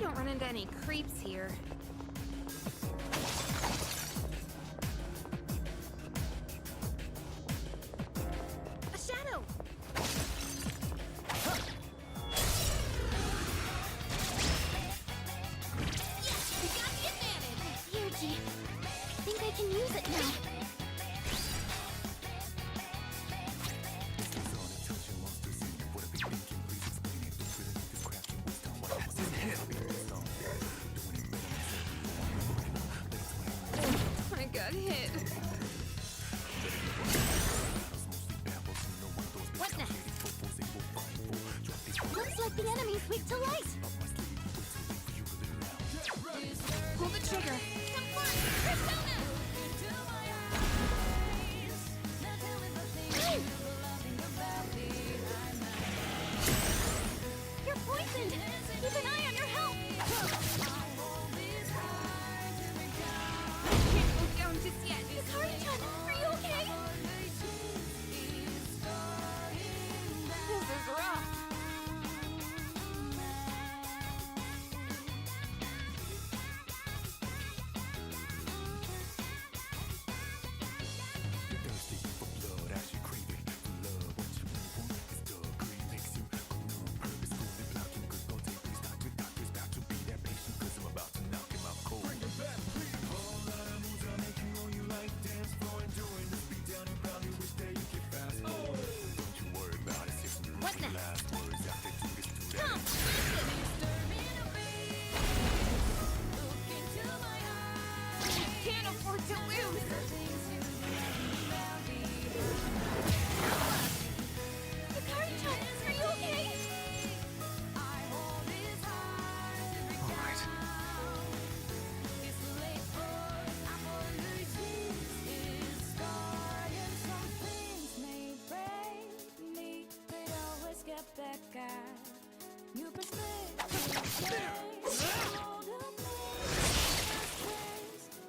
we don't run into any creeps here. A shadow! Yes, we got the advantage! Here, G. I think I can use it now. I got hit. What next? Looks like the enemy's weak to light. Pull the trigger. Come on, Persona! You're poisoned! Keep an eye on your health! Down just yet. Hikari-chan, are you okay? This is rough.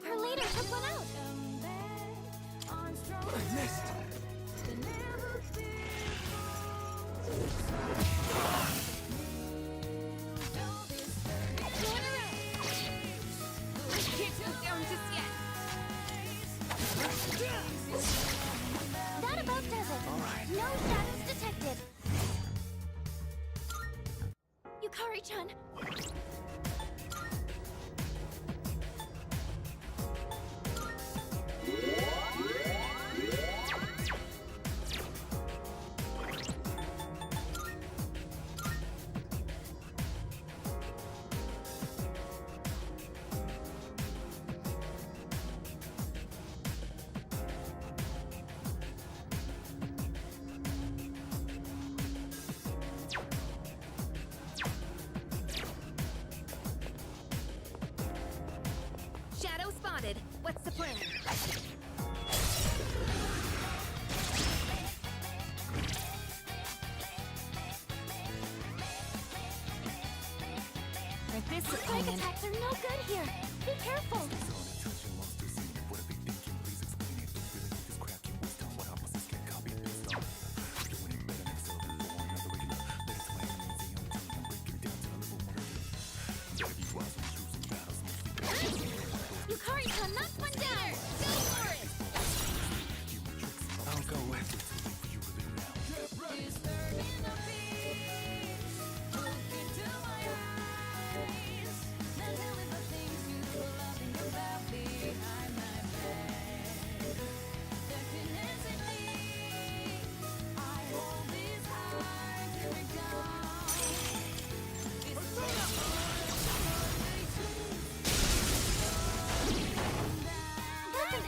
Her leader took one out. I missed. Can't go down just yet. That about does it. All right. No shadows detected. Yukari-chan. Shadow spotted. What's the plan? Like this Strike opponent. attacks are no good here. Be careful. Yukari-chan, knock one down. Go for it. I'll go with it. That's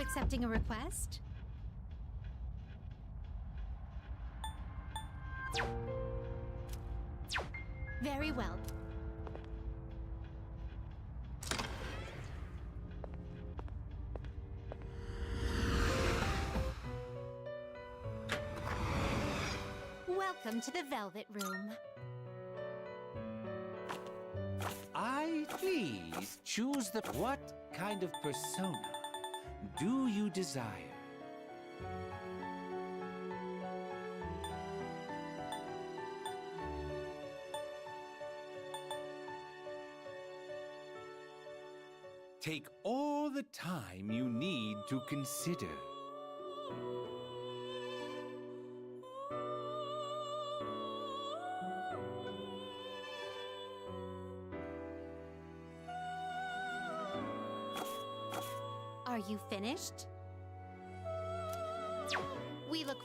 accepting a request? Very well. Welcome to the Velvet Room. Please choose the... What kind of persona do you desire? Take all the time you need to consider. Are you finished? We look...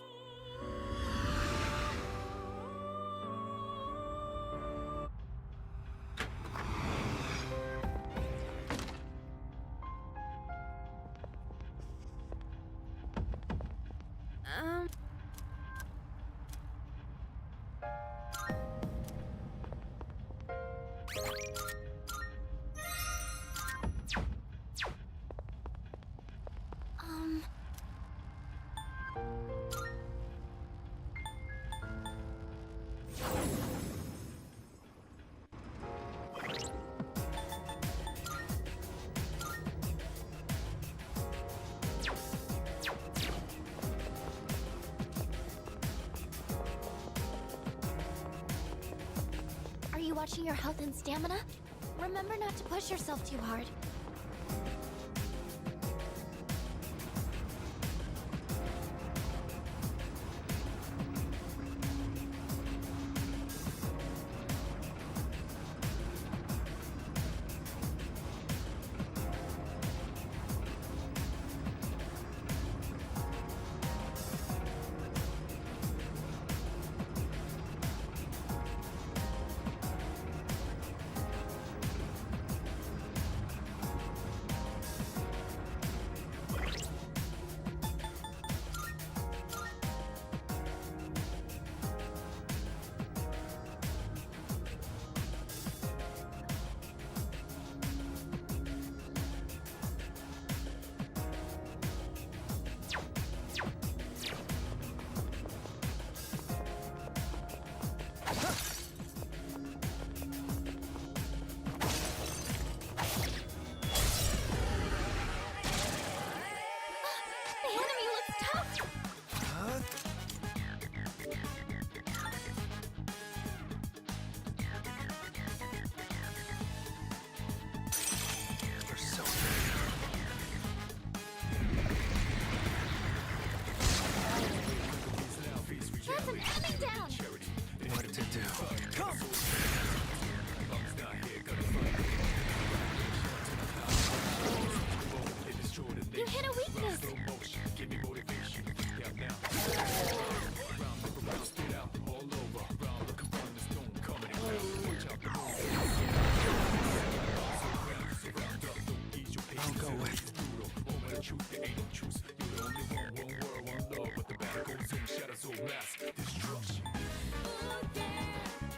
Are you watching your health and stamina? Remember not to push yourself too hard. That's an enemy down! What to do? Come! You hit a weakness! I'll go with. Ooh, yeah.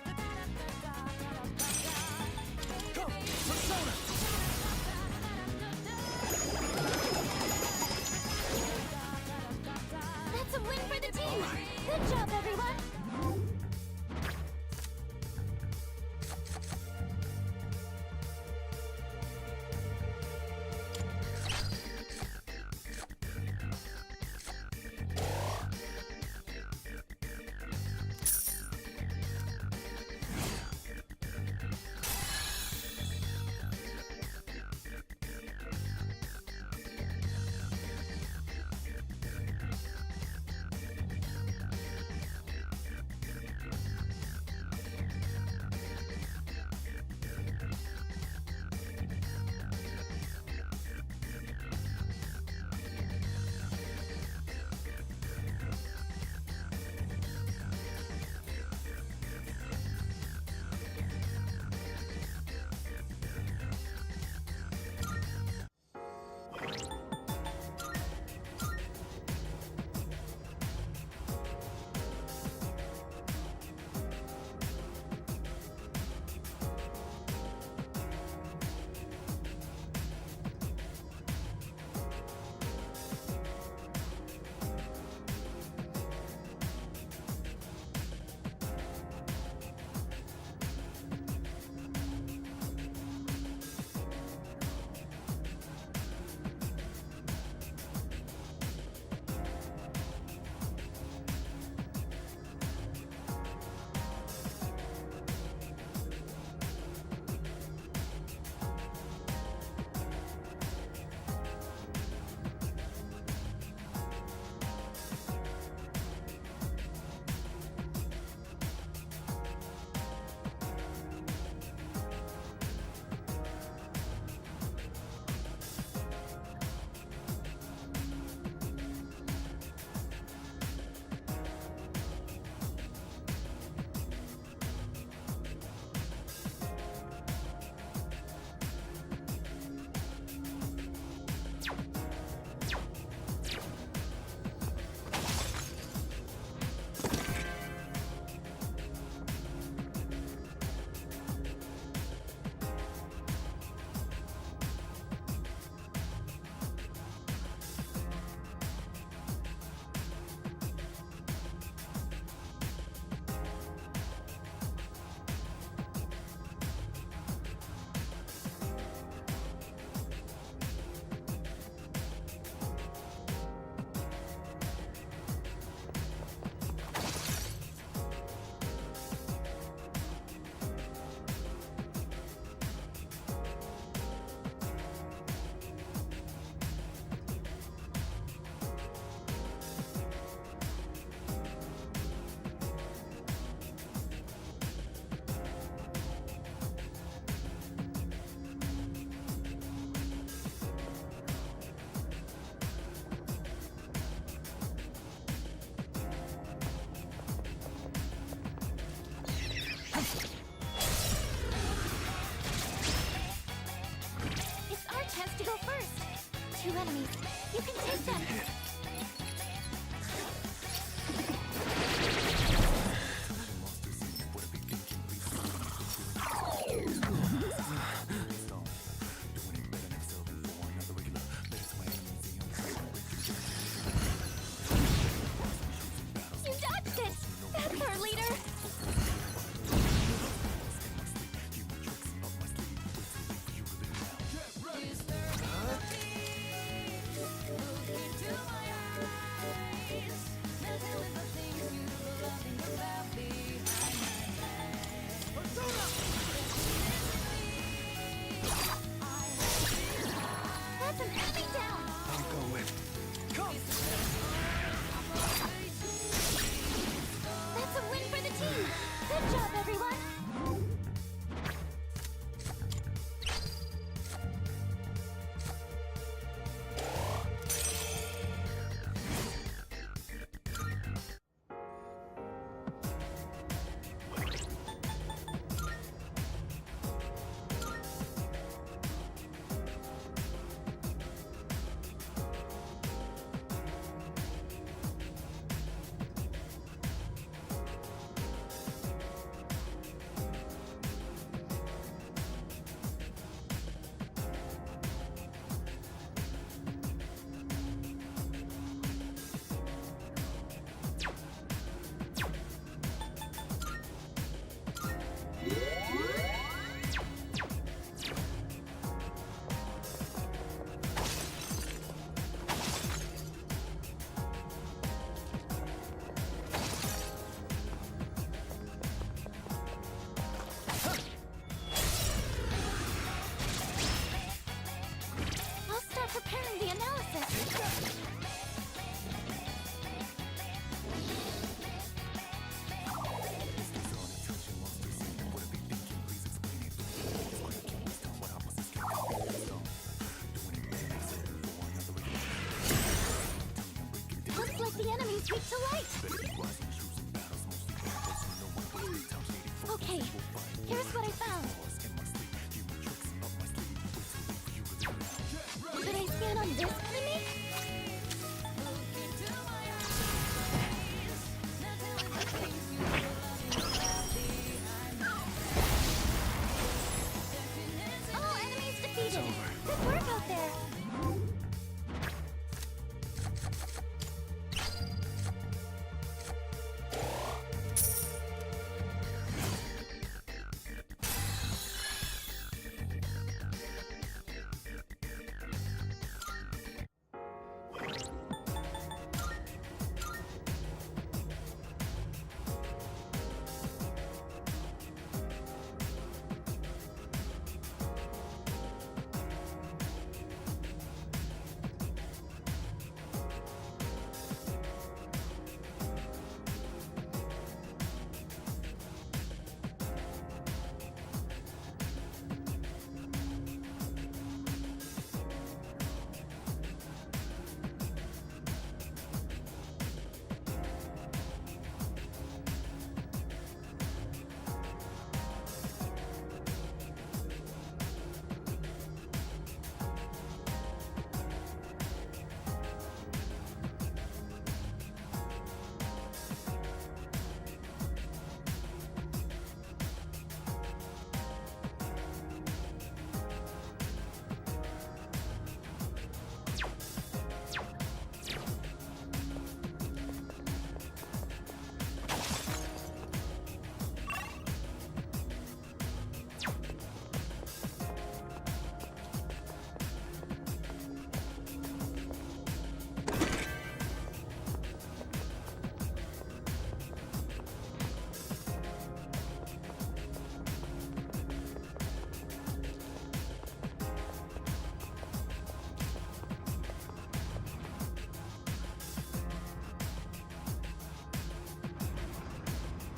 You can take them. You dodged it! That's our leader! That's an enemy down! I'll go with. Come! That's a win for the team! Good job, everyone! I'll start preparing the analysis. Looks like the enemy's weak to light. Okay, here's what I found. Should I scan on this enemy? All enemies defeated. Good work out there.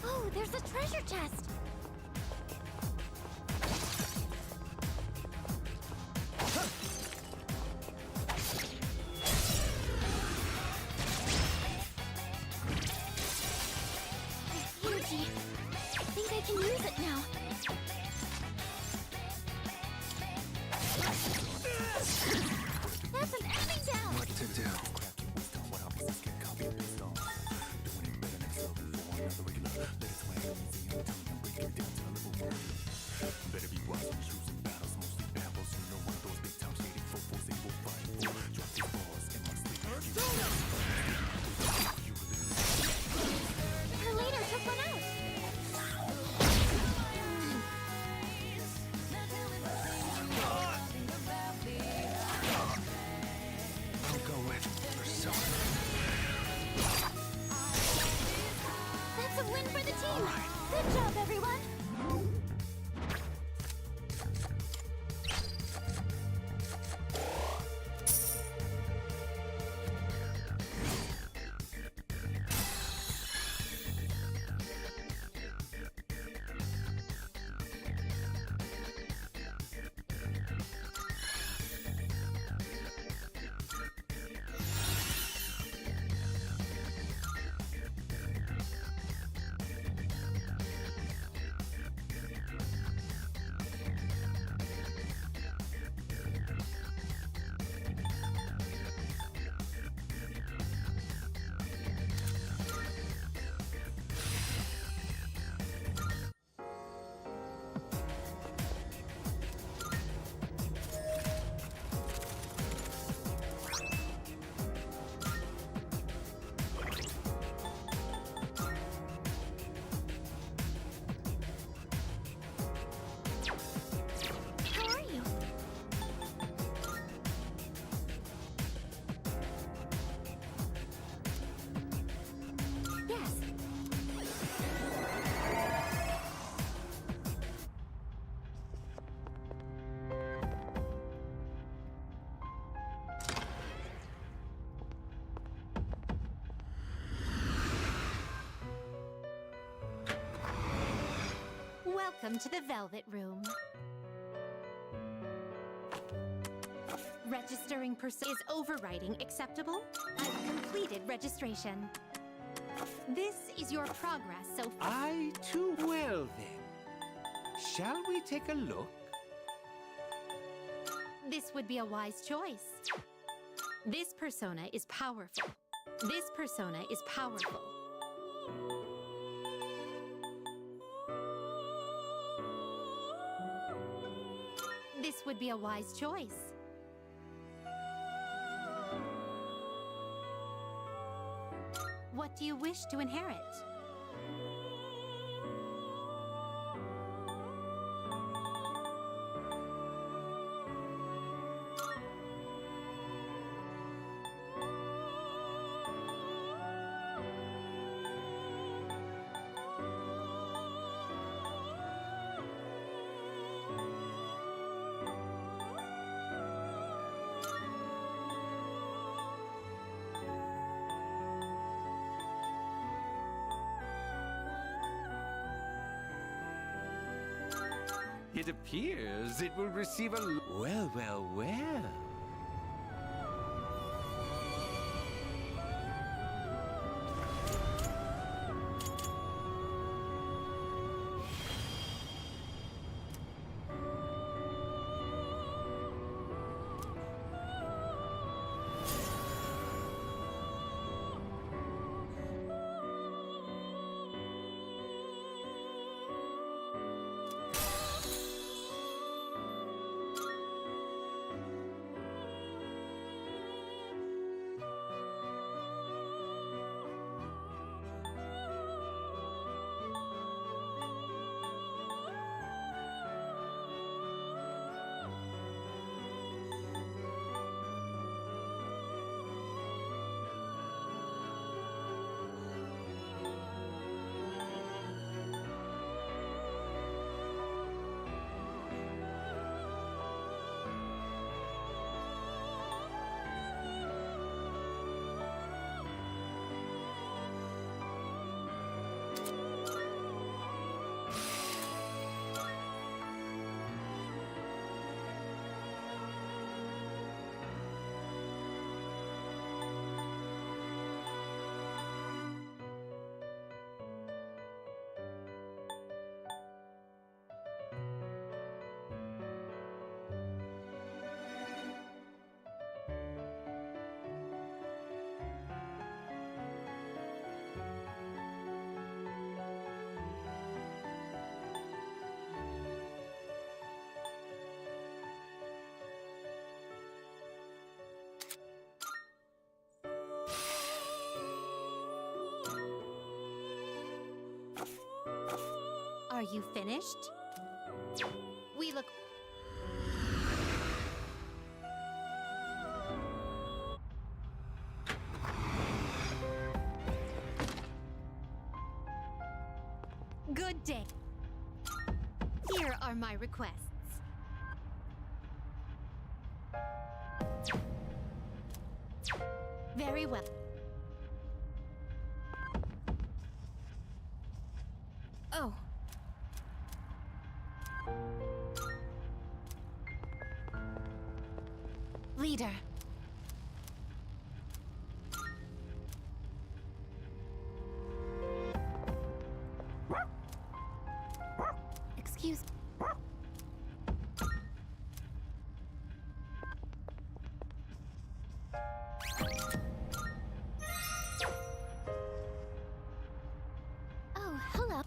Oh, there's a treasure chest. Energy. I think I can use it now. That's an enemy down! to do. Her leader took one out. I'll go with Persona. That's a win for the team. Good job, everyone. How are you? Yes. Welcome to the Velvet Room. Registering is overriding acceptable? I've completed registration. This is your progress so far. I too well then. Shall we take a look? This would be a wise choice. This persona is powerful. This persona is powerful. This would be a wise choice. What do you wish to inherit? It appears it will receive a... Well, well, well. you finished? We look... Good day. Here are my requests. Very well. Oh. Leader. Excuse me. Oh, hello.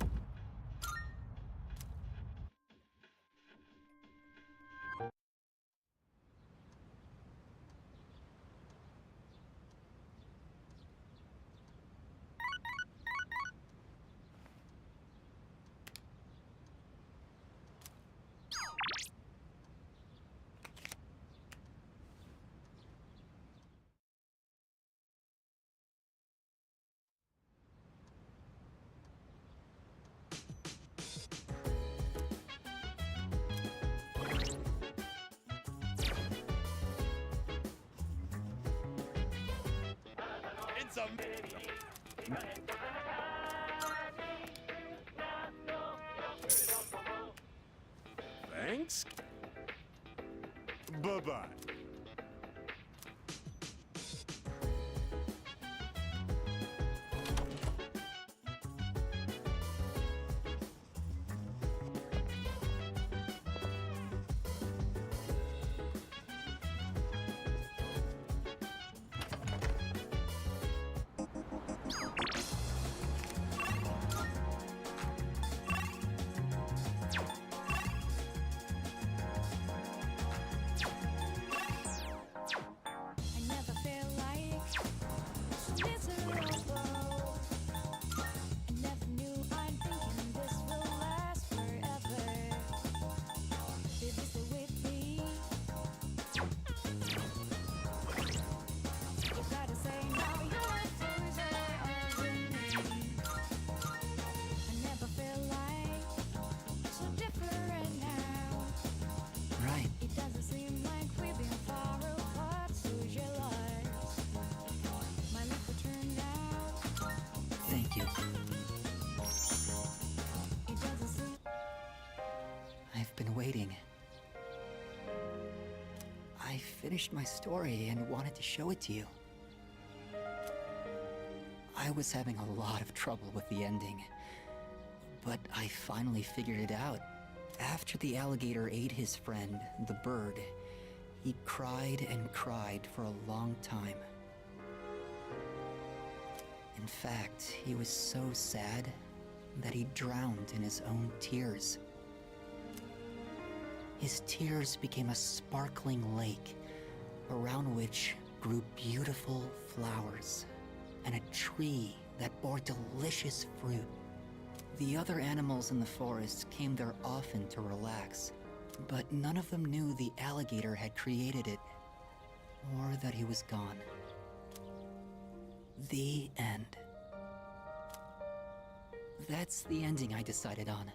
It's a... Thanks. Bye-bye. I never feel like miserable. I never knew I'm thinking this will last forever. Baby, stay with me. You gotta say now you're closer to me. I never feel like so different now. Right. It doesn't seem like we've been far apart, so jealous. My life will turn out. Thank you. It doesn't seem. I've been waiting. I finished my story and wanted to show it to you. I was having a lot of trouble with the ending, but I finally figured it out. After the alligator ate his friend, the bird, he cried and cried for a long time. In fact, he was so sad that he drowned in his own tears. His tears became a sparkling lake, around which grew beautiful flowers, and a tree that bore delicious fruit. The other animals in the forest came there often to relax, but none of them knew the alligator had created it, or that he was gone. The end. That's the ending I decided on.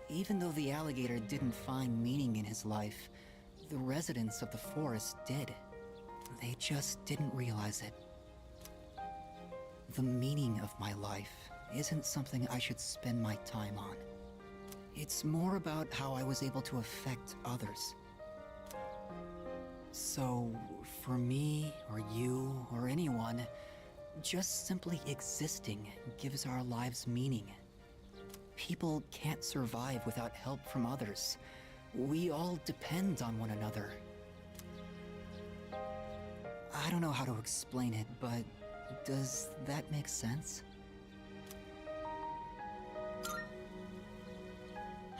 Even though the alligator didn't find meaning in his life, the residents of the forest did. They just didn't realize it. The meaning of my life isn't something I should spend my time on. It's more about how I was able to affect others. So, for me, or you, or anyone, just simply existing gives our lives meaning. People can't survive without help from others. We all depend on one another. I don't know how to explain it, but does that make sense?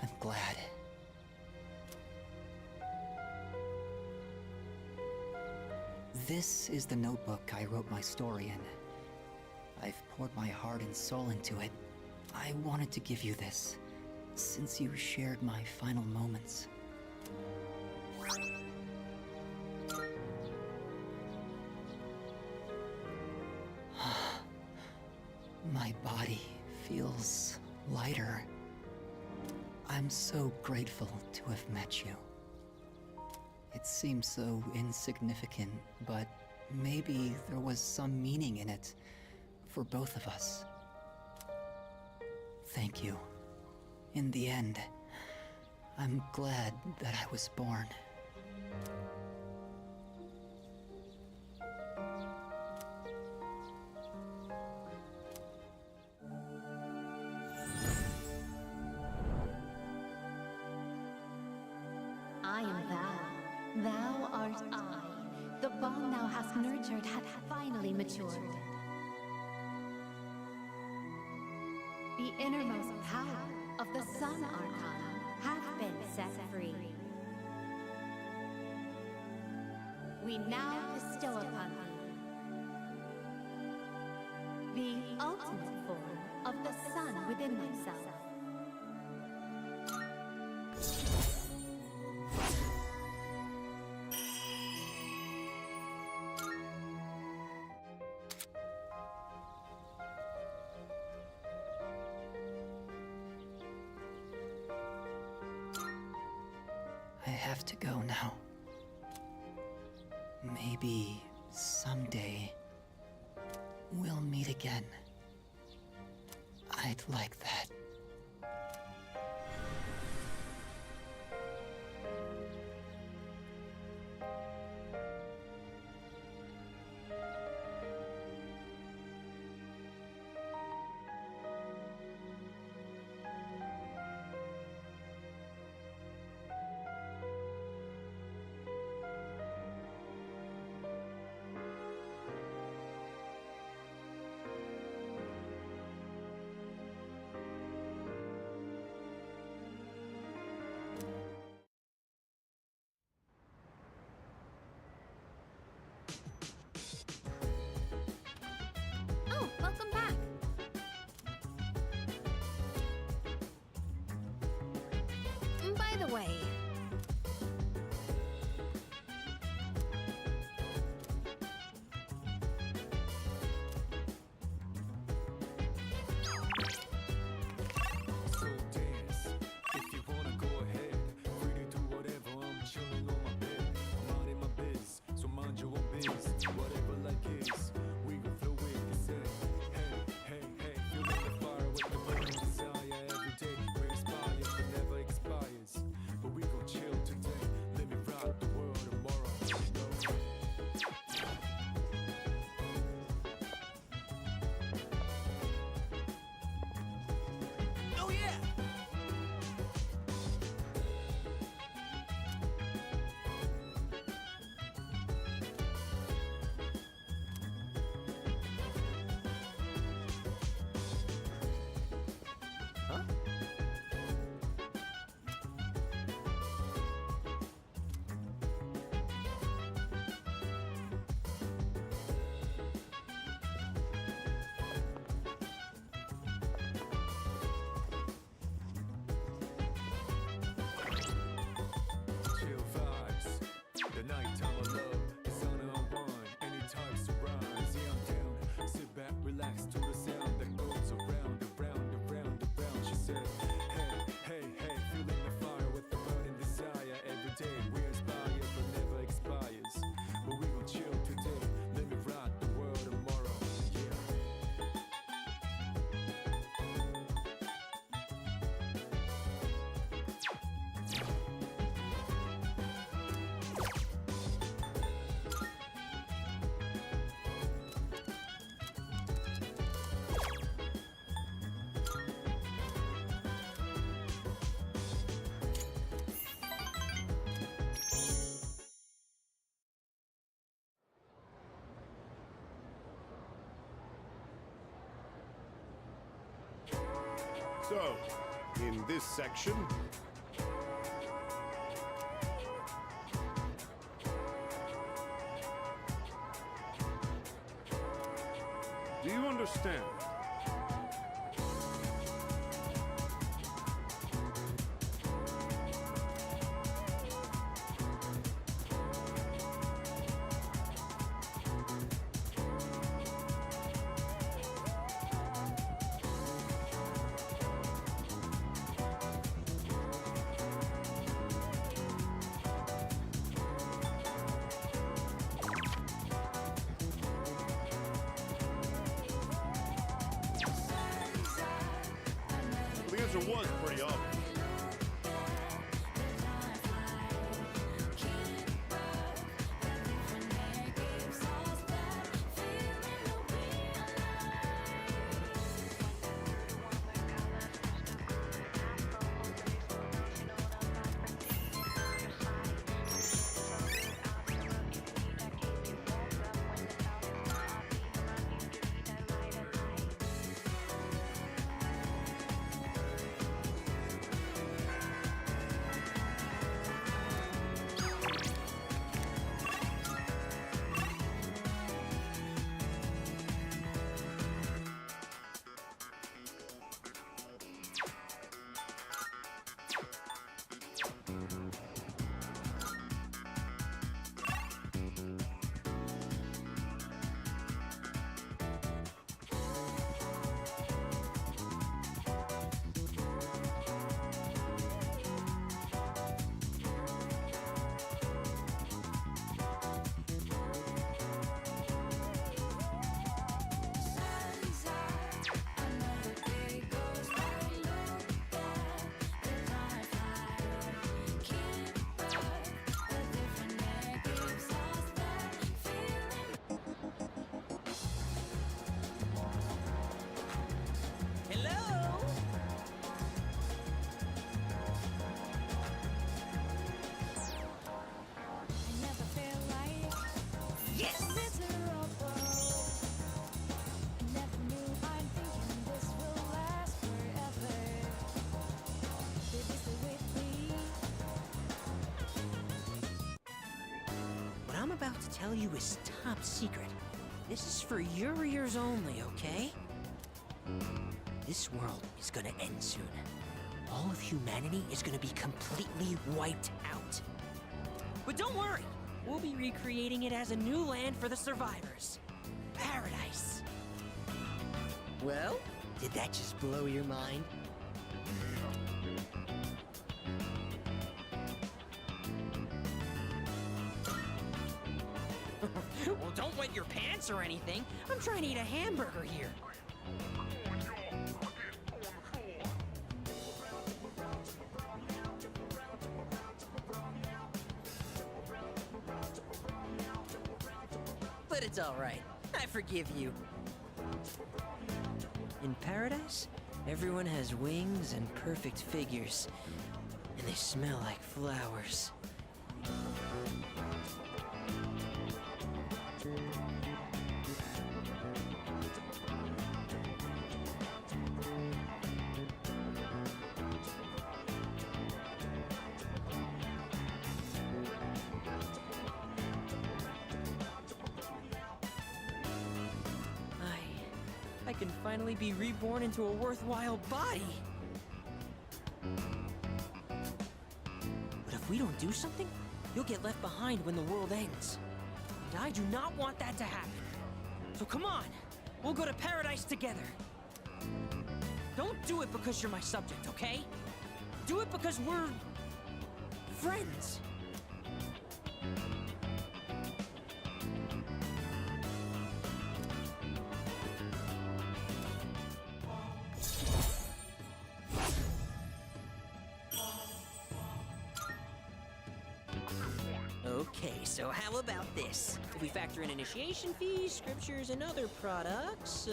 I'm glad. This is the notebook I wrote my story in. I've poured my heart and soul into it, I wanted to give you this, since you shared my final moments. My body feels lighter. I'm so grateful to have met you. It seems so insignificant, but maybe there was some meaning in it for both of us. Thank you. In the end, I'm glad that I was born. I am thou. Thou art I. The bond thou hast nurtured hath finally matured. The innermost power of the Sun Arcana hath been set free. We now bestow upon thee the ultimate form of the sun within thyself. I have to go now. Maybe someday we'll meet again. I'd like that. Oh, welcome back. By the way, So dance, if you wanna go ahead. Free to do whatever, I'm chilling on my bed. I'm minding my biz, so mind your own biz. Whatever life is, we gon' flow with the set. Hey, hey, hey, feeling the fire with the burning desire. Every day we inspire, but never expires. But we gon' chill today, let me rock the world tomorrow. You know? Oh yeah! Chill vibes, the nighttime of love, the sun unwind, any types of rhymes. Yeah, I'm down. Sit back, relax to the sound that goes around, around, around, around. She said, hey, hey, hey, feeling the fire with the burning desire. Every day we inspire, but never expires. But we gon' chill today, let me rock the world tomorrow. Yeah. So, in this section, do you understand? answer was pretty obvious. What I'm about to tell you is top secret. This is for your ears only, okay? This world is gonna end soon. All of humanity is gonna be completely wiped out. But don't worry, we'll be recreating it as a new land for the survivors. Paradise. Well, did that just blow your mind? Well, don't wet your pants or anything. I'm trying to eat a hamburger here. But it's all right. I forgive you. In paradise, everyone has wings and perfect figures. And they smell like flowers. I can finally be reborn into a worthwhile body. But if we don't do something, you'll get left behind when the world ends. And I do not want that to happen. So come on, we'll go to paradise together. Don't do it because you're my subject, okay? Do it because we're friends. Okay, so how about this? If we factor in initiation fees, scriptures, and other products,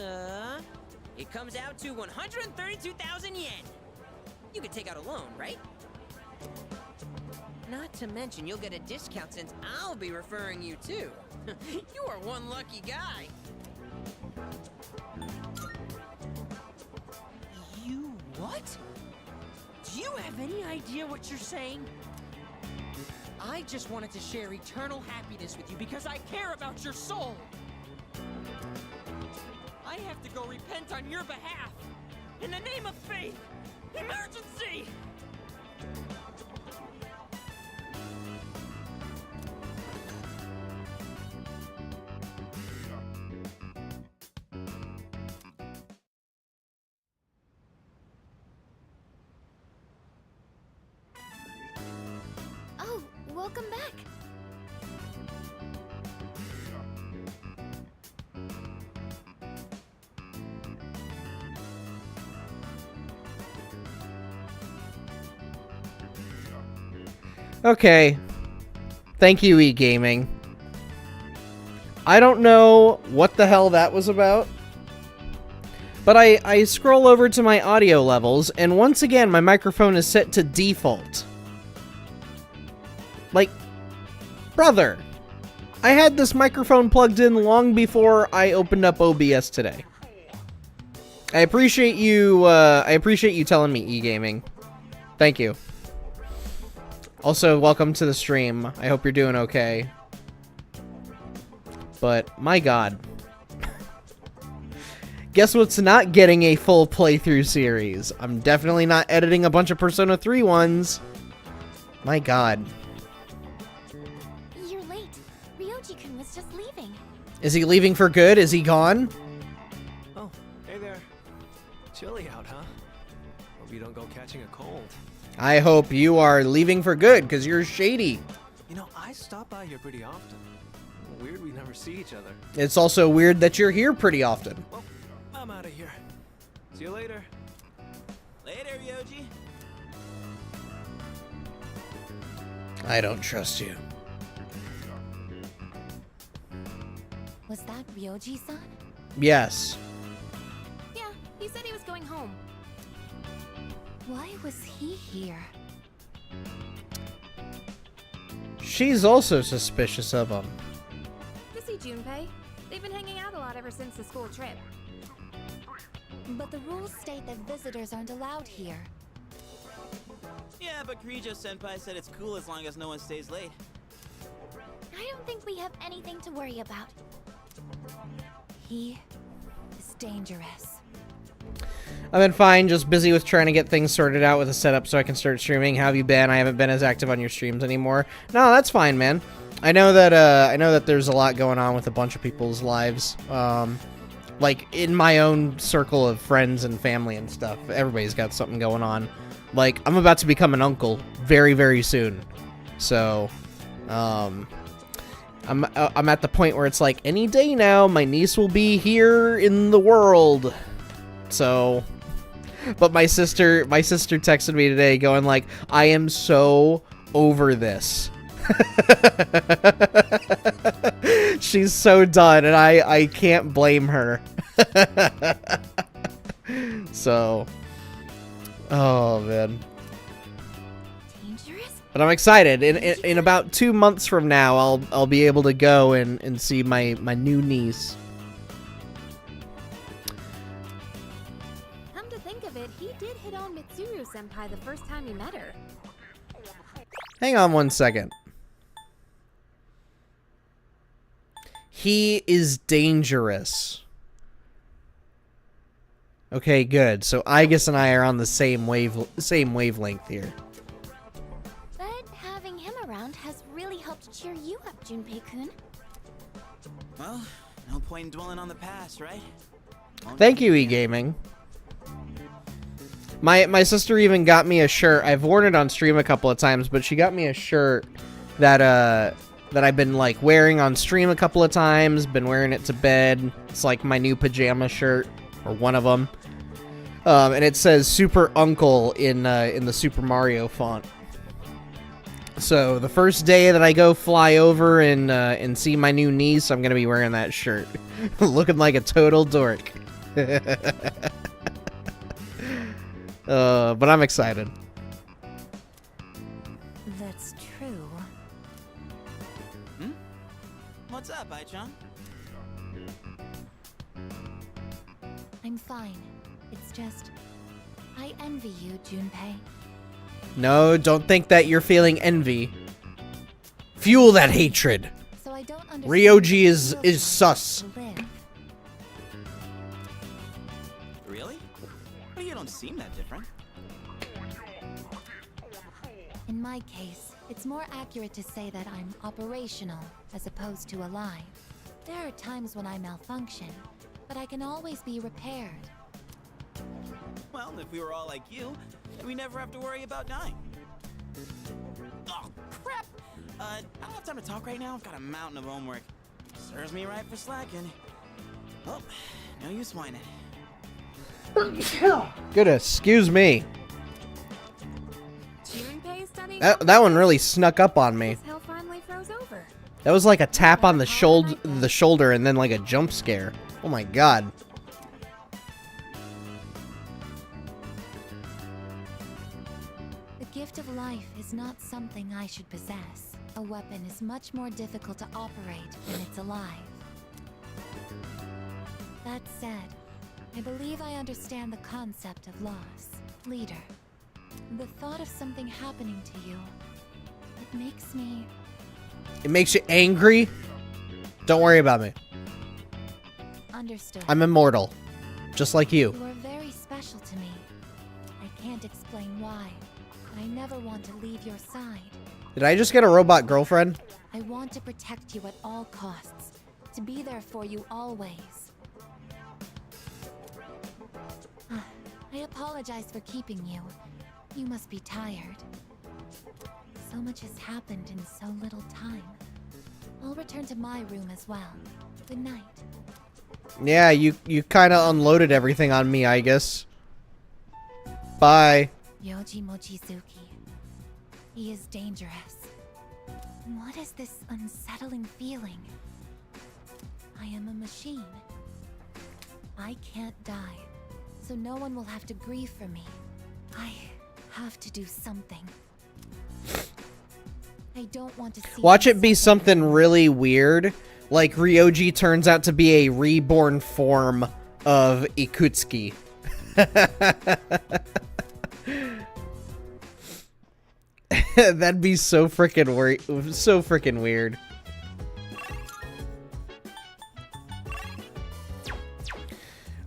it comes out to 132,000 yen. You could take out a loan, right? Not to mention, you'll get a discount since I'll be referring you too. You are one lucky guy. You what? Do you have any idea what you're saying? I just wanted to share eternal happiness with you because I care about your soul. I have to go repent on your behalf. In the name of faith. Emergency! Oh, welcome back. Okay. Thank you, e-gaming. I don't know what the hell that was about. But I scroll over to my audio levels, and once again, my microphone is set to default. Like, brother, I had this microphone plugged in long before I opened up OBS today. I appreciate you telling me, e-gaming. Thank you. Also, welcome to the stream. I hope you're doing okay. But, my god. Guess what's not getting a full playthrough series? I'm definitely not editing a bunch of Persona 3 ones. My god. You're late. Ryoji-kun was just leaving. Is he leaving for good? Is he gone? Oh, hey there. Chilly out, huh? Hope you don't go catching a cold. I hope you are leaving for good, because you're shady. You know, I stop by here pretty often. Weird we never see each other. It's also weird that you're here pretty often. Well, I'm out of here. See you later. Later, Ryoji. I don't trust you. Was that Ryoji-san? Yes. Yeah, he said he was going home. Why was he here? She's also suspicious of him. To see Junpei. They've been hanging out a lot ever since the school trip. But the rules state that visitors aren't allowed here. Yeah, but Kirijo-senpai said it's cool as long as no one stays late. I don't think we have anything to worry about. He is dangerous. I've been fine, just busy with trying to get things sorted out with a setup so I can start streaming. How have you been? I haven't been as active on your streams anymore. No, that's fine, man. I know that there's a lot going on with a bunch of people's lives. Like in my own circle of friends and family and stuff. Everybody's got something going on. Like, I'm about to become an uncle very, very soon. So, I'm at the point where it's like, any day now, my niece will be here in the world. So, but my sister texted me today going like, I am so over this. She's so done, and I can't blame her. So, oh man. Dangerous? But I'm excited. In about 2 months from now, I'll be able to go and see my new niece. Come to think of it, he did hit on Mitsuru-senpai the first time he met her. Hang on one second. He is dangerous. Okay, good. So Igus and I are on the same wavelength here. But having him around has really helped cheer you up, Junpei-kun. Well, no point in dwelling on the past, right? Thank you, e-gaming. My sister even got me a shirt. I've worn it on stream a couple of times, but she got me a shirt that I've been like wearing on stream a couple of times, been wearing it to bed. It's like my new pajama shirt, or one of them. And it says Super Uncle in the Super Mario font. So the first day that I go fly over and see my new niece, I'm gonna be wearing that shirt, looking like a total dork. But I'm excited. That's true. What's up, Ai-chan? I'm fine. It's just, I envy you, Junpei. No, don't think that you're feeling envy. Fuel that hatred. So I don't understand. Ryoji how is you sus. to live. Really? Well, you don't seem that different. In my case, it's more accurate to say that I'm operational as opposed to alive. There are times when I malfunction, but I can always be repaired. Well, if we were all like you, we never have to worry about dying. Oh, crap! I don't have time to talk right now. I've got a mountain of homework. Serves me right for slacking. Oh, no use whining. Good, excuse me. Junpei studying That one really snuck up on me. Hell finally froze over. That was like a tap on the shoulder and then like a jump scare. Oh my god. The gift of life is not something I should possess. A weapon is much more difficult to operate when it's alive. That said, I believe I understand the concept of loss. Leader, the thought of something happening to you, it makes me... It makes you angry? Don't worry about me. Understood. I'm immortal. Just like you. You are very special to me. I can't explain why. I never want to leave your side. Did I just get a robot girlfriend? I want to protect you at all costs. To be there for you always. I apologize for keeping you. You must be tired. So much has happened in so little time. I'll return to my room as well. Good night. Yeah, you kind of unloaded everything on me, I guess. Bye. Yoji Mochizuki. He is dangerous. What is this unsettling feeling? I am a machine. I can't die, so no one will have to grieve for me. I have to do something. I don't want to see... Watch it be something really weird, like Ryoji turns out to be a reborn form of Ikutsuki. That'd be so freaking weird. So freaking weird.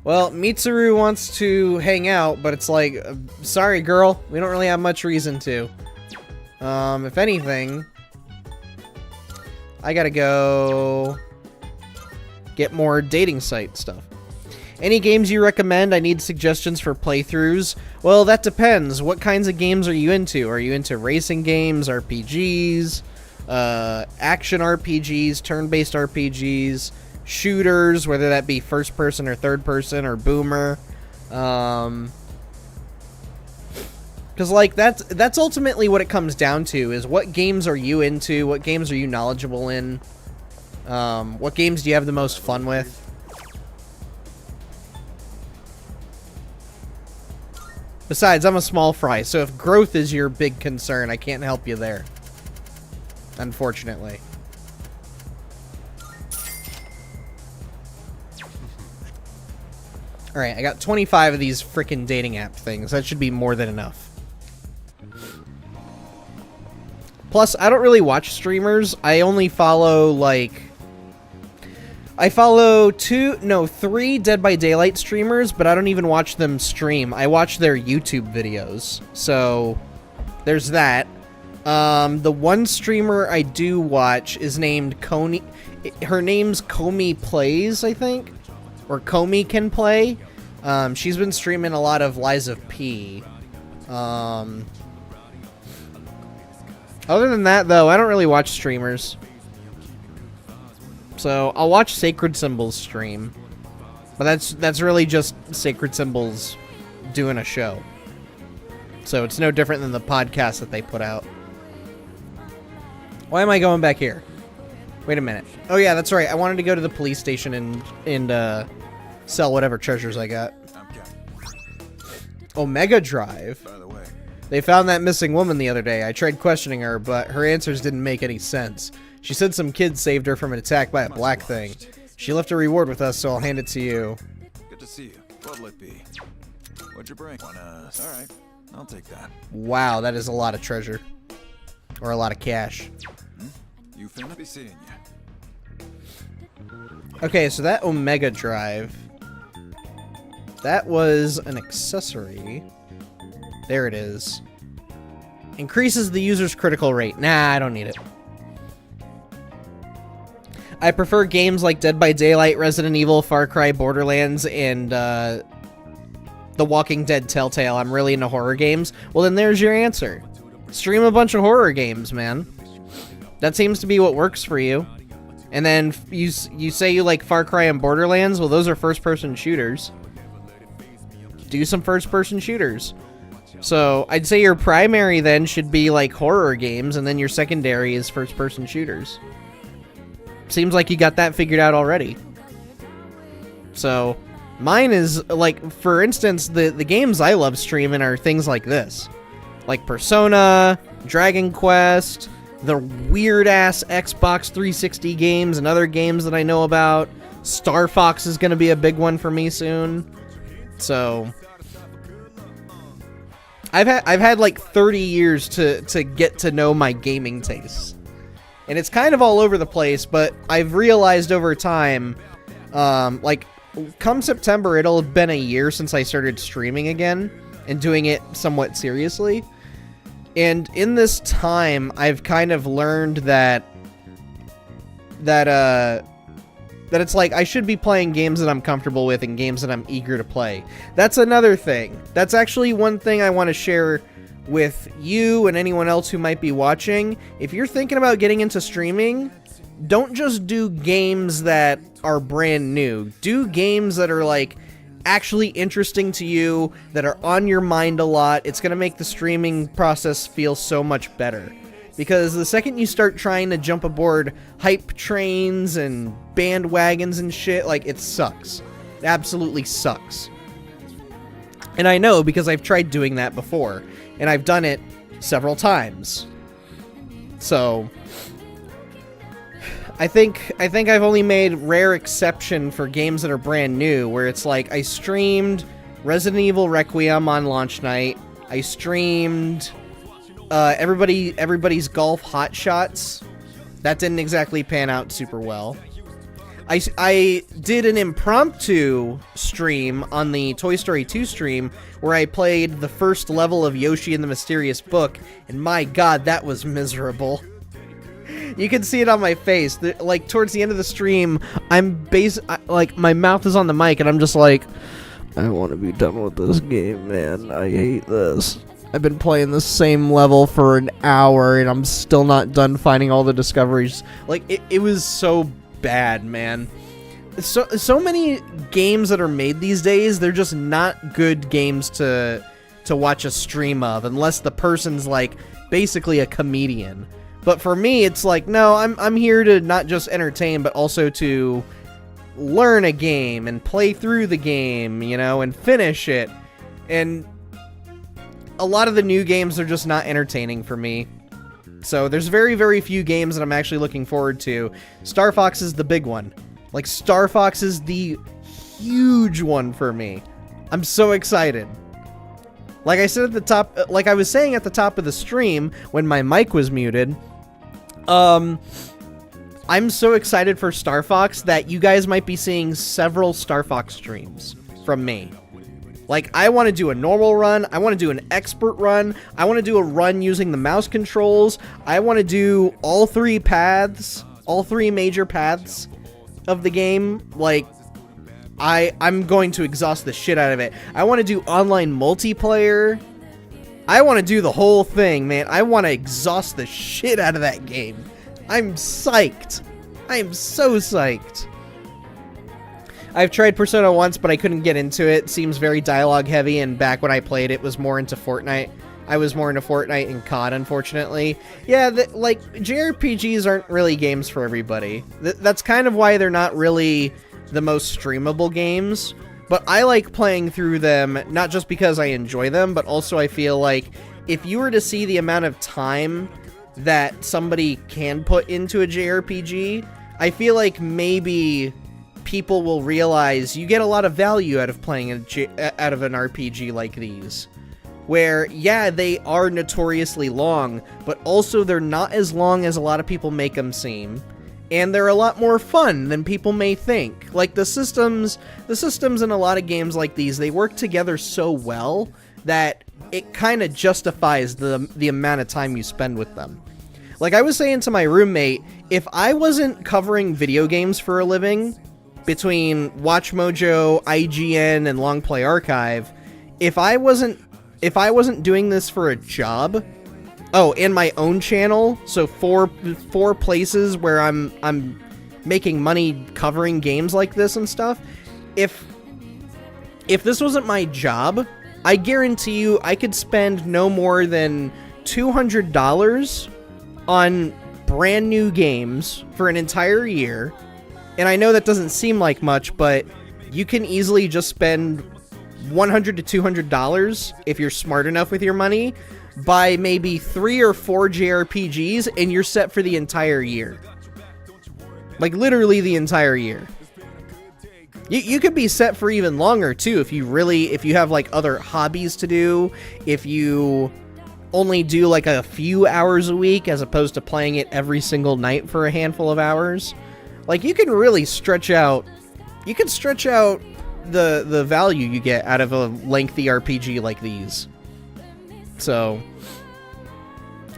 Well, Mitsuru wants to hang out, but it's like, sorry girl, we don't really have much reason to. If anything, I gotta go get more dating site stuff. Any games you recommend? I need suggestions for playthroughs. Well, that depends. What kinds of games are you into? Are you into racing games, RPGs, action RPGs, turn-based RPGs, shooters, whether that be first person or third person or boomer? Because like that's ultimately what it comes down to, is what games are you into, what games are you knowledgeable in, what games do you have the most fun with. Besides, I'm a small fry, so if growth is your big concern, I can't help you there, unfortunately. Alright, I got 25 of these frickin' dating app things. That should be more than enough. Plus, I don't really watch streamers. I only follow, like... I follow 3 Dead by Daylight streamers, but I don't even watch them stream. I watch their YouTube videos. So, there's that. The one streamer I do watch is named Coney... Her name's Comey Plays, I think? Or Comey Can Play. She's been streaming a lot of Lies of P. Other than that, though, I don't really watch streamers. So, I'll watch Sacred Symbols stream. But that's really just Sacred Symbols doing a show. So, it's no different than the podcast that they put out. Why am I going back here? Wait a minute. Oh yeah, that's right. I wanted to go to the police station and sell whatever treasures I got. Omega Drive. By the way, They found that missing woman the other day. I tried questioning her, but her answers didn't make any sense. She said some kids saved her from an attack by a black thing. She left a reward with us, so I'll hand it to you. good to see you. What'll it be? What'd you bring? Alright, I'll take that. Wow, that is a lot of treasure. Or a lot of cash. You finna be seeing you. Okay, so that Omega Drive, that was an accessory. There it is. Increases the user's critical rate. Nah, I don't need it. I prefer games like Dead by Daylight, Resident Evil, Far Cry, Borderlands, and The Walking Dead Telltale. I'm really into horror games. Well, then there's your answer. Stream a bunch of horror games, man. That seems to be what works for you. And then you say you like Far Cry and Borderlands? Well, those are first-person shooters. Do some first-person shooters. So I'd say your primary then should be like horror games, and then your secondary is first-person shooters. Seems like you got that figured out already. So mine is like, for instance, the games I love streaming are things like this, like Persona, Dragon Quest, the weird-ass Xbox 360 games and other games that I know about. Star Fox is going to be a big one for me soon. So I've had like 30 years to get to know my gaming tastes. And it's kind of all over the place, but I've realized over time, like, come September, it'll have been a year since I started streaming again and doing it somewhat seriously. And in this time, I've kind of learned that it's like I should be playing games that I'm comfortable with and games that I'm eager to play. That's another thing. That's actually one thing I want to share with you and anyone else who might be watching. If you're thinking about getting into streaming, don't just do games that are brand new. Do games that are like actually interesting to you, that are on your mind a lot. It's going to make the streaming process feel so much better. Because the second you start trying to jump aboard hype trains and bandwagons and shit, like, it sucks. It absolutely sucks. And I know because I've tried doing that before. And I've done it several times. So I think I've only made rare exception for games that are brand new, where it's like I streamed Resident Evil Requiem on launch night. I streamed everybody's golf hot shots. That didn't exactly pan out super well. I did an impromptu stream on the Toy Story 2 stream where I played the first level of Yoshi and the Mysterious Book, and my god, that was miserable. You can see it on my face. Like, towards the end of the stream, like, my mouth is on the mic, and I'm just like, I want to be done with this game, man. I hate this. I've been playing the same level for an hour, and I'm still not done finding all the discoveries. Like, it was so bad, man. So many games that are made these days, they're just not good games to watch a stream of, unless the person's, like, basically a comedian. But for me, it's like, no, I'm here to not just entertain, but also to learn a game and play through the game, you know, and finish it. And a lot of the new games are just not entertaining for me. So there's very, very few games that I'm actually looking forward to. Star Fox is the big one. Like, Star Fox is the huge one for me. I'm so excited. Like I said at the top, like I was saying at the top of the stream when my mic was muted, I'm so excited for Star Fox that you guys might be seeing several Star Fox streams from me. Like, I want to do a normal run, I want to do an expert run, I want to do a run using the mouse controls, I want to do all three paths, all three major paths of the game. Like, I'm going to exhaust the shit out of it. I want to do online multiplayer. I want to do the whole thing, man. I want to exhaust the shit out of that game. I'm psyched. I am so psyched. I've tried Persona once, but I couldn't get into it. It seems very dialogue heavy, and back when I played it was more into Fortnite. I was more into Fortnite and COD, unfortunately. Yeah, like, JRPGs aren't really games for everybody. That's kind of why they're not really the most streamable games. But I like playing through them, not just because I enjoy them, but also I feel like if you were to see the amount of time that somebody can put into a JRPG, I feel like maybe people will realize you get a lot of value out of playing out of an RPG like these. Where, yeah, they are notoriously long, but also they're not as long as a lot of people make them seem. And they're a lot more fun than people may think. Like, the systems in a lot of games like these, they work together so well that it kind of justifies the amount of time you spend with them. Like, I was saying to my roommate, if I wasn't covering video games for a living, between WatchMojo, IGN, and Long Play Archive, if I wasn't doing this for a job, and my own channel, so four places where I'm making money covering games like this and stuff. If this wasn't my job, I guarantee you I could spend no more than $200 on brand new games for an entire year. And I know that doesn't seem like much, but you can easily just spend $100 to $200 if you're smart enough with your money, buy maybe 3 or 4 jrpgs, and you're set for the entire year. Like, literally the entire year. You could be set for even longer, too, if you have, like, other hobbies to do, if you only do, like, a few hours a week, as opposed to playing it every single night for a handful of hours. Like, you can really stretch out the value you get out of a lengthy RPG like these. So,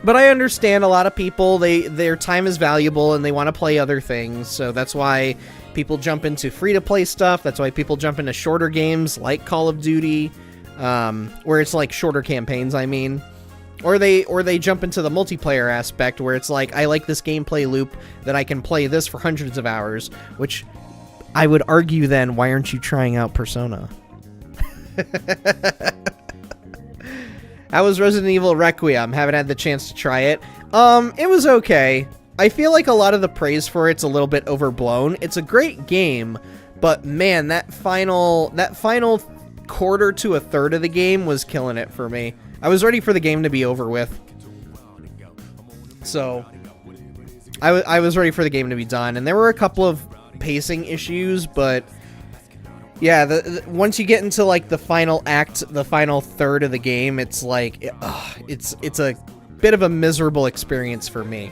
but I understand a lot of people, their time is valuable and they want to play other things, so that's why people jump into free-to-play stuff. That's why people jump into shorter games like Call of Duty, where it's like shorter campaigns, I mean. Or they jump into the multiplayer aspect where it's like, I like this gameplay loop that I can play this for hundreds of hours, which I would argue then, why aren't you trying out Persona? How was Resident Evil Requiem? Haven't had the chance to try it. It was okay. I feel like a lot of the praise for it's a little bit overblown. It's a great game, but man, that final quarter to a third of the game was killing it for me. I was ready for the game to be over with. So, I was ready for the game to be done, and there were a couple of pacing issues, but yeah, once you get into like the final act, the final third of the game, it's like, it's a bit of a miserable experience for me.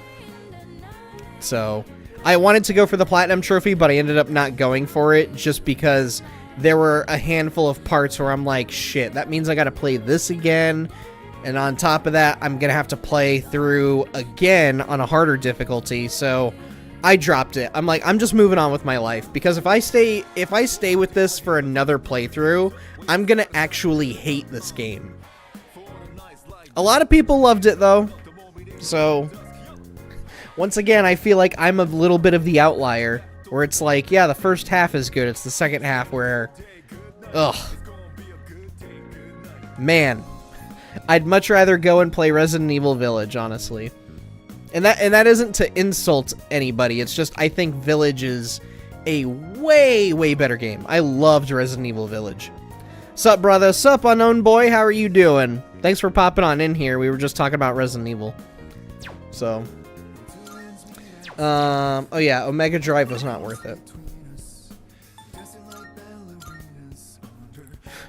So, I wanted to go for the Platinum Trophy, but I ended up not going for it just because there were a handful of parts where I'm like, shit, that means I gotta play this again. And on top of that, I'm gonna have to play through again on a harder difficulty. So I dropped it. I'm like, I'm just moving on with my life, because if I stay with this for another playthrough, I'm gonna actually hate this game. A lot of people loved it though. So once again, I feel like I'm a little bit of the outlier, where it's like, yeah, the first half is good. It's the second half where, ugh. Man, I'd much rather go and play Resident Evil Village, honestly. And that isn't to insult anybody. It's just, I think Village is a way, way better game. I loved Resident Evil Village. Sup, brother? Sup, unknown boy? How are you doing? Thanks for popping on in here. We were just talking about Resident Evil. So... oh yeah, Omega Drive was not worth it.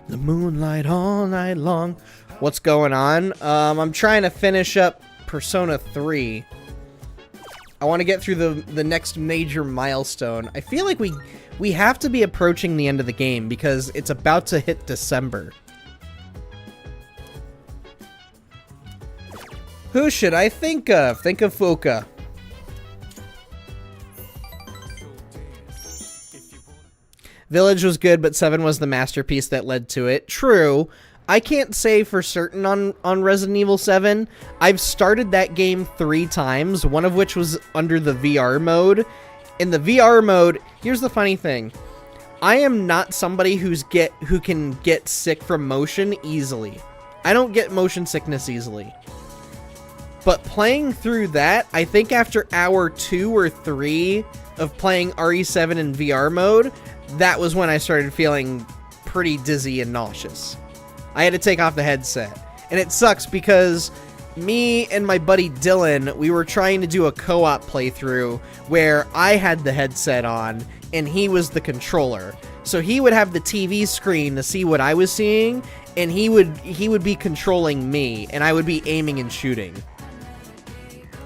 The moonlight all night long. What's going on? I'm trying to finish up Persona 3. I want to get through the next major milestone. I feel like we have to be approaching the end of the game because it's about to hit December. Who should I think of? Think of Fuka. Village was good, but 7 was the masterpiece that led to it. True. I can't say for certain on Resident Evil 7. I've started that game 3 times, one of which was under the VR mode. In the VR mode, here's the funny thing. I am not somebody who can get sick from motion easily. I don't get motion sickness easily. But playing through that, I think after hour 2 or 3 of playing RE7 in VR mode, that was when I started feeling pretty dizzy and nauseous. I had to take off the headset. And it sucks because me and my buddy Dylan, we were trying to do a co-op playthrough where I had the headset on and he was the controller. So he would have the TV screen to see what I was seeing, and he would be controlling me, and I would be aiming and shooting.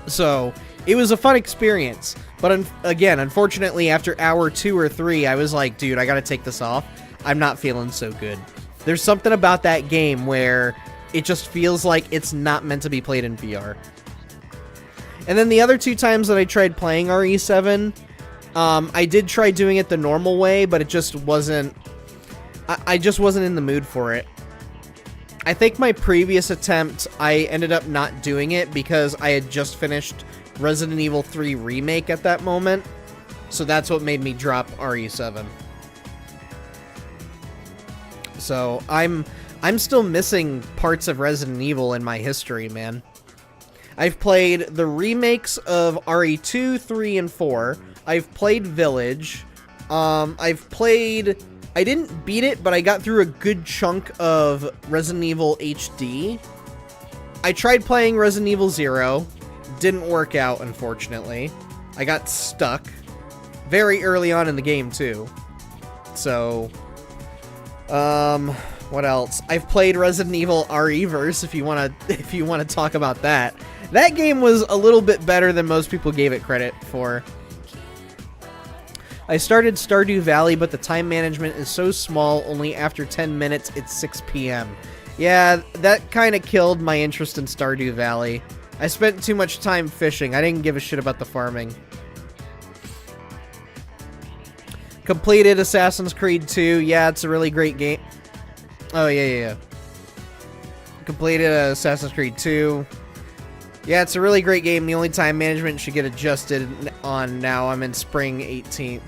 So it was a fun experience. But again, unfortunately, after hour 2 or 3, I was like, dude, I gotta take this off. I'm not feeling so good. There's something about that game where it just feels like it's not meant to be played in VR. And then the other 2 times that I tried playing RE7, I did try doing it the normal way, but it just wasn't... I just wasn't in the mood for it. I think my previous attempt, I ended up not doing it because I had just finished Resident Evil 3 Remake at that moment. So that's what made me drop RE7. So I'm I'm still missing parts of Resident Evil in my history, man. I've played the remakes of RE2, 3, and 4. I've played Village. I've played... I didn't beat it, but I got through a good chunk of Resident Evil HD. I tried playing Resident Evil 0. Didn't work out, unfortunately. I got stuck. Very early on in the game, too. So... what else? I've played Resident Evil RE-verse, if you wanna talk about that. That game was a little bit better than most people gave it credit for. I started Stardew Valley, but the time management is so small, only after 10 minutes it's 6 p.m. Yeah, that kind of killed my interest in Stardew Valley. I spent too much time fishing. I didn't give a shit about the farming. Completed Assassin's Creed 2. Yeah, it's a really great game. Oh, yeah. Completed Assassin's Creed 2. Yeah, it's a really great game. The only time management should get adjusted on now. I'm in spring 18th.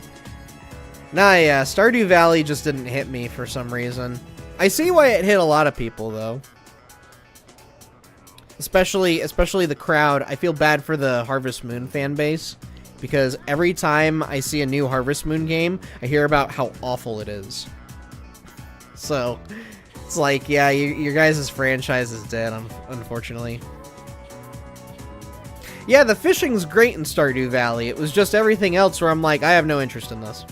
Nah, yeah, Stardew Valley just didn't hit me for some reason. I see why it hit a lot of people, though. Especially the crowd. I feel bad for the Harvest Moon fan base. Because every time I see a new Harvest Moon game, I hear about how awful it is. So, it's like, yeah, your guys' franchise is dead, unfortunately. Yeah, the fishing's great in Stardew Valley. It was just everything else where I'm like, I have no interest in this.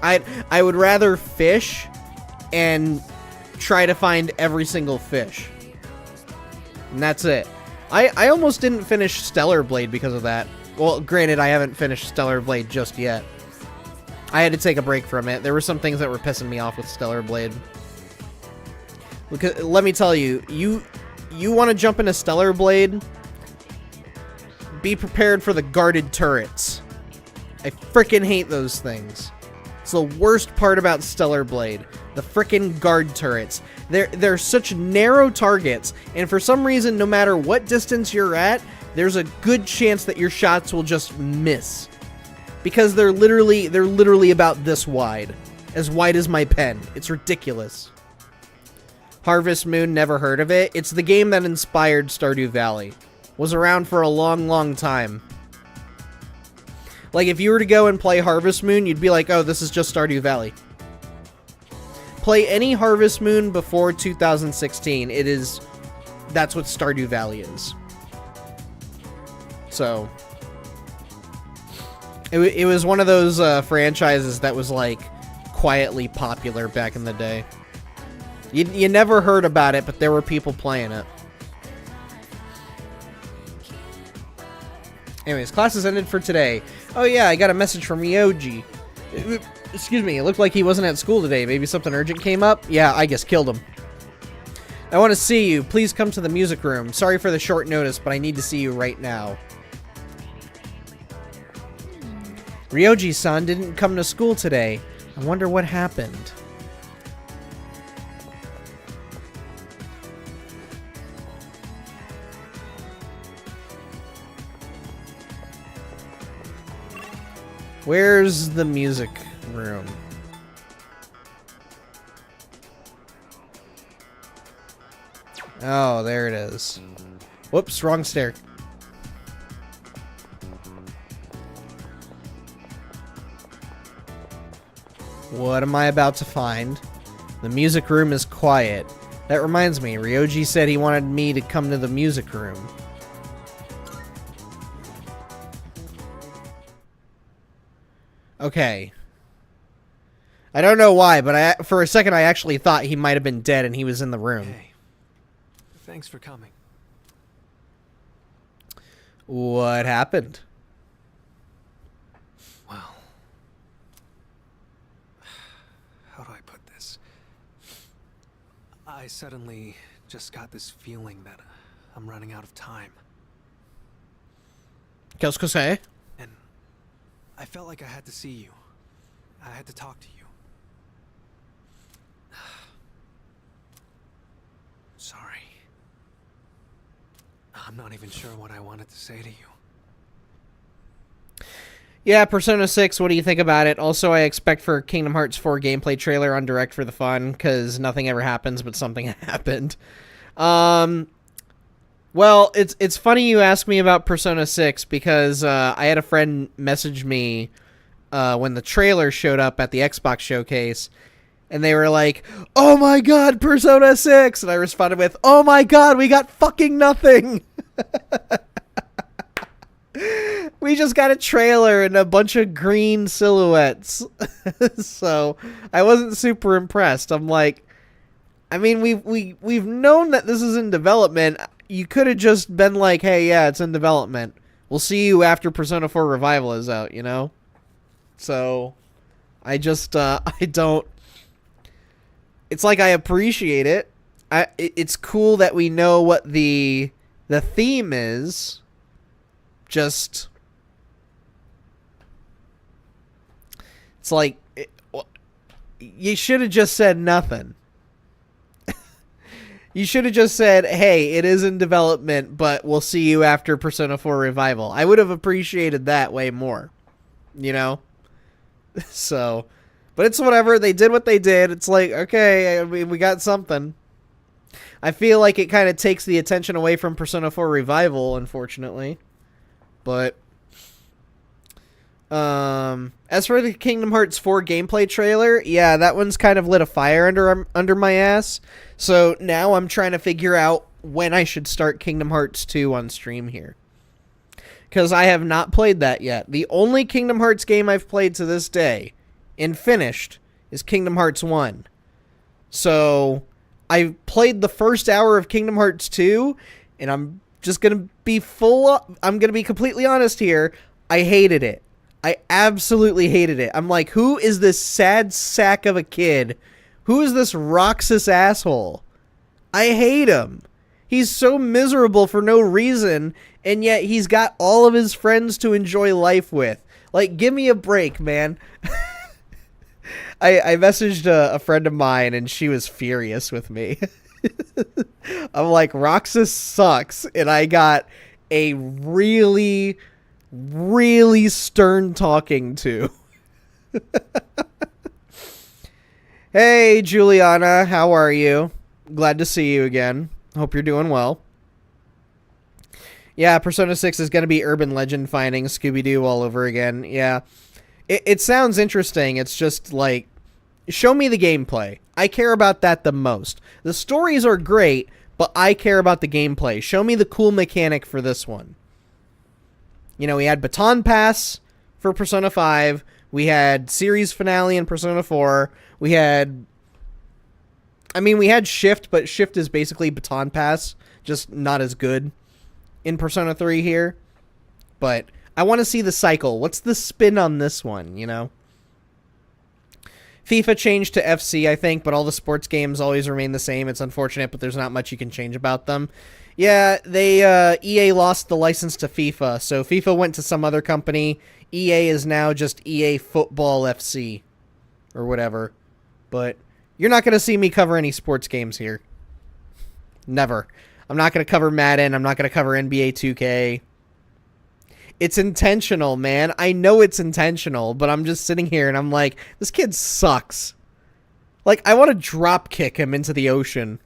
I would rather fish and try to find every single fish. And that's it. I almost didn't finish Stellar Blade because of that. Well, granted, I haven't finished Stellar Blade just yet. I had to take a break from it. There were some things that were pissing me off with Stellar Blade. Because, let me tell you, you want to jump into Stellar Blade, be prepared for the guarded turrets. I frickin' hate those things. It's the worst part about Stellar Blade. The frickin' guard turrets. They're such narrow targets, and for some reason, no matter what distance you're at, there's a good chance that your shots will just miss. Because they're literally about this wide. As wide as my pen. It's ridiculous. Harvest Moon, never heard of it. It's the game that inspired Stardew Valley. Was around for a long time. Like, if you were to go and play Harvest Moon, you'd be like, oh, this is just Stardew Valley. Play any Harvest Moon before 2016. That's what Stardew Valley is. So, it was one of those franchises that was, like, quietly popular back in the day. You never heard about it, but there were people playing it. Anyways, classes ended for today. Oh yeah, I got a message from Ryoji. Excuse me, it looked like he wasn't at school today. Maybe something urgent came up? Yeah, I guess killed him. I want to see you. Please come to the music room. Sorry for the short notice, but I need to see you right now. Ryoji-san didn't come to school today. I wonder what happened. Where's the music room? Oh, there it is. Whoops, wrong stair. What am I about to find? The music room is quiet. That reminds me, Ryoji said he wanted me to come to the music room. Okay. I don't know why, but for a second I actually thought he might have been dead and he was in the room. Hey, thanks for coming. What happened? Well, how do I put this? I suddenly just got this feeling that I'm running out of time. Qu'est-ce que c'est? And I felt like I had to see you. I had to talk to you. Sorry. I'm not even sure what I wanted to say to you. Yeah, Persona 6, what do you think about it? Also, I expect for Kingdom Hearts 4 gameplay trailer on Direct for the fun, because nothing ever happens, but something happened. Well, it's funny you ask me about Persona 6, because I had a friend message me when the trailer showed up at the Xbox showcase, and they were like, "Oh my god, Persona 6!" And I responded with, "Oh my god, we got fucking nothing!" We just got a trailer and a bunch of green silhouettes. So I wasn't super impressed. I'm like, I mean, we've known that this is in development. You could have just been like, hey, yeah, it's in development. We'll see you after Persona 4 Revival is out, you know? So I just, I don't, it's like I appreciate it. It's cool that we know what the theme is. Just, it's like, you should have just said nothing. You should have just said, hey, it is in development, but we'll see you after Persona 4 Revival. I would have appreciated that way more, you know? So, but it's whatever. They did what they did. It's like, okay, I mean, we got something. I feel like it kind of takes the attention away from Persona 4 Revival, unfortunately. But as for the Kingdom Hearts 4 gameplay trailer, yeah, that one's kind of lit a fire under my ass. So now I'm trying to figure out when I should start Kingdom Hearts 2 on stream here. Because I have not played that yet. The only Kingdom Hearts game I've played to this day and finished is Kingdom Hearts 1. So I played the first hour of Kingdom Hearts 2, and I'm just going to be I'm going to be completely honest here. I hated it. I absolutely hated it. I'm like, who is this sad sack of a kid? Who is this Roxas asshole? I hate him. He's so miserable for no reason, and yet he's got all of his friends to enjoy life with. Like, give me a break, man. I messaged a friend of mine, and she was furious with me. I'm like, Roxas sucks, and I got a really, really stern talking to. Hey, Juliana, how are you? Glad to see you again. Hope you're doing well. Yeah, Persona 6 is going to be urban legend finding Scooby-Doo all over again. Yeah, it sounds interesting. It's just like, show me the gameplay. I care about that the most. The stories are great, but I care about the gameplay. Show me the cool mechanic for this one. You know, we had Baton Pass for Persona 5. We had series finale in Persona 4. We had Shift, but Shift is basically Baton Pass, just not as good in Persona 3 here. But I want to see the cycle. What's the spin on this one, you know? FIFA changed to FC, I think, but all the sports games always remain the same. It's unfortunate, but there's not much you can change about them. Yeah, EA lost the license to FIFA, so FIFA went to some other company. EA is now just EA Football FC, or whatever. But you're not going to see me cover any sports games here. Never. I'm not going to cover Madden. I'm not going to cover NBA 2K. It's intentional, man. I know it's intentional, but I'm just sitting here and I'm like, this kid sucks. Like, I want to drop kick him into the ocean.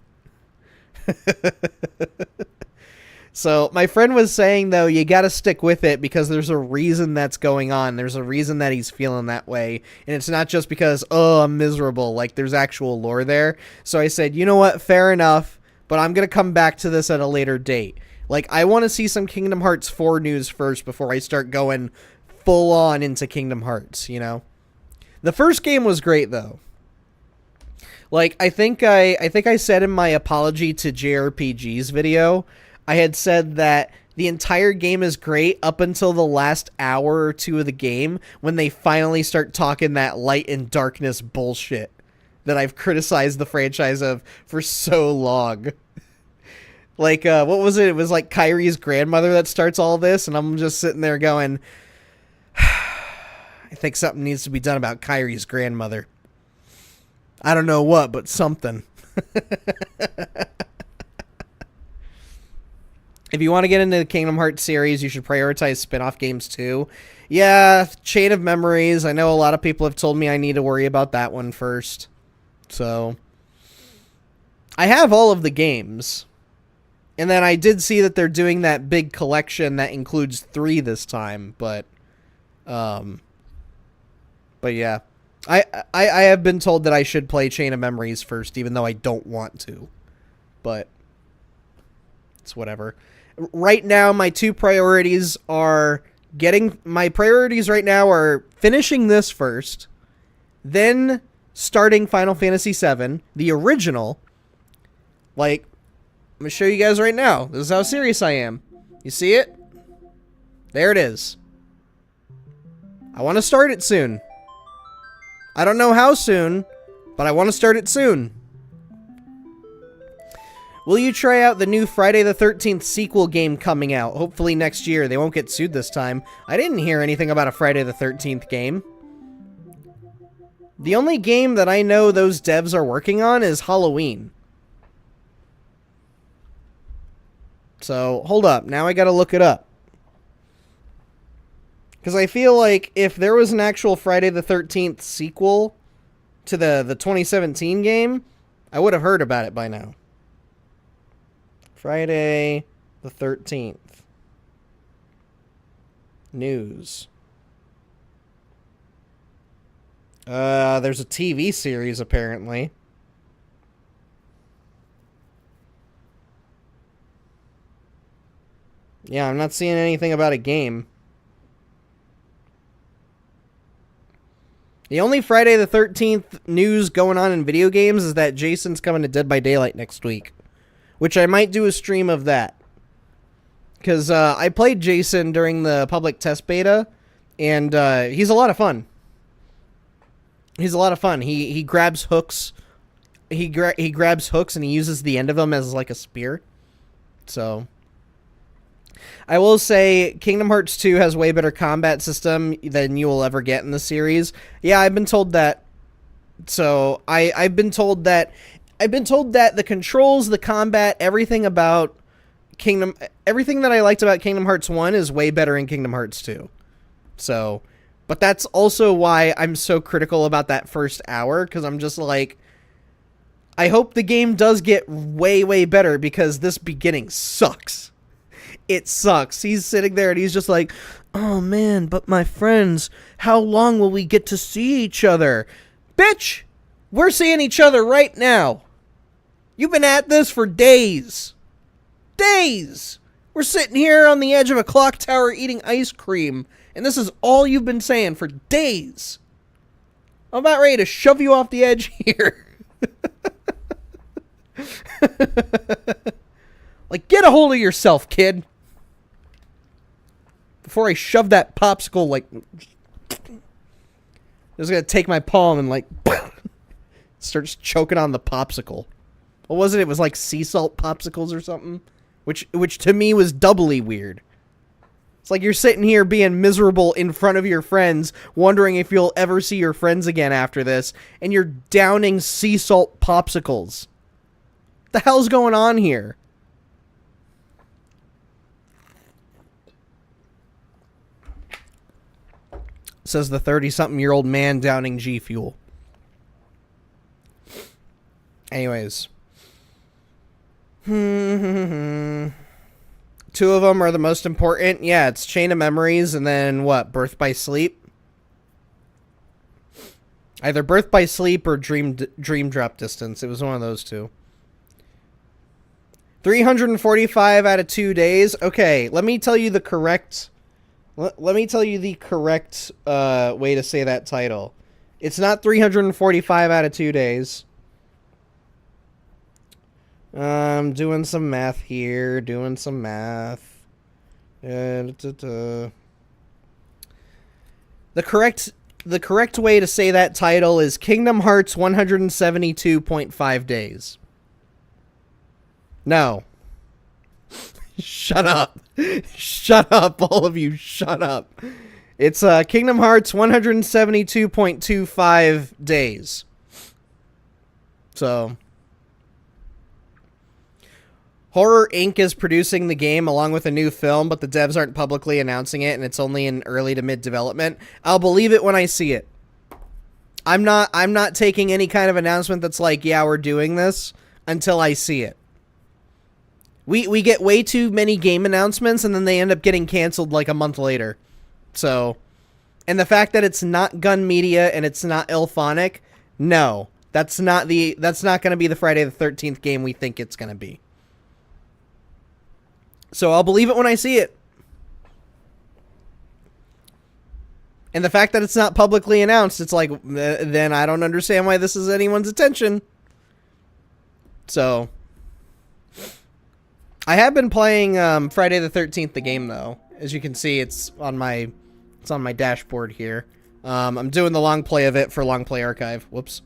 So, my friend was saying, though, you got to stick with it because there's a reason that's going on. There's a reason that he's feeling that way. And it's not just because, oh, I'm miserable. Like, there's actual lore there. So I said, you know what? Fair enough. But I'm going to come back to this at a later date. Like, I want to see some Kingdom Hearts 4 news first before I start going full on into Kingdom Hearts, you know? The first game was great, though. Like, I think I said in my apology to jrpg's video, I had said that the entire game is great up until the last hour or two of the game when they finally start talking that light and darkness bullshit that I've criticized the franchise of for so long. Like, what was it? It was like Kyrie's grandmother that starts all this, and I'm just sitting there going, I think something needs to be done about Kyrie's grandmother. I don't know what, but something. If you want to get into the Kingdom Hearts series, you should prioritize spin-off games too. Yeah, Chain of Memories. I know a lot of people have told me I need to worry about that one first. So, I have all of the games. And then I did see that they're doing that big collection that includes 3 this time, but yeah. I have been told that I should play Chain of Memories first, even though I don't want to. But it's whatever. Right now, my 2 priorities are right now are finishing this first, then starting Final Fantasy VII, the original. Like, I'm going to show you guys right now. This is how serious I am. You see it? There it is. I want to start it soon. I don't know how soon, but I want to start it soon. Will you try out the new Friday the 13th sequel game coming out? Hopefully next year. They won't get sued this time. I didn't hear anything about a Friday the 13th game. The only game that I know those devs are working on is Halloween. So, hold up. Now I gotta look it up. Because I feel like if there was an actual Friday the 13th sequel to the 2017 game, I would have heard about it by now. Friday the 13th. News. There's a TV series, apparently. Yeah, I'm not seeing anything about a game. The only Friday the 13th news going on in video games is that Jason's coming to Dead by Daylight next week. Which I might do a stream of that. Because I played Jason during the public test beta. And he's a lot of fun. He's a lot of fun. He grabs hooks. He grabs hooks and he uses the end of them as like a spear. So I will say Kingdom Hearts 2 has way better combat system than you will ever get in the series. Yeah, I've been told that. So I've been told that the controls, the combat, everything that I liked about Kingdom Hearts 1 is way better in Kingdom Hearts 2. So, but that's also why I'm so critical about that first hour, because I'm just like, I hope the game does get way, way better, because this beginning sucks. It sucks. He's sitting there and he's just like, oh man, but my friends, how long will we get to see each other? Bitch, we're seeing each other right now. You've been at this for days. Days! We're sitting here on the edge of a clock tower eating ice cream, and this is all you've been saying for days. I'm about ready to shove you off the edge here. Like, get a hold of yourself, kid. Before I shove that popsicle, like, I'm just gonna take my palm and, like, starts choking on the popsicle. What was it? It was like sea salt popsicles or something, which to me was doubly weird. It's like you're sitting here being miserable in front of your friends, wondering if you'll ever see your friends again after this, and you're downing sea salt popsicles. What the hell's going on here? Says the 30-something-year-old man downing G Fuel. Anyways. 2 of them are the most important. Yeah, it's Chain of Memories and then what? Birth by Sleep? Either Birth by Sleep or Dream Drop Distance. It was one of those 2. 345 out of 2 days. Okay, let me tell you the correct... Let me tell you the correct way to say that title. It's not 345 out of 2 days. I'm doing some math here. The correct way to say that title is Kingdom Hearts 172.5 days. No. Shut up. Shut up, all of you. Shut up. It's Kingdom Hearts 172.25 days. So, Horror Inc. is producing the game along with a new film, but the devs aren't publicly announcing it, and it's only in early to mid development. I'll believe it when I see it. I'm not taking any kind of announcement that's like, yeah, we're doing this until I see it. We get way too many game announcements, and then they end up getting canceled like a month later. So, and the fact that it's not Gun Media and it's not Ilphonic, no, that's not going to be the Friday the 13th game we think it's going to be. So I'll believe it when I see it. And the fact that it's not publicly announced, it's like, then I don't understand why this is anyone's attention. So, I have been playing Friday the 13th, the game, though. As you can see, it's on my dashboard here. I'm doing the long play of it for Long Play Archive. Whoops.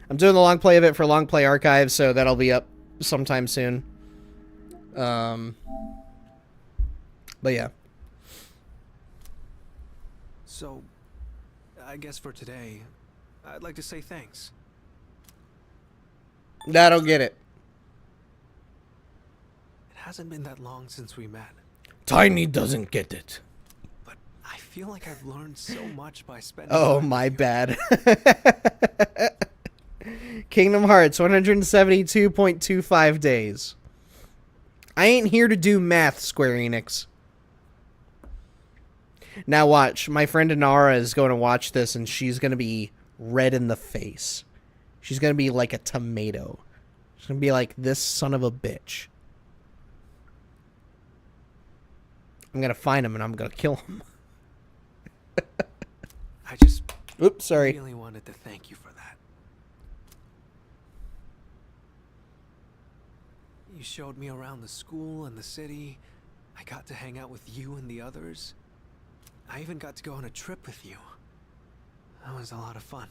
I'm doing the long play of it for Long Play Archive, so that'll be up sometime soon. But yeah. So, I guess for today, I'd like to say thanks. I don't get it. It hasn't been that long since we met, Tiny doesn't get it. but I feel like I've learned so much by spending Oh, time my with you. bad. Kingdom Hearts, 172.25 days. I ain't here to do math, Square Enix. Now watch, my friend Inara is going to watch this, and she's going to be red in the face. She's going to be like a tomato. She's going to be like, this son of a bitch. I'm going to find him, and I'm going to kill him. I just Oops, sorry. really wanted to thank you for that. You showed me around the school and the city. I got to hang out with you and the others. I even got to go on a trip with you. That was a lot of fun.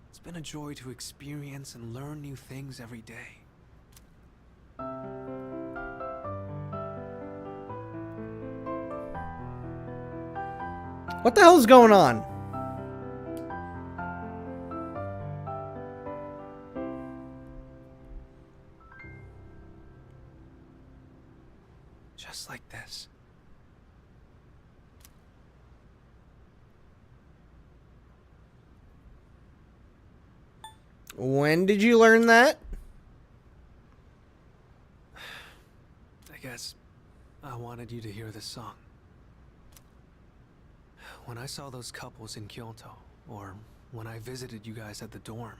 It's been a joy to experience and learn new things every day. What the hell is going on? Just like this. When did you learn that? I guess I wanted you to hear this song. When I saw those couples in Kyoto, or when I visited you guys at the dorm,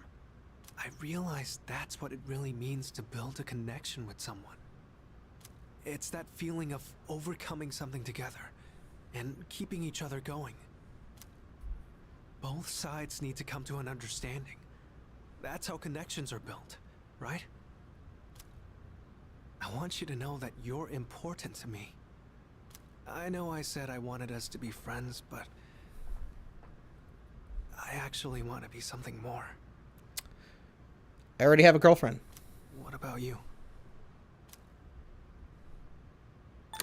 I realized that's what it really means to build a connection with someone. It's that feeling of overcoming something together and keeping each other going. Both sides need to come to an understanding. That's how connections are built, right? I want you to know that you're important to me. I know I said I wanted us to be friends, but I actually want to be something more. I already have a girlfriend. What about you?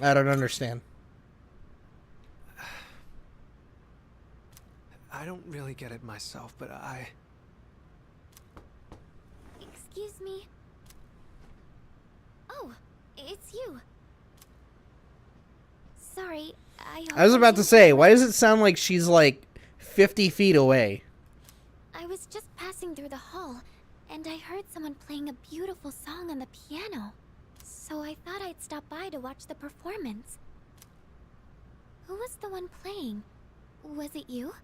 I don't understand. I don't really get it myself, but Excuse me? Oh, it's you. Sorry, I was about to say, why does it sound like she's like 50 feet away? I was just passing through the hall, and I heard someone playing a beautiful song on the piano. So I thought I'd stop by to watch the performance. Who was the one playing? Was it you?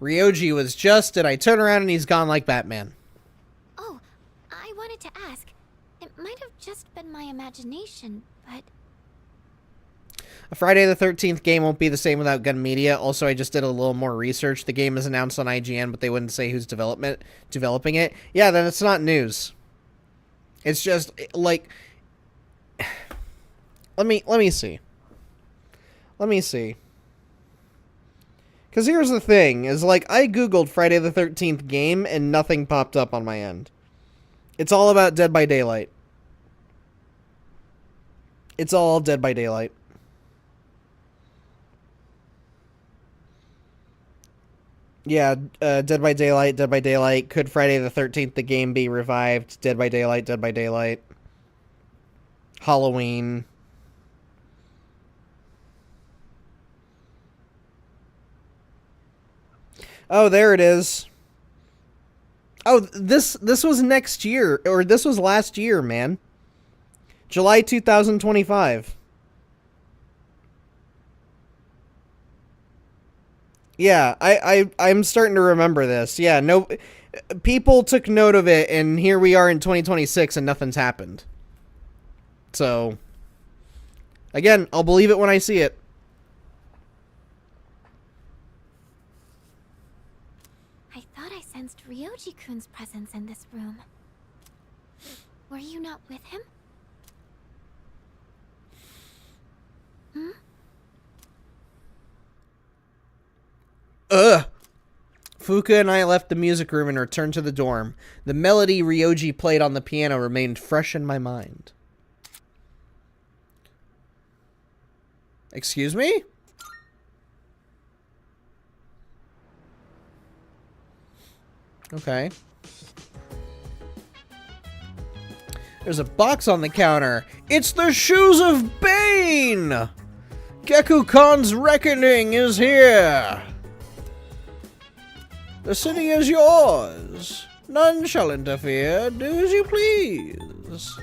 Ryoji was just, and I turn around and he's gone like Batman. Oh, I wanted to ask. It might have just been my imagination, but... A Friday the 13th game won't be the same without Gun Media. Also, I just did a little more research. The game is announced on IGN, but they wouldn't say who's developing it. Yeah, then it's not news. It's just like, let me see. Let me see. Because here's the thing, is like, I googled Friday the 13th game and nothing popped up on my end. It's all about Dead by Daylight. It's all Dead by Daylight. Yeah, Dead by Daylight, Dead by Daylight. Could Friday the 13th the game be revived? Dead by Daylight, Dead by Daylight. Halloween. Oh, there it is. Oh, this was next year, or this was last year, man. July 2025. Yeah, I'm starting to remember this. Yeah, no, people took note of it, and here we are in 2026, and nothing's happened. So, again, I'll believe it when I see it. I thought I sensed Ryoji-kun's presence in this room. Were you not with him? Hmm? Ugh. Fuka and I left the music room and returned to the dorm. The melody Ryoji played on the piano remained fresh in my mind. Excuse me? Okay. There's a box on the counter. It's the Shoes of Bane! Geku-Khan's reckoning is here! The city is yours. None shall interfere. Do as you please.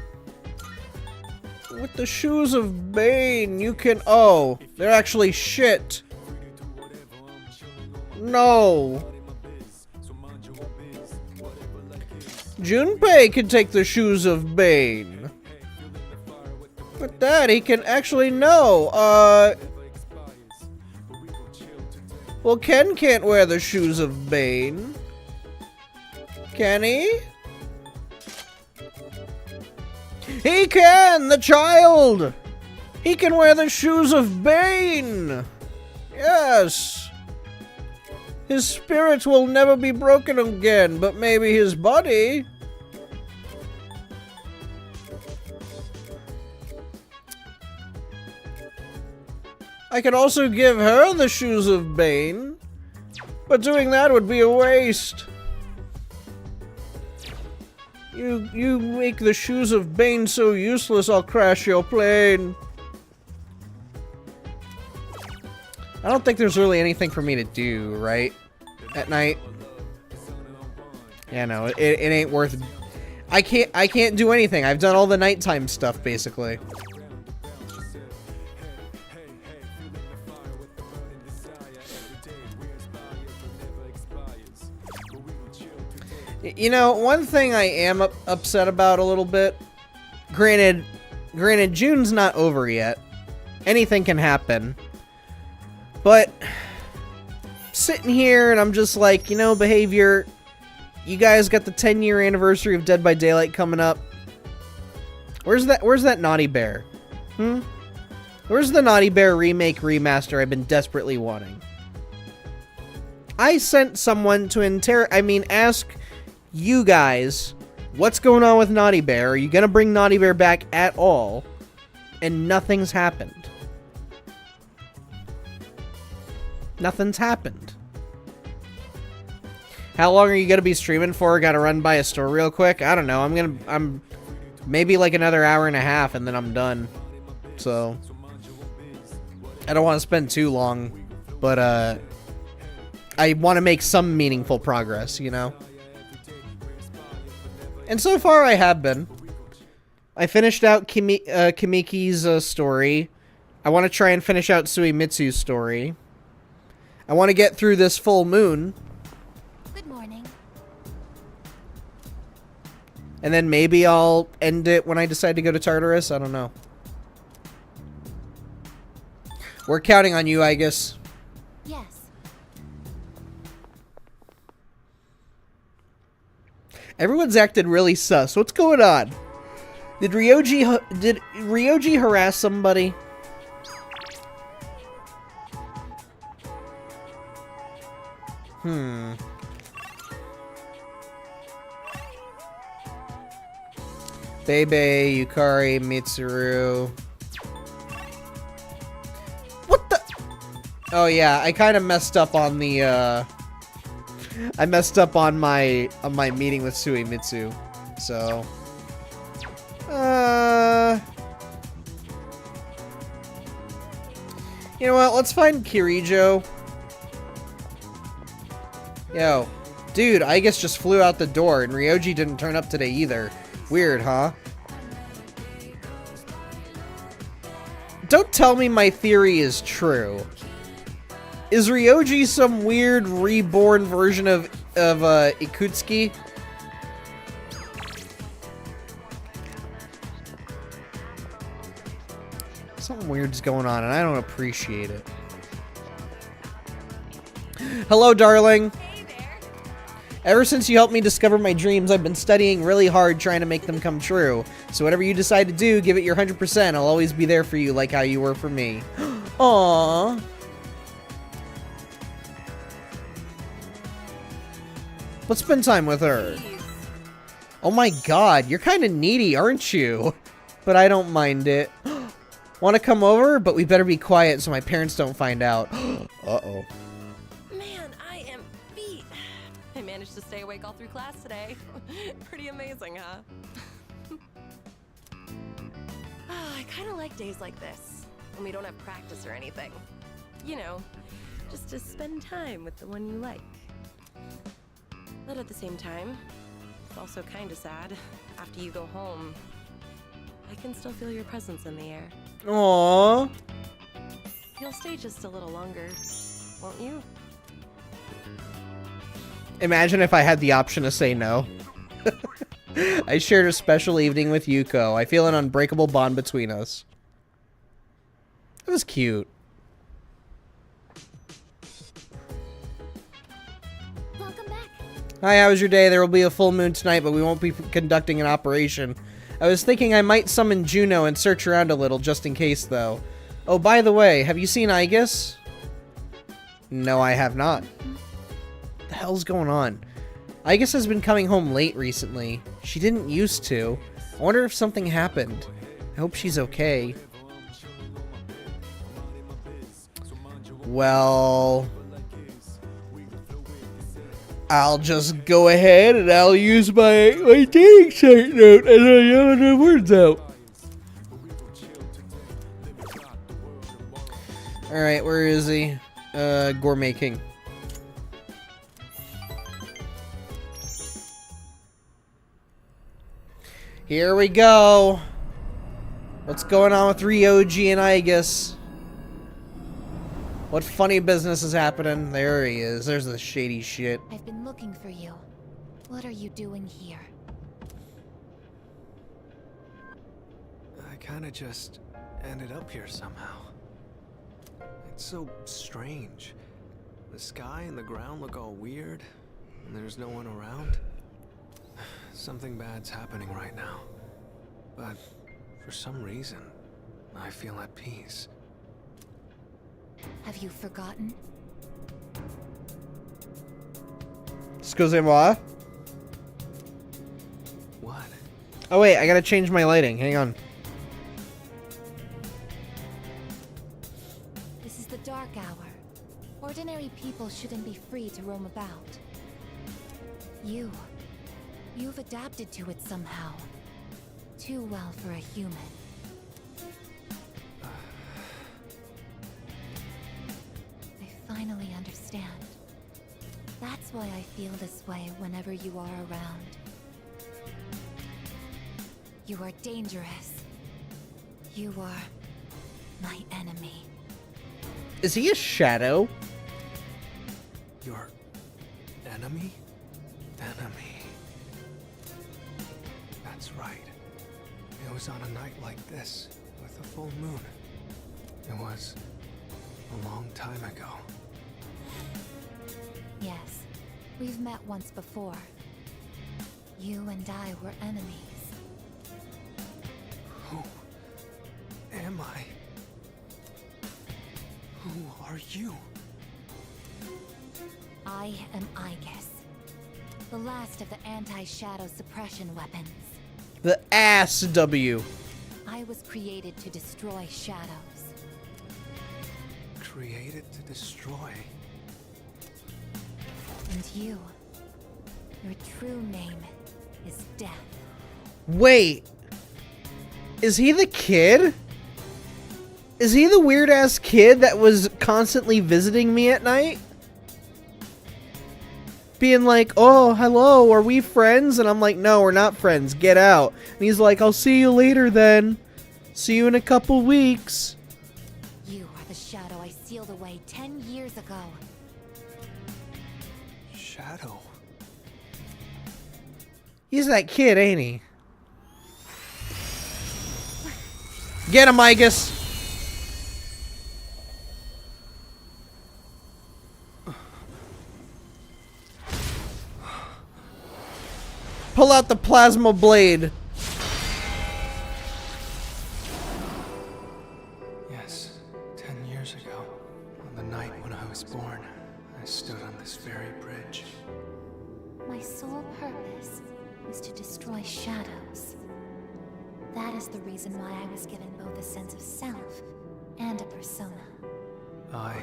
With the Shoes of Bane, you can... Oh, they're actually shit. No. Junpei can take the Shoes of Bane. But that he can actually know. Well, Ken can't wear the Shoes of Bane. Can he? He can! The child! He can wear the Shoes of Bane! Yes! His spirit will never be broken again, but maybe his body... I could also give her the Shoes of Bane, but doing that would be a waste. You make the Shoes of Bane so useless, I'll crash your plane. I don't think there's really anything for me to do, right? At night. Yeah, no, it ain't worth... I can't do anything. I've done all the nighttime stuff, basically. You know, one thing I am upset about a little bit, granted, June's not over yet. Anything can happen. But, sitting here and I'm just like, you know, Behavior, you guys got the 10-year anniversary of Dead by Daylight coming up. Where's that Naughty Bear? Where's the Naughty Bear remake remaster I've been desperately wanting? I sent someone to ask you guys, what's going on with Naughty Bear? Are you gonna bring Naughty Bear back at all? And nothing's happened. Nothing's happened. How long are you gonna be streaming for? Gotta run by a store real quick? I don't know. I'm maybe like another hour and a half and then I'm done. So I don't want to spend too long, but I want to make some meaningful progress, you know? And so far, I have been. I finished out Kimiki's story. I want to try and finish out Suimitsu's story. I want to get through this full moon. Good morning. And then maybe I'll end it when I decide to go to Tartarus. I don't know. We're counting on you, I guess. Yes. Everyone's acted really sus. What's going on? Did Ryoji harass somebody? Bebe, Yukari, Mitsuru. What the? Oh yeah, I kind of messed up on the I messed up on my meeting with Suimitsu, so you know what? Let's find Kirijo. Yo, dude, I guess just flew out the door, and Ryoji didn't turn up today either. Weird, huh? Don't tell me my theory is true. Is Ryoji some weird reborn version of Ikutsuki? Something weird's going on, and I don't appreciate it. Hello, darling. Ever since you helped me discover my dreams, I've been studying really hard trying to make them come true. So whatever you decide to do, give it your 100%. I'll always be there for you like how you were for me. Aww. Let's spend time with her. Oh my god, you're kind of needy, aren't you? But I don't mind it. Want to come over? But we better be quiet so my parents don't find out. Uh-oh. Man, I am beat. I managed to stay awake all through class today. Pretty amazing, huh? I kind of like days like this, when we don't have practice or anything. You know, just to spend time with the one you like. But at the same time, it's also kind of sad. After you go home, I can still feel your presence in the air. Aww. You'll stay just a little longer, won't you? Imagine if I had the option to say no. I shared a special evening with Yuko. I feel an unbreakable bond between us. It was cute. Welcome back. Hi, how was your day? There will be a full moon tonight, but we won't be conducting an operation. I was thinking I might summon Juno and search around a little, just in case, though. Oh, by the way, have you seen Aegis? No, I have not. What the hell's going on? Aegis has been coming home late recently. She didn't used to. I wonder if something happened. I hope she's okay. Well, I'll just go ahead and I'll use my dating site note and I yell the words out. Alright, where is he? Gourmet King. Here we go. What's going on with Ryoji and Aegis? What funny business is happening? There he is. There's the shady shit. I've been looking for you. What are you doing here? I kinda just ended up here somehow. It's so strange. The sky and the ground look all weird, and there's no one around. Something bad's happening right now. But for some reason, I feel at peace. Have you forgotten? Excusez-moi. What? Oh wait, I gotta change my lighting. Hang on. This is the dark hour. Ordinary people shouldn't be free to roam about. You've adapted to it somehow. Too well for a human. I finally understand. That's why I feel this way whenever you are around. You are dangerous. You are my enemy. Is he a shadow? Your enemy? Enemy. That's right. It was on a night like this, with a full moon. It was a long time ago. Yes, we've met once before. You and I were enemies. Who am I? Who are you? I am Aegis, the last of the anti-shadow suppression weapons. The ass W. I was created to destroy shadows. Created to destroy. And you, your true name is Death. Wait. Is he the kid? Is he the weird-ass kid that was constantly visiting me at night? Being like, oh, hello, are we friends? And I'm like, no, we're not friends. Get out. And he's like, I'll see you later then. See you in a couple weeks. You are the shadow I sealed away 10 years ago. Shadow. He's that kid, ain't he? Get him, Igus! Pull out the plasma blade. Yes, 10 years ago, on the night when I was born, I stood on this very bridge. My sole purpose was to destroy shadows. That is the reason why I was given both a sense of self and a persona. I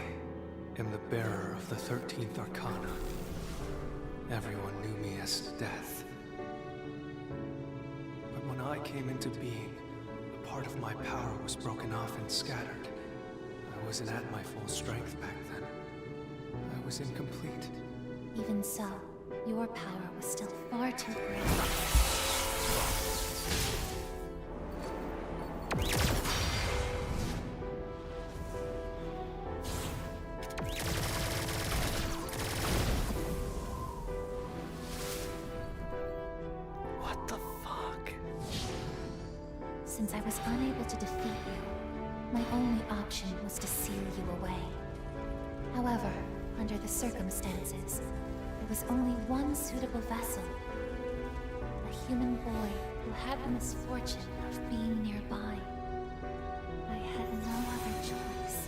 am the bearer of the 13th Arcana. Everyone knew me as Death. But when I came into being, a part of my power was broken off and scattered. I wasn't at my full strength back then. I was incomplete. Even so, your power was still far too great. What the fuck? Since I was unable to defeat you, my only option was to seal you away. However, under the circumstances, there was only one suitable vessel. A human boy who had the misfortune of being nearby. I had no other choice.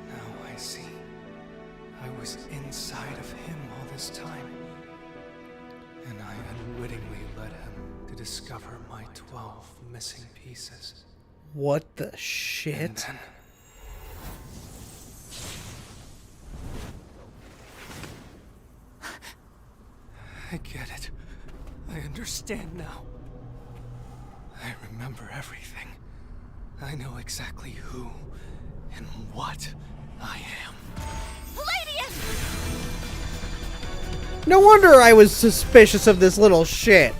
Now I see. I was inside of him all this time. And I unwittingly led him to discover my 12 missing pieces. What the And shit? then I get it. I understand now. I remember everything. I know exactly who and what I am. No wonder I was suspicious of this little shit.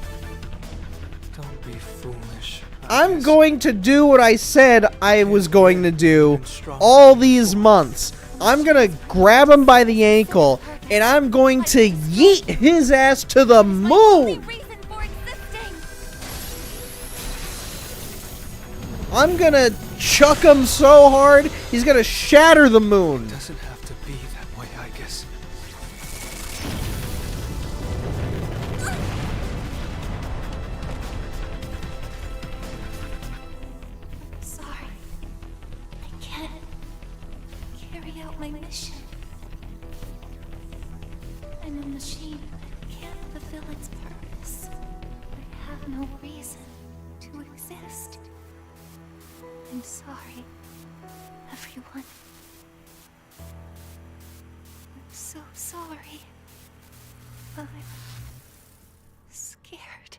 Don't be foolish. I'm going to do what I said I was going to do all these months. I'm gonna grab him by the ankle, and I'm going to yeet his ass to the moon! Reason for existing! I'm gonna chuck him so hard, he's gonna shatter the moon. It doesn't have to be that way, I guess. Sorry. I can't carry out my mission. I'm a machine that can't fulfill its purpose. I have no reason to exist. I'm sorry, everyone. I'm so sorry. I'm scared.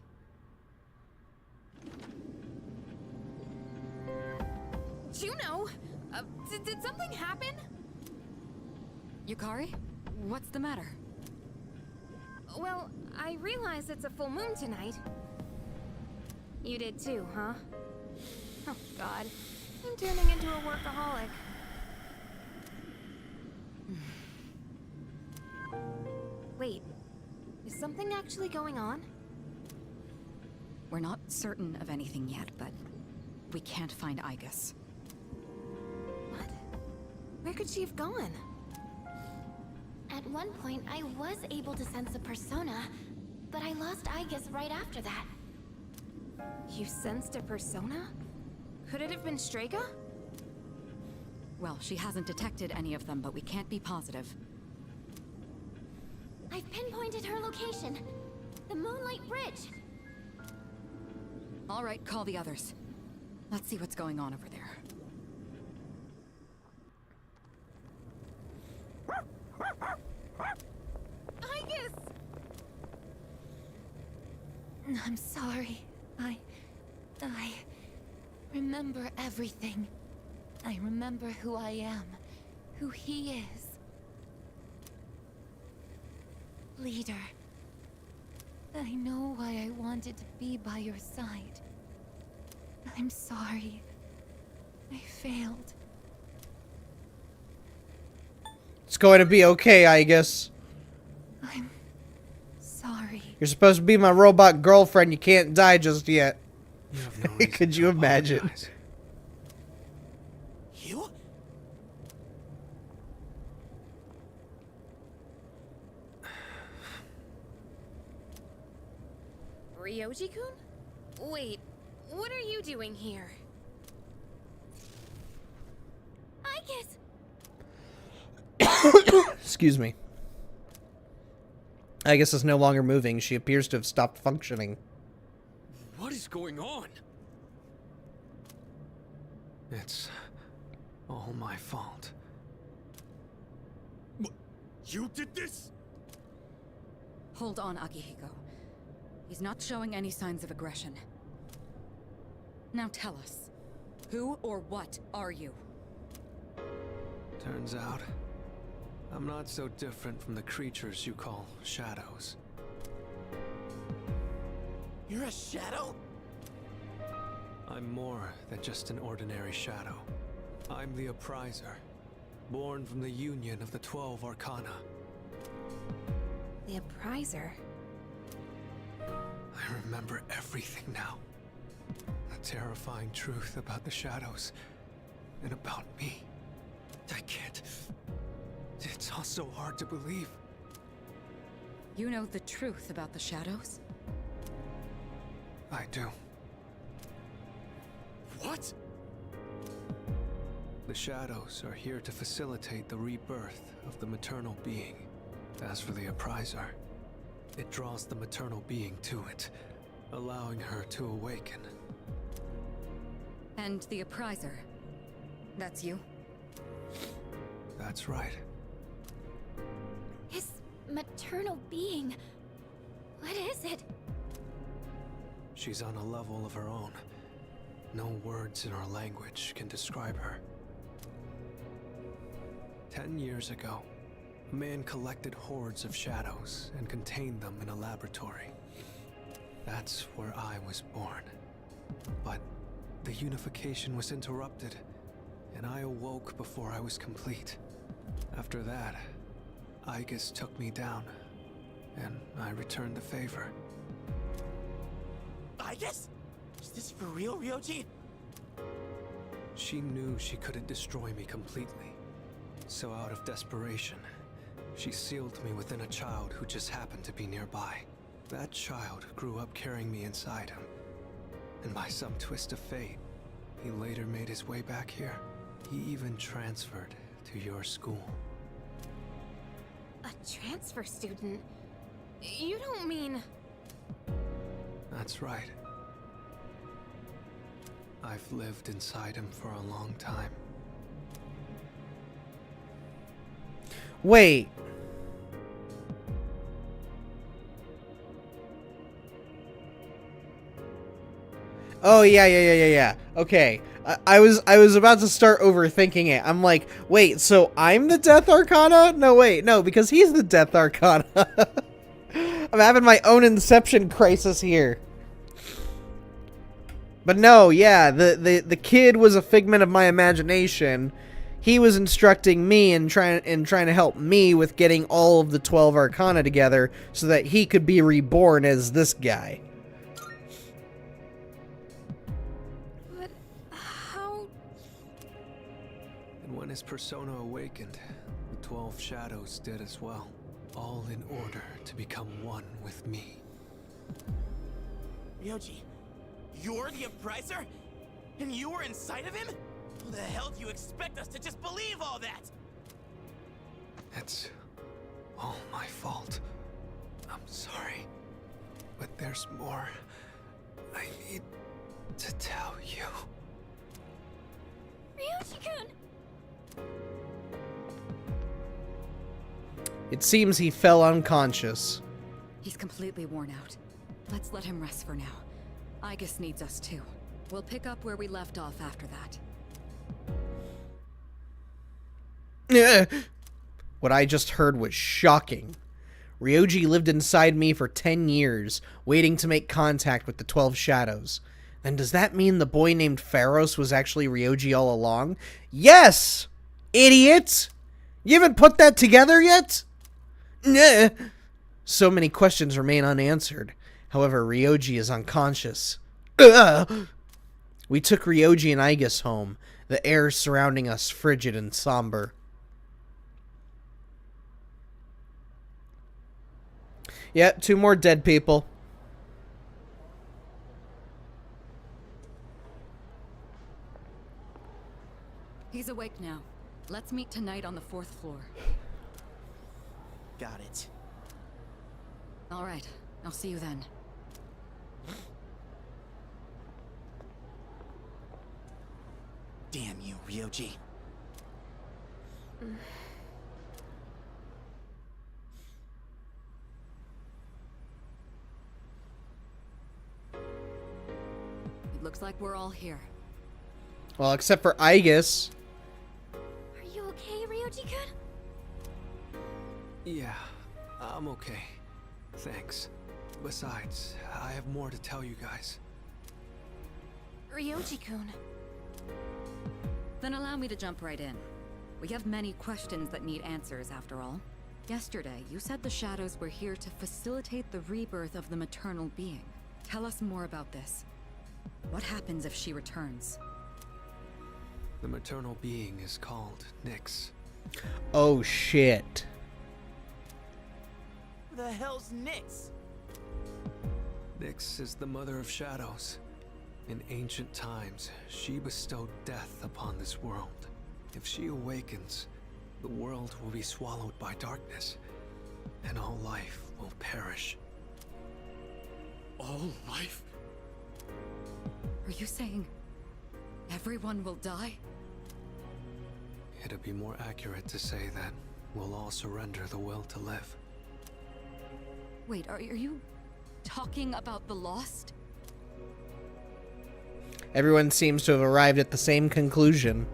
Juno! Did something happen? Yukari? What's the matter? Well, I realize it's a full moon tonight. You did too, huh? Oh, God. I'm turning into a workaholic. Wait, is something actually going on? We're not certain of anything yet, but we can't find Igus. What? Where could she have gone? At one point, I was able to sense a persona, but I lost Igus right after that. You sensed a persona? Could it have been Strega? Well, she hasn't detected any of them, but we can't be positive. I've pinpointed her location. The Moonlight Bridge. All right, call the others. Let's see what's going on over there. I'm sorry. I remember everything. I remember who I am, who he is. Leader. I know why I wanted to be by your side. I'm sorry. I failed. It's going to be okay, I guess. I'm sorry. You're supposed to be my robot girlfriend. You can't die just yet. You have no reason Could to you imagine? apologize. You? Ryoji-kun? Wait, what are you doing here? I guess. Excuse me. I guess it's no longer moving. She appears to have stopped functioning. What is going on? It's all my fault. You did this? Hold on, Akihiko. He's not showing any signs of aggression. Now tell us, who or what are you? Turns out, I'm not so different from the creatures you call shadows. You're a shadow? I'm more than just an ordinary shadow. I'm the Appriser, born from the union of the 12 Arcana. The Appriser. I remember everything now. The terrifying truth about the shadows and about me. I can't. It's all so hard to believe. You know the truth about the shadows? I do. What? The shadows are here to facilitate the rebirth of the maternal being. As for the Appriser, it draws the maternal being to it, allowing her to awaken. And the Appriser, that's you? That's right. His maternal being. What is it? She's on a level of her own. No words in our language can describe her. 10 years ago, a man collected hordes of shadows and contained them in a laboratory. That's where I was born. But the unification was interrupted, and I awoke before I was complete. After that, Aigis took me down, and I returned the favor. Aigis? Is this for real, Ryoji? She knew she couldn't destroy me completely. So out of desperation, she sealed me within a child who just happened to be nearby. That child grew up carrying me inside him. And by some twist of fate, he later made his way back here. He even transferred to your school. A transfer student? You don't mean... That's right. I've lived inside him for a long time. Wait. Oh yeah. Okay. I was about to start overthinking it. I'm like, wait, so I'm the Death Arcana? No, wait, no, because he's the Death Arcana. I'm having my own Inception crisis here. But no, yeah, the kid was a figment of my imagination. He was instructing me and trying to help me with getting all of the 12 Arcana together so that he could be reborn as this guy. But how... And when his persona awakened, the 12 shadows did as well. All in order to become one with me. Ryoji, you're the Appriser? And you were inside of him? How the hell do you expect us to just believe all that? It's all my fault. I'm sorry. But there's more I need to tell you. Ryoji-kun! It seems he fell unconscious. He's completely worn out. Let's let him rest for now. Aegis needs us too. We'll pick up where we left off after that. What I just heard was shocking. Ryoji lived inside me for 10 years, waiting to make contact with the 12 Shadows. Then does that mean the boy named Pharos was actually Ryoji all along? Yes! Idiot! You haven't put that together yet? So many questions remain unanswered. However, Ryoji is unconscious. We took Ryoji and Aegis home, the air surrounding us frigid and somber. Yep, 2 more dead people. He's awake now. Let's meet tonight on the 4th floor. Got it. All right, I'll see you then. Damn you, Ryoji. It looks like we're all here. Well, except for Aegis. Are you okay, Ryoji-kun? Yeah, I'm okay. Thanks. Besides, I have more to tell you guys. Ryoji-kun. Then allow me to jump right in. We have many questions that need answers, after all. Yesterday, you said the Shadows were here to facilitate the rebirth of the maternal being. Tell us more about this. What happens if she returns? The maternal being is called Nyx. Oh, shit. Who the hell's Nyx? Nyx is the mother of shadows. In ancient times, she bestowed death upon this world. If she awakens, the world will be swallowed by darkness, and all life will perish. All life? Are you saying everyone will die? It'd be more accurate to say that we'll all surrender the will to live. Wait, are you talking about the Lost? Everyone seems to have arrived at the same conclusion.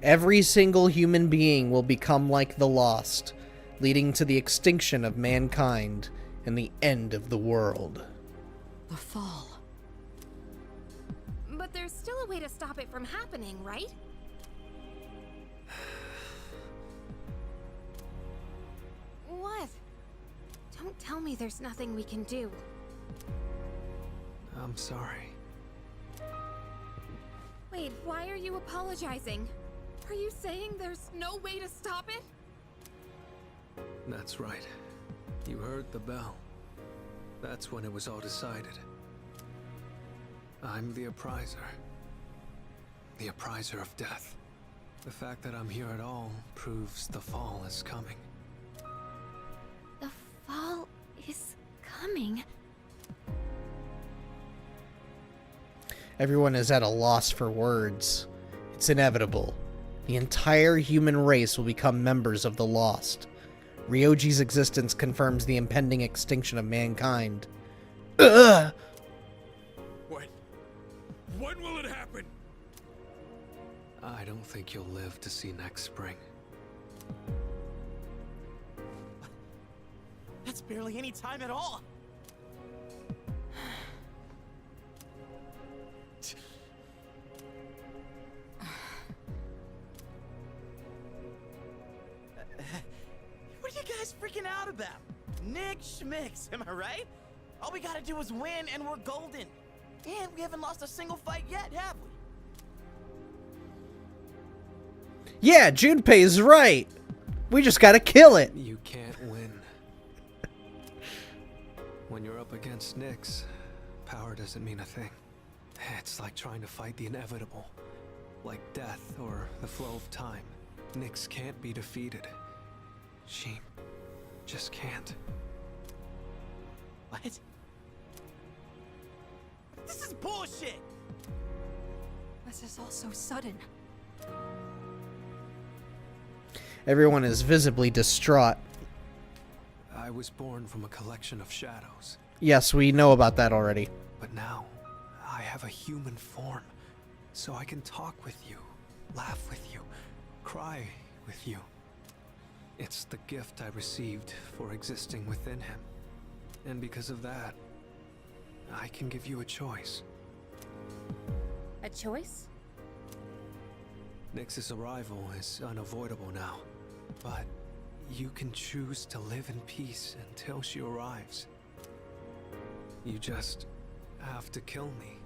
Every single human being will become like the Lost, leading to the extinction of mankind and the end of the world. The Fall. But there's still a way to stop it from happening, right? What? Don't tell me there's nothing we can do. I'm sorry. Wait, why are you apologizing? Are you saying there's no way to stop it? That's right. You heard the bell. That's when it was all decided. I'm the appriser. The appriser of death. The fact that I'm here at all proves the fall is coming. The fall is coming. Everyone is at a loss for words. It's inevitable. The entire human race will become members of the Lost. Ryoji's existence confirms the impending extinction of mankind. Ugh! When will it happen? I don't think you'll live to see next spring. That's barely any time at all. What are you guys freaking out about? Nick Schmicks, am I right? All we gotta do is win and we're golden. And we haven't lost a single fight yet, have we? Yeah, Junpei's right. We just gotta kill it. You can't win. When you're up against Nyx, power doesn't mean a thing. It's like trying to fight the inevitable. Like death or the flow of time. Nyx can't be defeated. She just can't. What? This is bullshit! This is all so sudden. Everyone is visibly distraught. I was born from a collection of shadows, Yes, we know about that already. but now I have a human form, so I can talk with you, laugh with you, cry with you. It's the gift I received for existing within him. And because of that, I can give you a choice. A choice? Nyx's arrival is unavoidable now, but you can choose to live in peace until she arrives. You just have to kill me.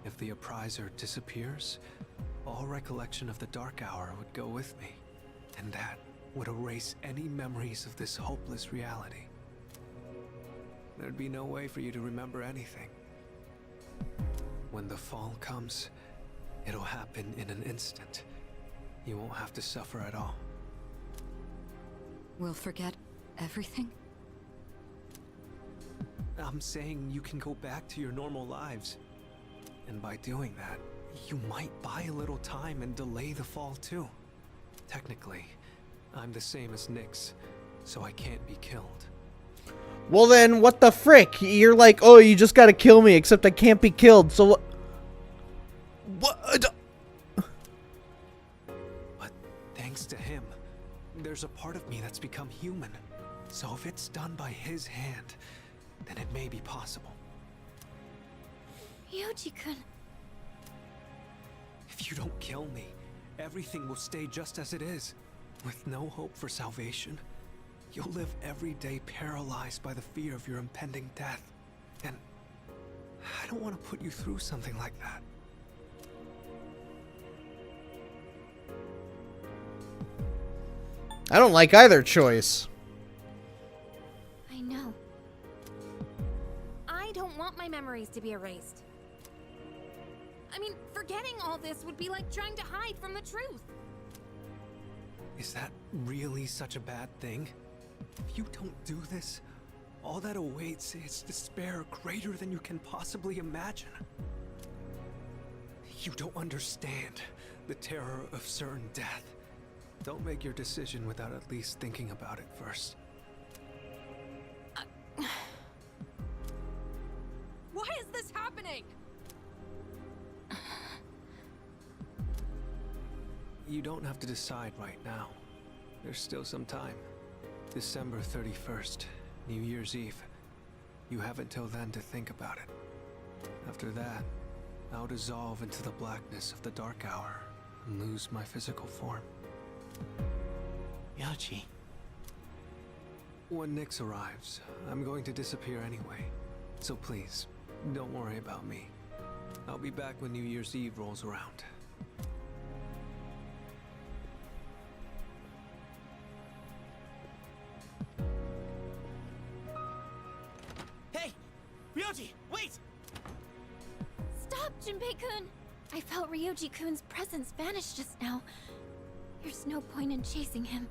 If the Appriser disappears, all recollection of the Dark Hour would go with me, and that would erase any memories of this hopeless reality. There'd be no way for you to remember anything. When the fall comes, it'll happen in an instant. You won't have to suffer at all. We'll forget everything? I'm saying you can go back to your normal lives. And by doing that, you might buy a little time and delay the fall too. Technically, I'm the same as Nyx, so I can't be killed. Well then, what the frick? You're like, oh, you just gotta kill me, except I can't be killed, so what? What? But thanks to him, there's a part of me that's become human. So if it's done by his hand, then it may be possible. Ryoji-kun. If you don't kill me, everything will stay just as it is. With no hope for salvation, you'll live every day paralyzed by the fear of your impending death. And I don't want to put you through something like that. I don't like either choice. I know. I don't want my memories to be erased. I mean, forgetting all this would be like trying to hide from the truth. Is that really such a bad thing? If you don't do this, all that awaits is despair greater than you can possibly imagine. You don't understand the terror of certain death. Don't make your decision without at least thinking about it first. Why is this happening? You don't have to decide right now. There's still some time. December 31st, New Year's Eve. You have until then to think about it. After that, I'll dissolve into the blackness of the Dark Hour and lose my physical form. Ryoji. When Nyx arrives, I'm going to disappear anyway. So please, don't worry about me. I'll be back when New Year's Eve rolls around. Hey! Ryoji, wait! Stop, Junpei-kun! I felt Ryoji-kun's presence vanish just now. There's no point in chasing him.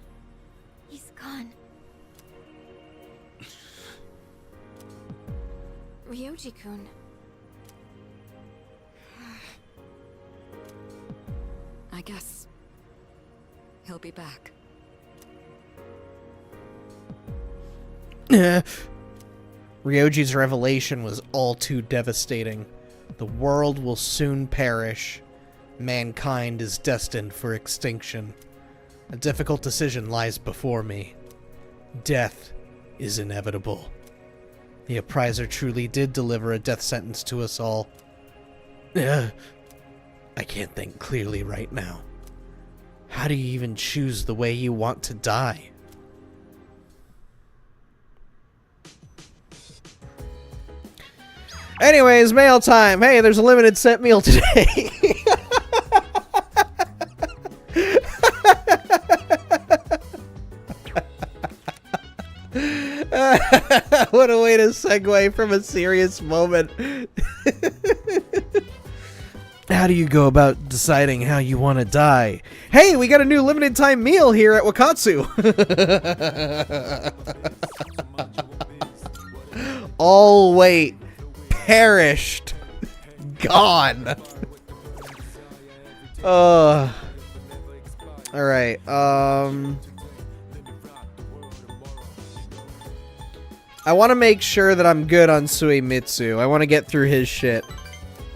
He's gone. Ryoji-kun. I guess he'll be back. Ryoji's revelation was all too devastating. The world will soon perish. Mankind is destined for extinction. A difficult decision lies before me. Death is inevitable. The Appriser truly did deliver a death sentence to us all. I can't think clearly right now. How do you even choose the way you want to die? Anyways, mail time. Hey, there's a limited set meal today. What a way to segue from a serious moment. How do you go about deciding how you want to die? Hey, we got a new limited time meal here at Wakatsu. All weight perished. Gone. Alright, I want to make sure that I'm good on Suemitsu. I want to get through his shit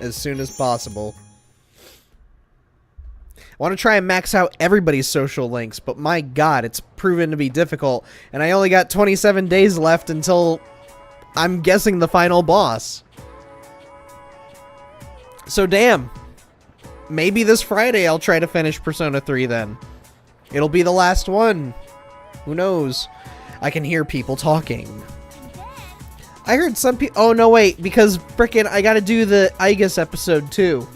as soon as possible. I want to try and max out everybody's social links, but my god, it's proven to be difficult. And I only got 27 days left until, I'm guessing, the final boss. So damn. Maybe this Friday I'll try to finish Persona 3 then. It'll be the last one. Who knows? I can hear people talking. I heard some people... Oh, no, wait. Because, frickin', I gotta do the Aegis episode, too.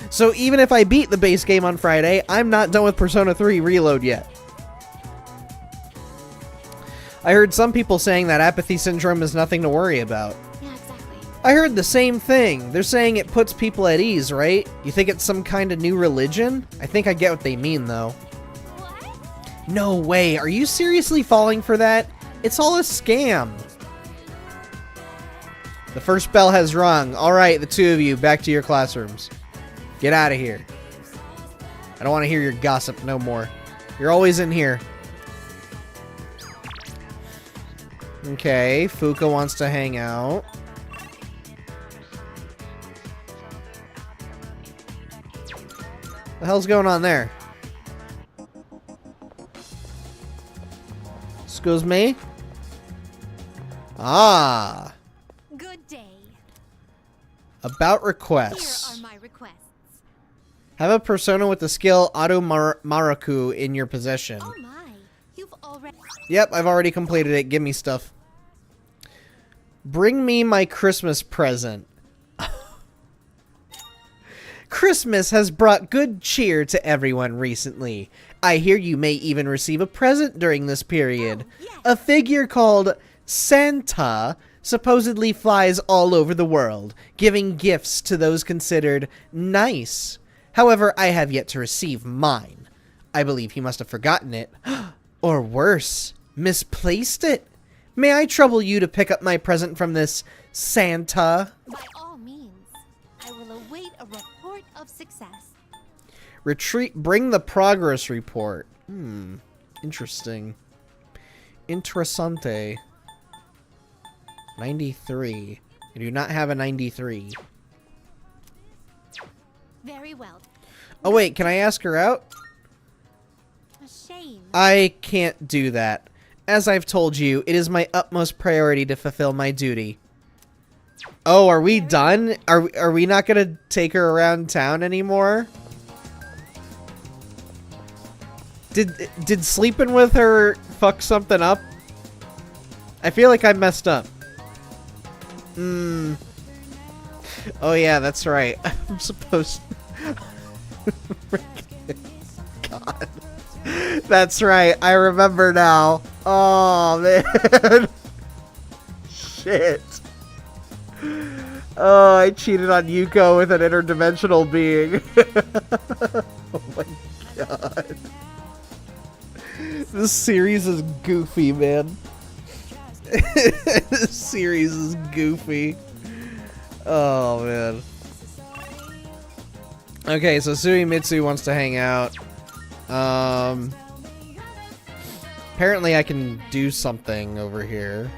So, even if I beat the base game on Friday, I'm not done with Persona 3 Reload yet. I heard some people saying that apathy syndrome is nothing to worry about. Yeah, exactly. I heard the same thing. They're saying it puts people at ease, right? You think it's some kind of new religion? I think I get what they mean, though. What? No way. Are you seriously falling for that? It's all a scam. The first bell has rung. All right, the two of you, back to your classrooms. Get out of here. I don't want to hear your gossip no more. You're always in here. Okay, Fuka wants to hang out. The hell's going on there? Excuse me? Ah. Good day. About Here requests. are my requests. Have a persona with the skill Auto Maraku in your possession. Oh my. You've already... Yep, I've already completed it. Give me stuff. Bring me my Christmas present. Christmas has brought good cheer to everyone recently. I hear you may even receive a present during this period. Oh, yes. A figure called Santa supposedly flies all over the world, giving gifts to those considered nice. However, I have yet to receive mine. I believe he must have forgotten it. Or worse, misplaced it. May I trouble you to pick up my present from this Santa? By all means, I will await a report of success. Bring the progress report. Interesting. Interessante. 93. I do not have a 93. Very well. Oh wait, can I ask her out? A shame. I can't do that. As I've told you, it is my utmost priority to fulfill my duty. Oh, are we done? Are we not gonna take her around town anymore? Did sleeping with her fuck something up? I feel like I messed up. Oh yeah, that's right. I'm supposed God. That's right. I remember now. Oh man. Shit. Oh, I cheated on Yuko with an interdimensional being. Oh my god. This series is goofy, man. This series is goofy. Oh, man. Okay, so Suemitsu wants to hang out. Apparently I can do something over here.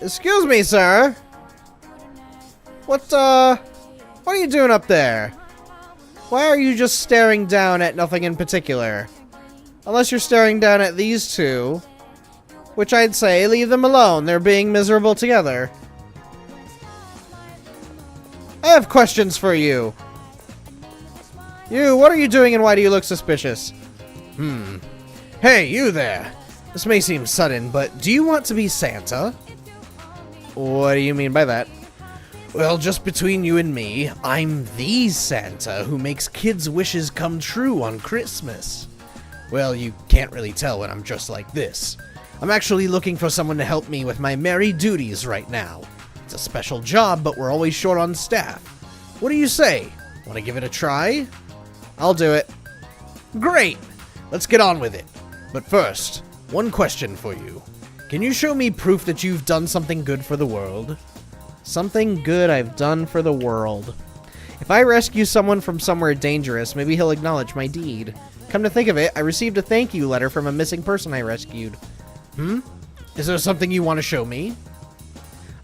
Excuse me, sir. What are you doing up there? Why are you just staring down at nothing in particular? Unless you're staring down at these two. Which I'd say, leave them alone. They're being miserable together. I have questions for you. You, what are you doing and why do you look suspicious? Hey, you there. This may seem sudden, but do you want to be Santa? What do you mean by that? Well, just between you and me, I'm the Santa who makes kids' wishes come true on Christmas. Well, you can't really tell when I'm dressed like this. I'm actually looking for someone to help me with my merry duties right now. It's a special job, but we're always short on staff. What do you say? Want to give it a try? I'll do it. Great! Let's get on with it. But first, one question for you. Can you show me proof that you've done something good for the world? Something good I've done for the world. If I rescue someone from somewhere dangerous, maybe he'll acknowledge my deed. Come to think of it, I received a thank you letter from a missing person I rescued. Is there something you want to show me?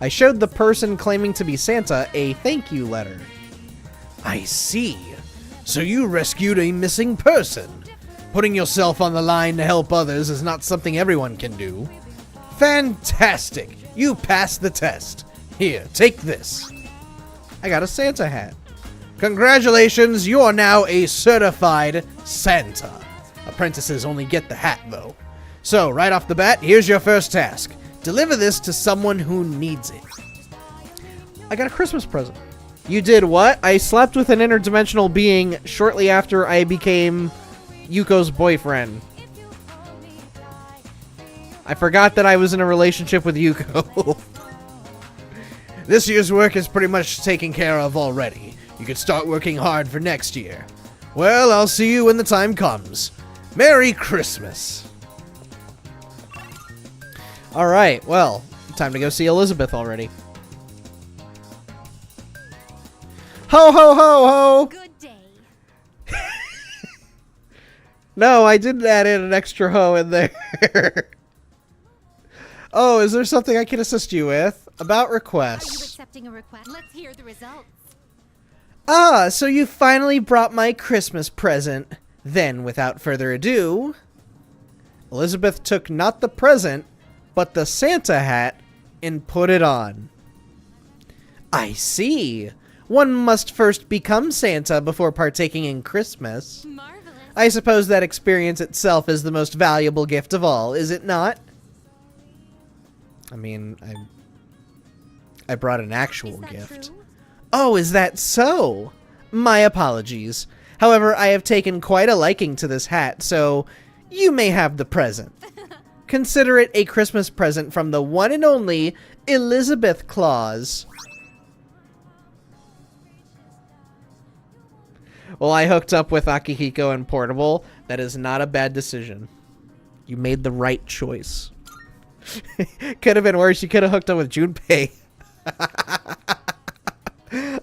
I showed the person claiming to be Santa a thank you letter. I see. So you rescued a missing person. Putting yourself on the line to help others is not something everyone can do. Fantastic! You passed the test. Here, take this. I got a Santa hat. Congratulations, you are now a certified Santa. Apprentices only get the hat, though. So, right off the bat, here's your first task. Deliver this to someone who needs it. I got a Christmas present. You did what? I slept with an interdimensional being shortly after I became Yuko's boyfriend. I forgot that I was in a relationship with Yuko. This year's work is pretty much taken care of already. You can start working hard for next year. Well, I'll see you when the time comes. Merry Christmas. Alright, well, time to go see Elizabeth already. Ho ho ho ho! Good day. No, I didn't add in an extra ho in there. Oh, is there something I can assist you with? About Are you requests. accepting a request? Let's hear the results. Ah, so you finally brought my Christmas present. Then, without further ado, Elizabeth took not the present, but the Santa hat and put it on. I see. One must first become Santa before partaking in Christmas. Marvelous. I suppose that experience itself is the most valuable gift of all, is it not? I mean, I brought an actual Is that gift. true? Oh, is that so? My apologies. However, I have taken quite a liking to this hat, so you may have the present. Consider it a Christmas present from the one and only Elizabeth Claus. Well, I hooked up with Akihiko and Portable. That is not a bad decision. You made the right choice. Could have been worse. You could have hooked up with Junpei.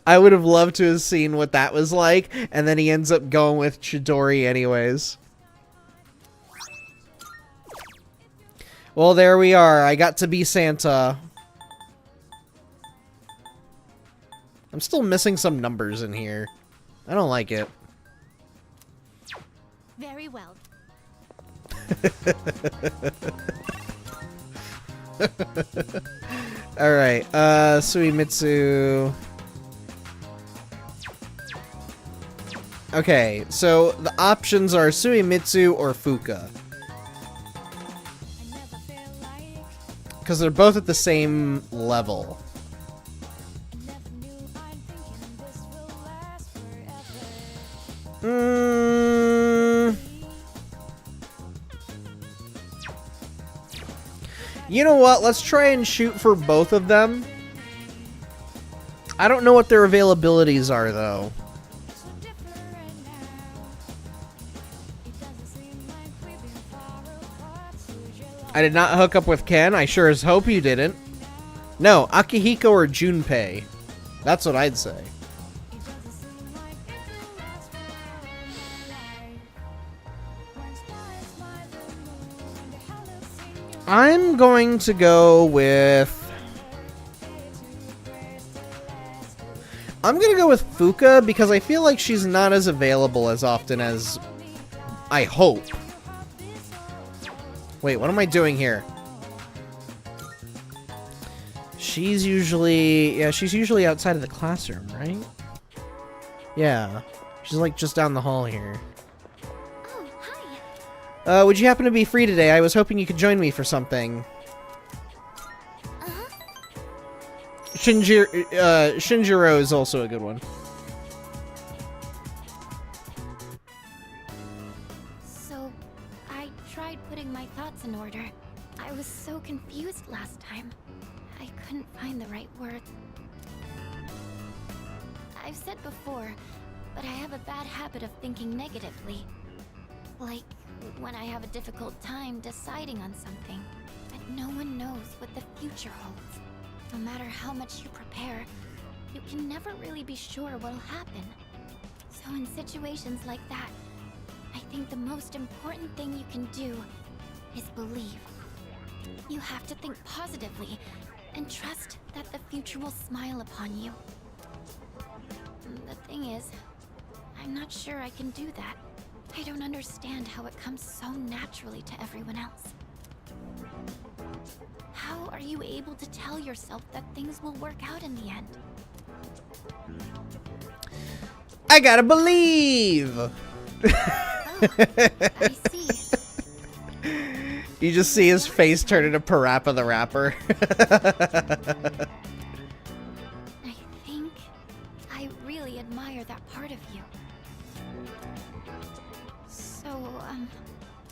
I would have loved to have seen what that was like, and then he ends up going with Chidori anyways. Well, there we are. I got to be Santa. I'm still missing some numbers in here. I don't like it. Very well. Alright, Suimitsu. Okay, so the options are Suimitsu or Fuka. Because they're both at the same level. You know what? Let's try and shoot for both of them. I don't know what their availabilities are, though. I did not hook up with Ken. I sure as hope you didn't. No, Akihiko or Junpei. That's what I'd say. I'm going to go with... I'm going to go with Fuka because I feel like she's not as available as often as I hope. Wait, what am I doing here? She's usually... Yeah, she's usually outside of the classroom, right? Yeah. She's like just down the hall here. Oh, hi. Would you happen to be free today? I was hoping you could join me for something. Shinjiro is also a good one. So, I tried putting my thoughts in order. I was so confused last time. I couldn't find the right words. I've said before, but I have a bad habit of thinking negatively. Like, when I have a difficult time deciding on something, but no one knows what the future holds. No matter how much you prepare, you can never really be sure what'll happen. So in situations like that, I think the most important thing you can do is believe. You have to think positively and trust that the future will smile upon you. The thing is, I'm not sure I can do that. I don't understand how it comes so naturally to everyone else. How are you able to tell yourself that things will work out in the end? I gotta believe! Oh, I see. You just see his face turn into Parappa the Rapper. I think I really admire that part of you. So,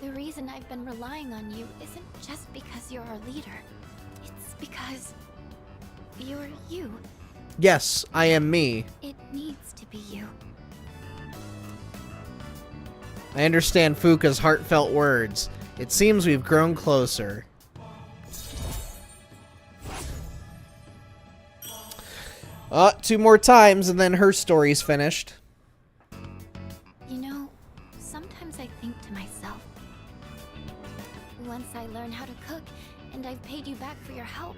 the reason I've been relying on you isn't just because you're our leader. It's because you're you. Yes, I am me. It needs to be you. I understand Fuka's heartfelt words. It seems we've grown closer. Two more times and then her story's finished. You know, sometimes I think to myself, once I learn how to cook and I've paid you back for your help,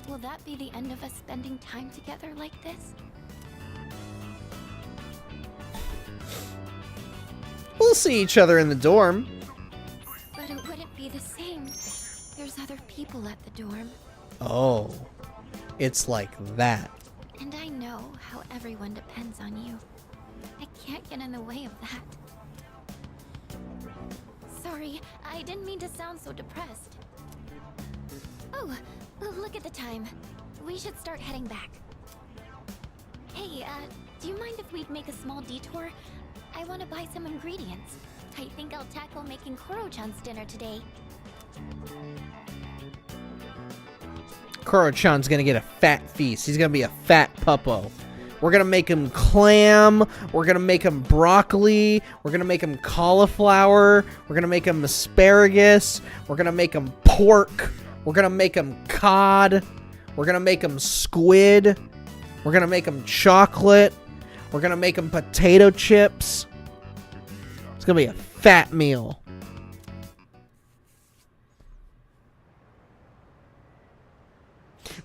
will that be the end of us spending time together like this? We'll see each other in the dorm. But it wouldn't be the same. There's other people at the dorm. Oh, it's like that. And I know how everyone depends on you. I can't get in the way of that. Sorry, I didn't mean to sound so depressed. Oh, look at the time. We should start heading back. Hey, do you mind if we'd make a small detour? I want to buy some ingredients. I think I'll tackle making Koro-chan's dinner today. Koro-chan's gonna get a fat feast. He's gonna be a fat puppo. We're gonna make him clam. We're gonna make him broccoli. We're gonna make him cauliflower. We're gonna make him asparagus. We're gonna make him pork. We're gonna make him cod. We're gonna make him squid. We're gonna make him chocolate. We're gonna make him potato chips. It's gonna be a fat meal.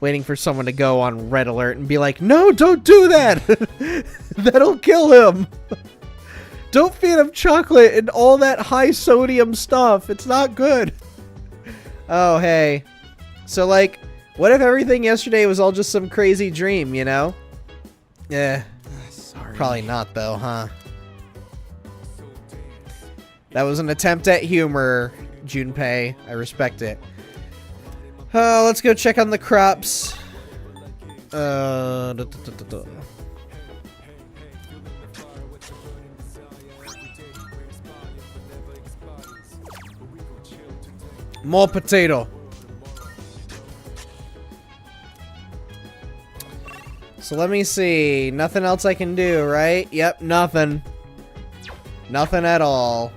Waiting for someone to go on red alert and be like, no, don't do that. That'll kill him. Don't feed him chocolate and all that high sodium stuff. It's not good. Oh, hey. So, like, what if everything yesterday was all just some crazy dream, you know? Yeah. Sorry. Probably not, though, huh? That was an attempt at humor, Junpei. I respect it. Let's go check on the crops. More potato. So let me see. Nothing else I can do, right? Yep, nothing. Nothing at all.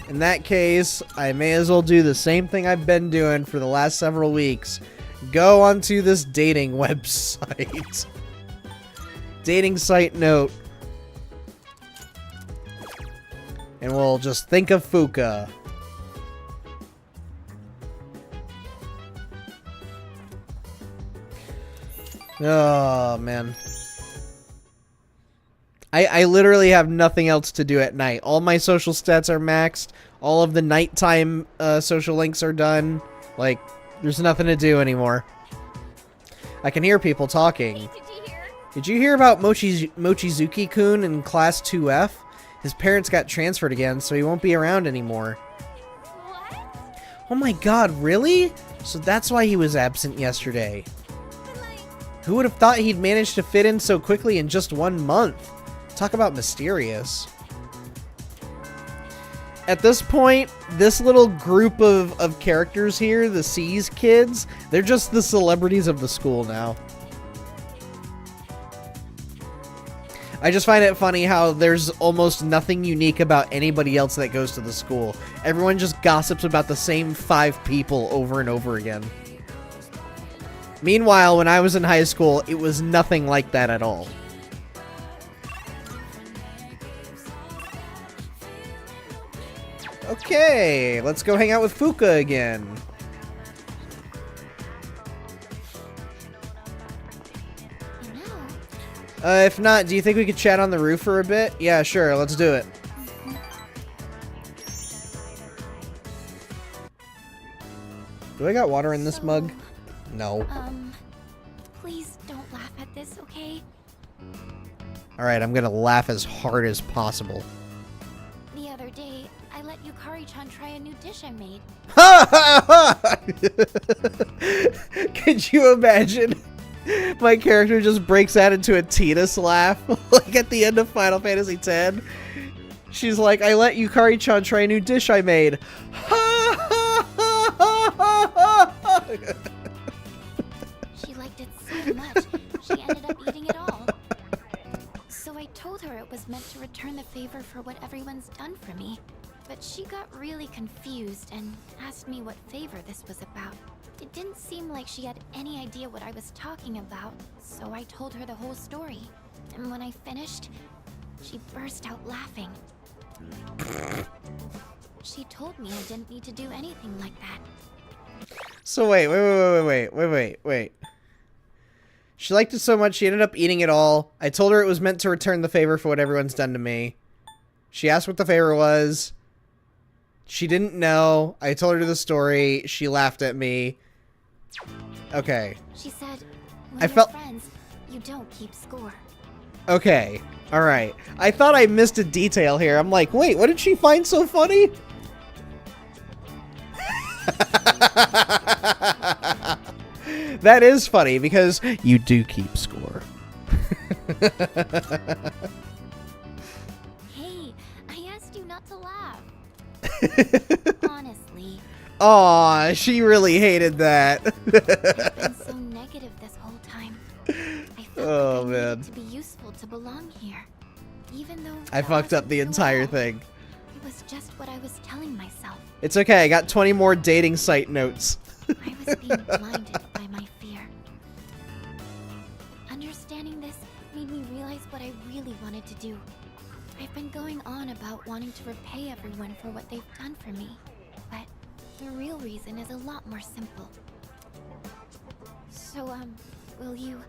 In that case, I may as well do the same thing I've been doing for the last several weeks. Go onto this dating website. Dating site note. And we'll just think of Fuka. Oh, man. I literally have nothing else to do at night. All my social stats are maxed. All of the nighttime social links are done. Like, there's nothing to do anymore. I can hear people talking. Did you hear about Mochizuki-kun in Class 2F? His parents got transferred again, so he won't be around anymore. What? Oh my god, really? So that's why he was absent yesterday. Who would have thought he'd managed to fit in so quickly in just 1 month? Talk about mysterious. At this point, this little group of characters here, the C's kids, they're just the celebrities of the school now. I just find it funny how there's almost nothing unique about anybody else that goes to the school. Everyone just gossips about the same 5 people over and over again. Meanwhile, when I was in high school, it was nothing like that at all. Okay, let's go hang out with Fuka again. If not, do you think we could chat on the roof for a bit? Yeah, sure, let's do it. Do I got water in this mug? No. Please don't laugh at this, okay? Alright, I'm gonna laugh as hard as possible. The other day, I let Yukari-chan try a new dish I made. Could you imagine? My character just breaks out into a Tidus laugh, like at the end of Final Fantasy X. She's like, I let Yukari-chan try a new dish I made. She liked it so much, she ended up eating it all. So I told her it was meant to return the favor for what everyone's done for me. But she got really confused and asked me what favor this was about. It didn't seem like she had any idea what I was talking about, so I told her the whole story. And when I finished, she burst out laughing. She told me I didn't need to do anything like that. So wait. She liked it so much she ended up eating it all. I told her it was meant to return the favor for what everyone's done to me. She asked what the favor was. She didn't know. I told her the story. She laughed at me. Okay. She said, when I you're felt friends, you don't keep score. Okay. All right. I thought I missed a detail here. I'm like, wait, what did she find so funny? That is funny because you do keep score. Hey, I asked you not to laugh. Honestly. Aw, she really hated that. I've been so negative this whole time. I felt like I man. needed to be useful to belong here. Even though I that fucked up wasn't the true entire at all. thing. It was just what I was telling myself. It's okay, I got 20 more dating site notes. I was being blinded by my fear. Understanding this made me realize what I really wanted to do. I've been going on about wanting to repay everyone for what they've done for me, but the real reason is a lot more simple. So, will you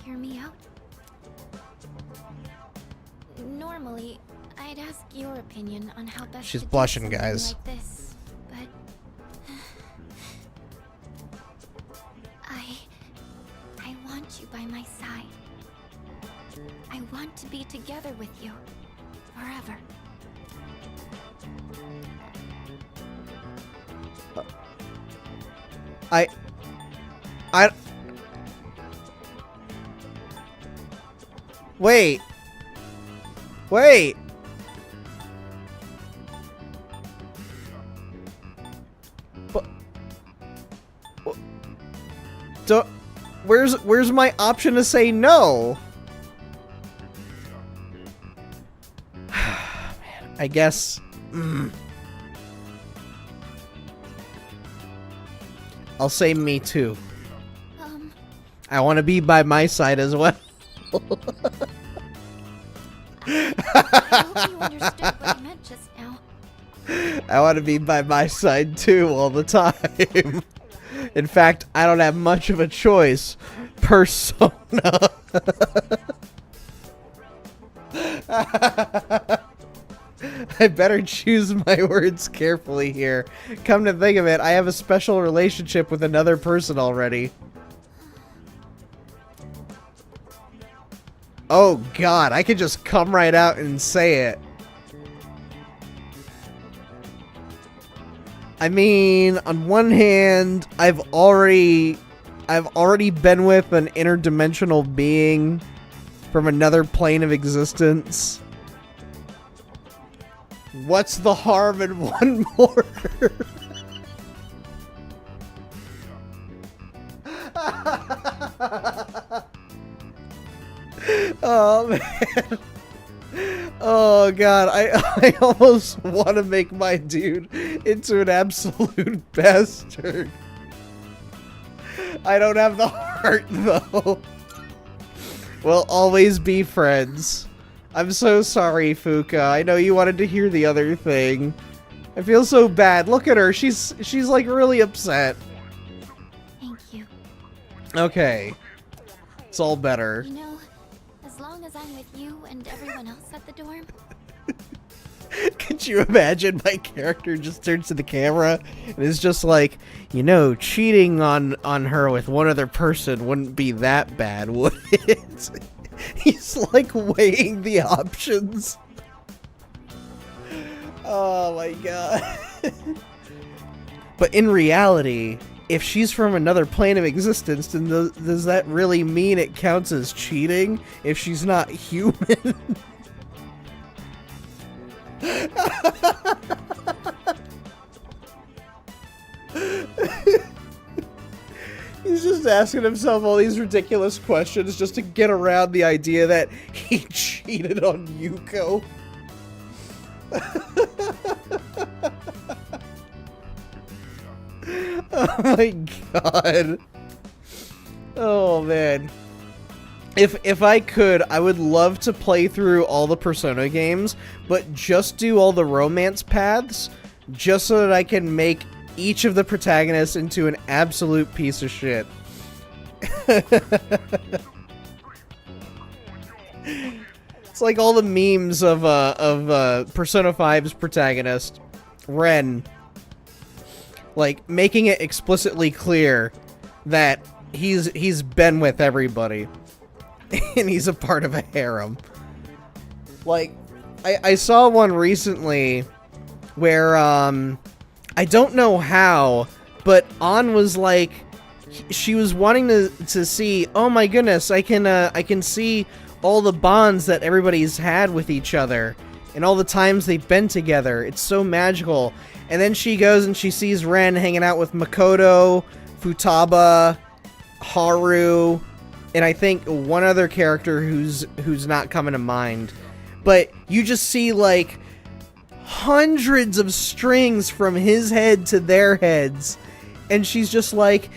hear me out? Normally, I'd ask your opinion on how best She's to do blushing, something guys. like this, but I want you by my side. I want to be together with you forever. I Wait. But where's my option to say no? Man, I guess. I'll say me too. I want to be by my side as well. I hope you understood what I meant just now. I want to be by my side too all the time. In fact, I don't have much of a choice. Persona. I better choose my words carefully here. Come to think of it, I have a special relationship with another person already. Oh god, I could just come right out and say it. I mean, on one hand, I've already been with an interdimensional being from another plane of existence. What's the harm in one more? Oh man. Oh god, I almost want to make my dude into an absolute bastard. I don't have the heart though. We'll always be friends. I'm so sorry, Fuka. I know you wanted to hear the other thing. I feel so bad. Look at her. She's like really upset. Thank you. Okay. It's all better. You know, as long as I'm with you and everyone else at the dorm, Could you imagine my character just turns to the camera and is just like, you know, cheating on her with one other person wouldn't be that bad, would it? He's like weighing the options. Oh my god. But in reality, if she's from another plane of existence, then does that really mean it counts as cheating if she's not human? He's just asking himself all these ridiculous questions just to get around the idea that he cheated on Yuko. Oh my god. Oh man. If I could, I would love to play through all the Persona games, but just do all the romance paths, just so that I can make each of the protagonists into an absolute piece of shit. It's like all the memes of Persona 5's protagonist, Ren, like making it explicitly clear that he's been with everybody. And he's a part of a harem. Like, I saw one recently where, I don't know how, but An was like, she was wanting to see, oh my goodness, I can see all the bonds that everybody's had with each other, and all the times they've been together. It's so magical. And then she goes and she sees Ren hanging out with Makoto, Futaba, Haru, and I think one other character who's not coming to mind. But you just see like hundreds of strings from his head to their heads, and she's just like,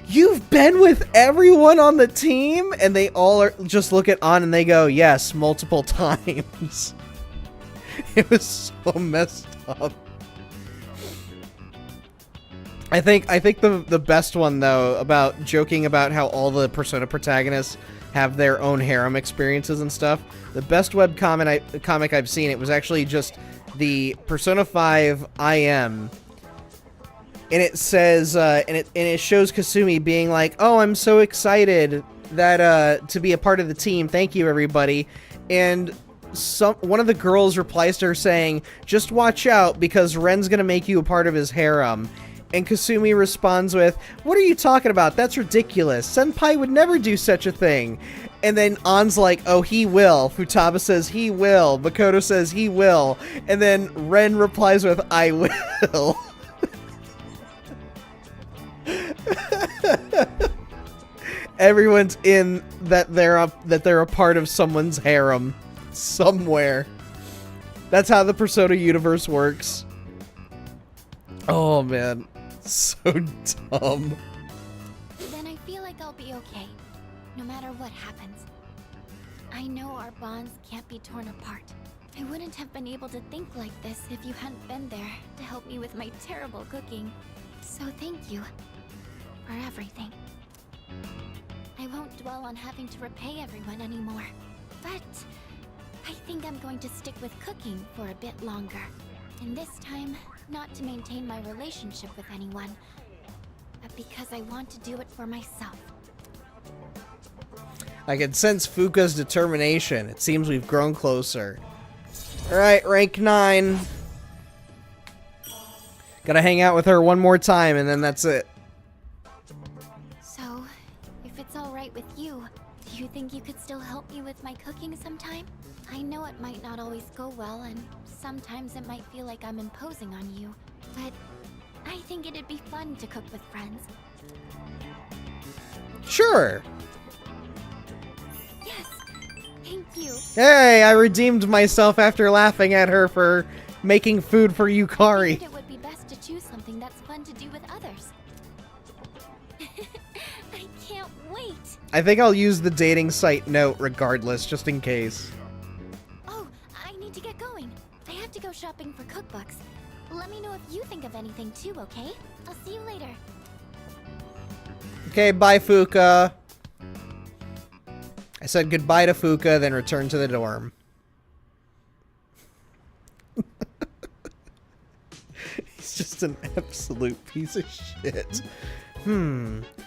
you've been with everyone on the team? And they all just look at An and they go, yes, multiple times. It was so messed up. I think the best one, though, about joking about how all the Persona protagonists have their own harem experiences and stuff, the best webcomic I've seen, it was actually just the Persona 5 IM, and it says, and it shows Kasumi being like, oh, I'm so excited that, to be a part of the team, thank you, everybody, and one of the girls replies to her saying, just watch out, because Ren's gonna make you a part of his harem. And Kasumi responds with, what are you talking about? That's ridiculous. Senpai would never do such a thing. And then An's like, oh, he will. Futaba says he will. Makoto says he will. And then Ren replies with, I will. Everyone's in that they're a part of someone's harem somewhere. That's how the Persona universe works. Oh man. So dumb. then I feel like I'll be okay, no matter what happens. I know our bonds can't be torn apart. I wouldn't have been able to think like this if you hadn't been there to help me with my terrible cooking. So thank you for everything. I won't dwell on having to repay everyone anymore, but I think I'm going to stick with cooking for a bit longer. And this time, not to maintain my relationship with anyone, but because I want to do it for myself. I can sense Fuka's determination. It seems we've grown closer. Alright, rank 9. Gotta hang out with her one more time and then that's it. So, if it's alright with you, do you think you could still help me with my cooking sometime? I know it might not always go well, and sometimes it might feel like I'm imposing on you, but I think it'd be fun to cook with friends. Sure. Yes, thank you. Hey, I redeemed myself after laughing at her for making food for I Yukari. think it would be best to choose something that's fun to do with others. I can't wait. I think I'll use the dating site note regardless, just in case. Oh, I need to get going. I have to go shopping for cookbooks. Let me know know if you think of anything too, okay? I'll see you later. Okay, bye, Fuka. I said goodbye to Fuka, then returned to the dorm. He's just an absolute piece of shit.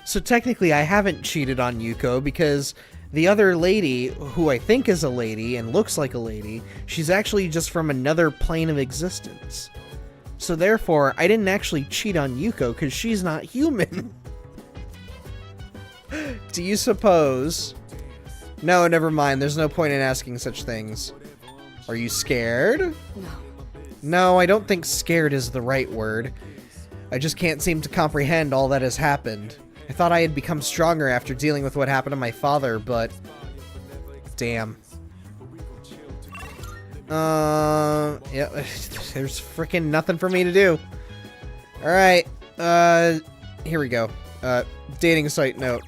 So technically I haven't cheated on Yuko because the other lady, who I think is a lady and looks like a lady, she's actually just from another plane of existence. So therefore, I didn't actually cheat on Yuko because she's not human. Do you suppose? No, never mind. There's no point in asking such things. Are you scared? No. No, I don't think scared is the right word. I just can't seem to comprehend all that has happened. I thought I had become stronger after dealing with what happened to my father, but... Damn. Yeah, there's freaking nothing for me to do. Alright, here we go. Dating site note.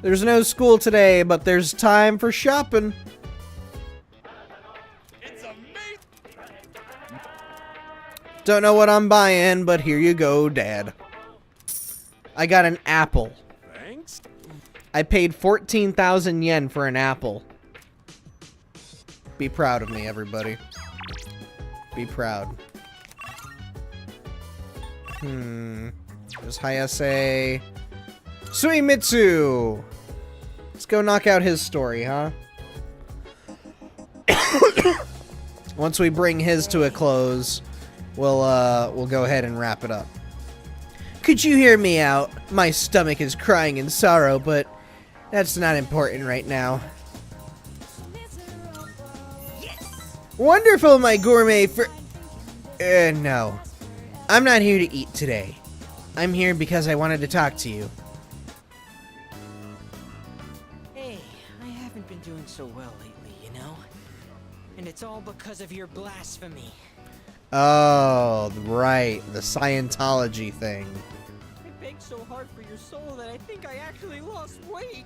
There's no school today, but there's time for shopping. Don't know what I'm buying, but here you go, Dad. I got an apple. Thanks. I paid 14,000 yen for an apple. Be proud of me, everybody. Be proud. There's Hayase. Suimitsu! Let's go knock out his story, huh? Once we bring his to a close, we'll go ahead and wrap it up. Could you hear me out? My stomach is crying in sorrow, but that's not important right now. Wonderful, my gourmet no. I'm not here to eat today. I'm here because I wanted to talk to you. Hey, I haven't been doing so well lately, you know? And it's all because of your blasphemy. Oh, right. The Scientology thing. I begged so hard for your soul that I think I actually lost weight.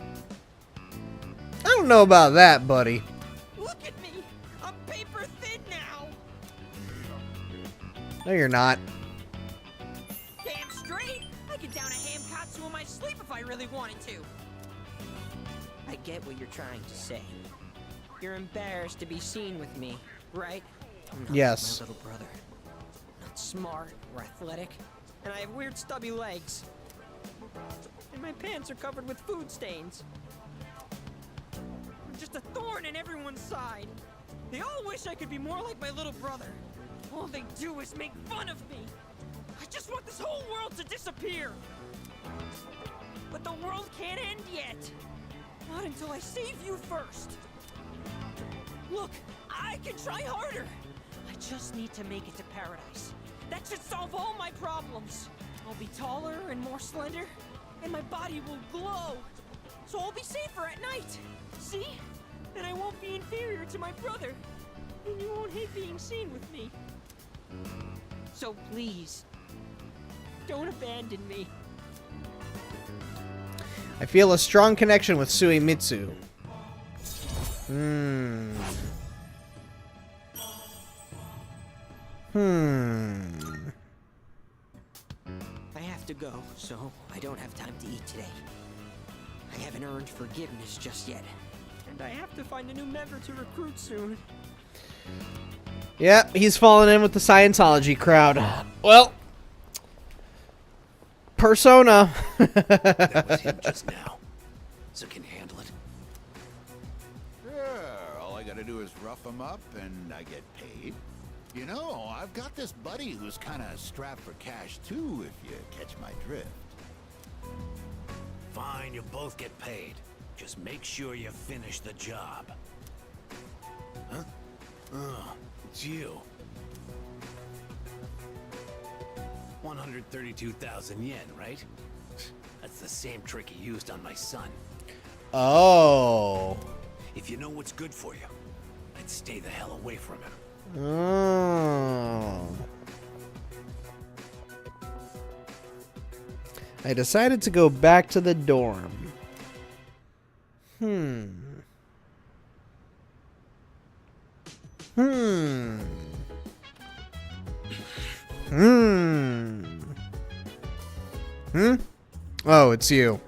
I don't know about that, buddy. Look at me! I'm paper thin now! No, you're not. Damn straight! I could down a ham katsu in my sleep if I really wanted to. I get what you're trying to say. You're embarrassed to be seen with me, right? I'm not Yes. like my little brother. Not smart or athletic, and I have weird stubby legs. And my pants are covered with food stains. I'm just a thorn in everyone's side. They all wish I could be more like my little brother. All they do is make fun of me. I just want this whole world to disappear. But the world can't end yet. Not until I save you first. Look, I can try harder. I just need to make it to paradise. That should solve all my problems. I'll be taller and more slender, and my body will glow. So I'll be safer at night. See? Then I won't be inferior to my brother. And you won't hate being seen with me. So please, don't abandon me. I feel a strong connection with Suimitsu. I have to go, so I don't have time to eat today. I haven't earned forgiveness just yet. And I have to find a new member to recruit soon. Yep, he's falling in with the Scientology crowd. Well, Persona. That was him just now. So can you handle it? Sure, all I gotta do is rough him up and I get paid. You know, I've got this buddy who's kinda strapped for cash too, if you catch my drift. Fine, you'll both get paid. Just make sure you finish the job. Huh? Oh, it's you. 132,000 yen, right? That's the same trick he used on my son. Oh. If you know what's good for you, I'd stay the hell away from him. Oh. I decided to go back to the dorm. Hmm. Oh, it's you.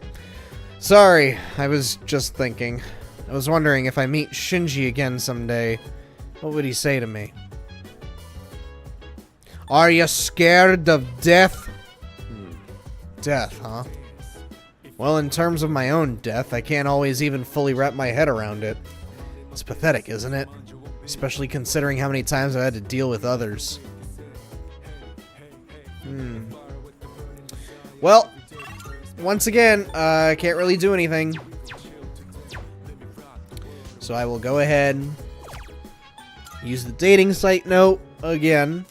Sorry, I was just thinking. I was wondering if I meet Shinji again someday, what would he say to me? Are you scared of death? Death, huh? Well, in terms of my own death, I can't always even fully wrap my head around it. It's pathetic, isn't it? Especially considering how many times I had to deal with others. Well, once again, I can't really do anything. So I will go ahead, use the dating site note again.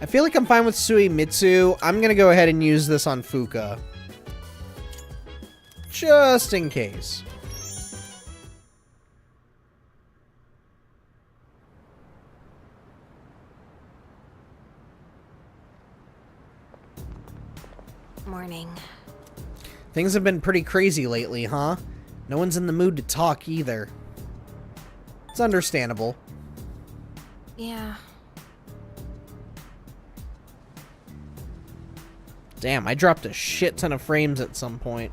I feel like I'm fine with Suimitsu. I'm gonna go ahead and use this on Fuka. Just in case. Morning. Things have been pretty crazy lately, huh? No one's in the mood to talk either. It's understandable. Yeah. Damn, I dropped a shit ton of frames at some point.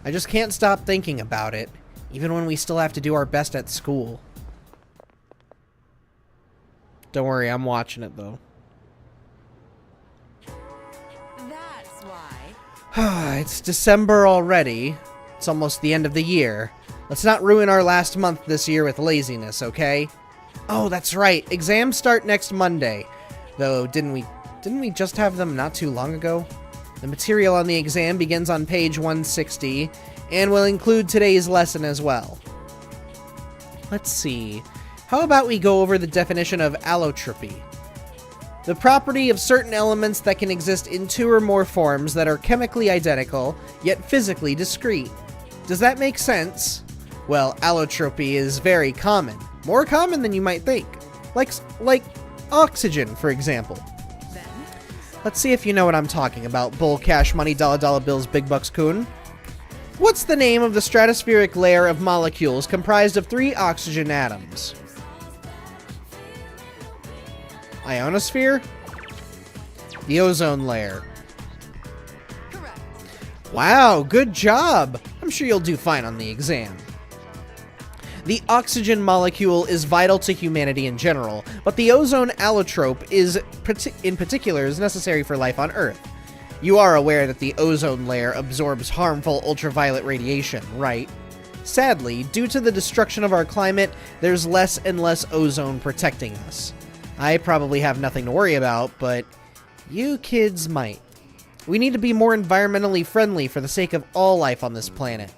I just can't stop thinking about it, even when we still have to do our best at school. Don't worry, I'm watching it though. That's why. It's December already. It's almost the end of the year. Let's not ruin our last month this year with laziness, okay? Oh, that's right. Exams start next Monday. Though, didn't we just have them not too long ago? The material on the exam begins on page 160 and will include today's lesson as well. Let's see. How about we go over the definition of allotropy? The property of certain elements that can exist in two or more forms that are chemically identical, yet physically discrete. Does that make sense? Well, allotropy is very common. More common than you might think. Like oxygen, for example. Let's see if you know what I'm talking about, bull, cash, money, dollar bills, big bucks, coon. What's the name of the stratospheric layer of molecules comprised of 3 oxygen atoms? Ionosphere? The ozone layer. Correct. Wow, good job! I'm sure you'll do fine on the exam. The oxygen molecule is vital to humanity in general, but the ozone allotrope in particular is necessary for life on Earth. You are aware that the ozone layer absorbs harmful ultraviolet radiation, right? Sadly, due to the destruction of our climate, there's less and less ozone protecting us. I probably have nothing to worry about, but you kids might. We need to be more environmentally friendly for the sake of all life on this planet.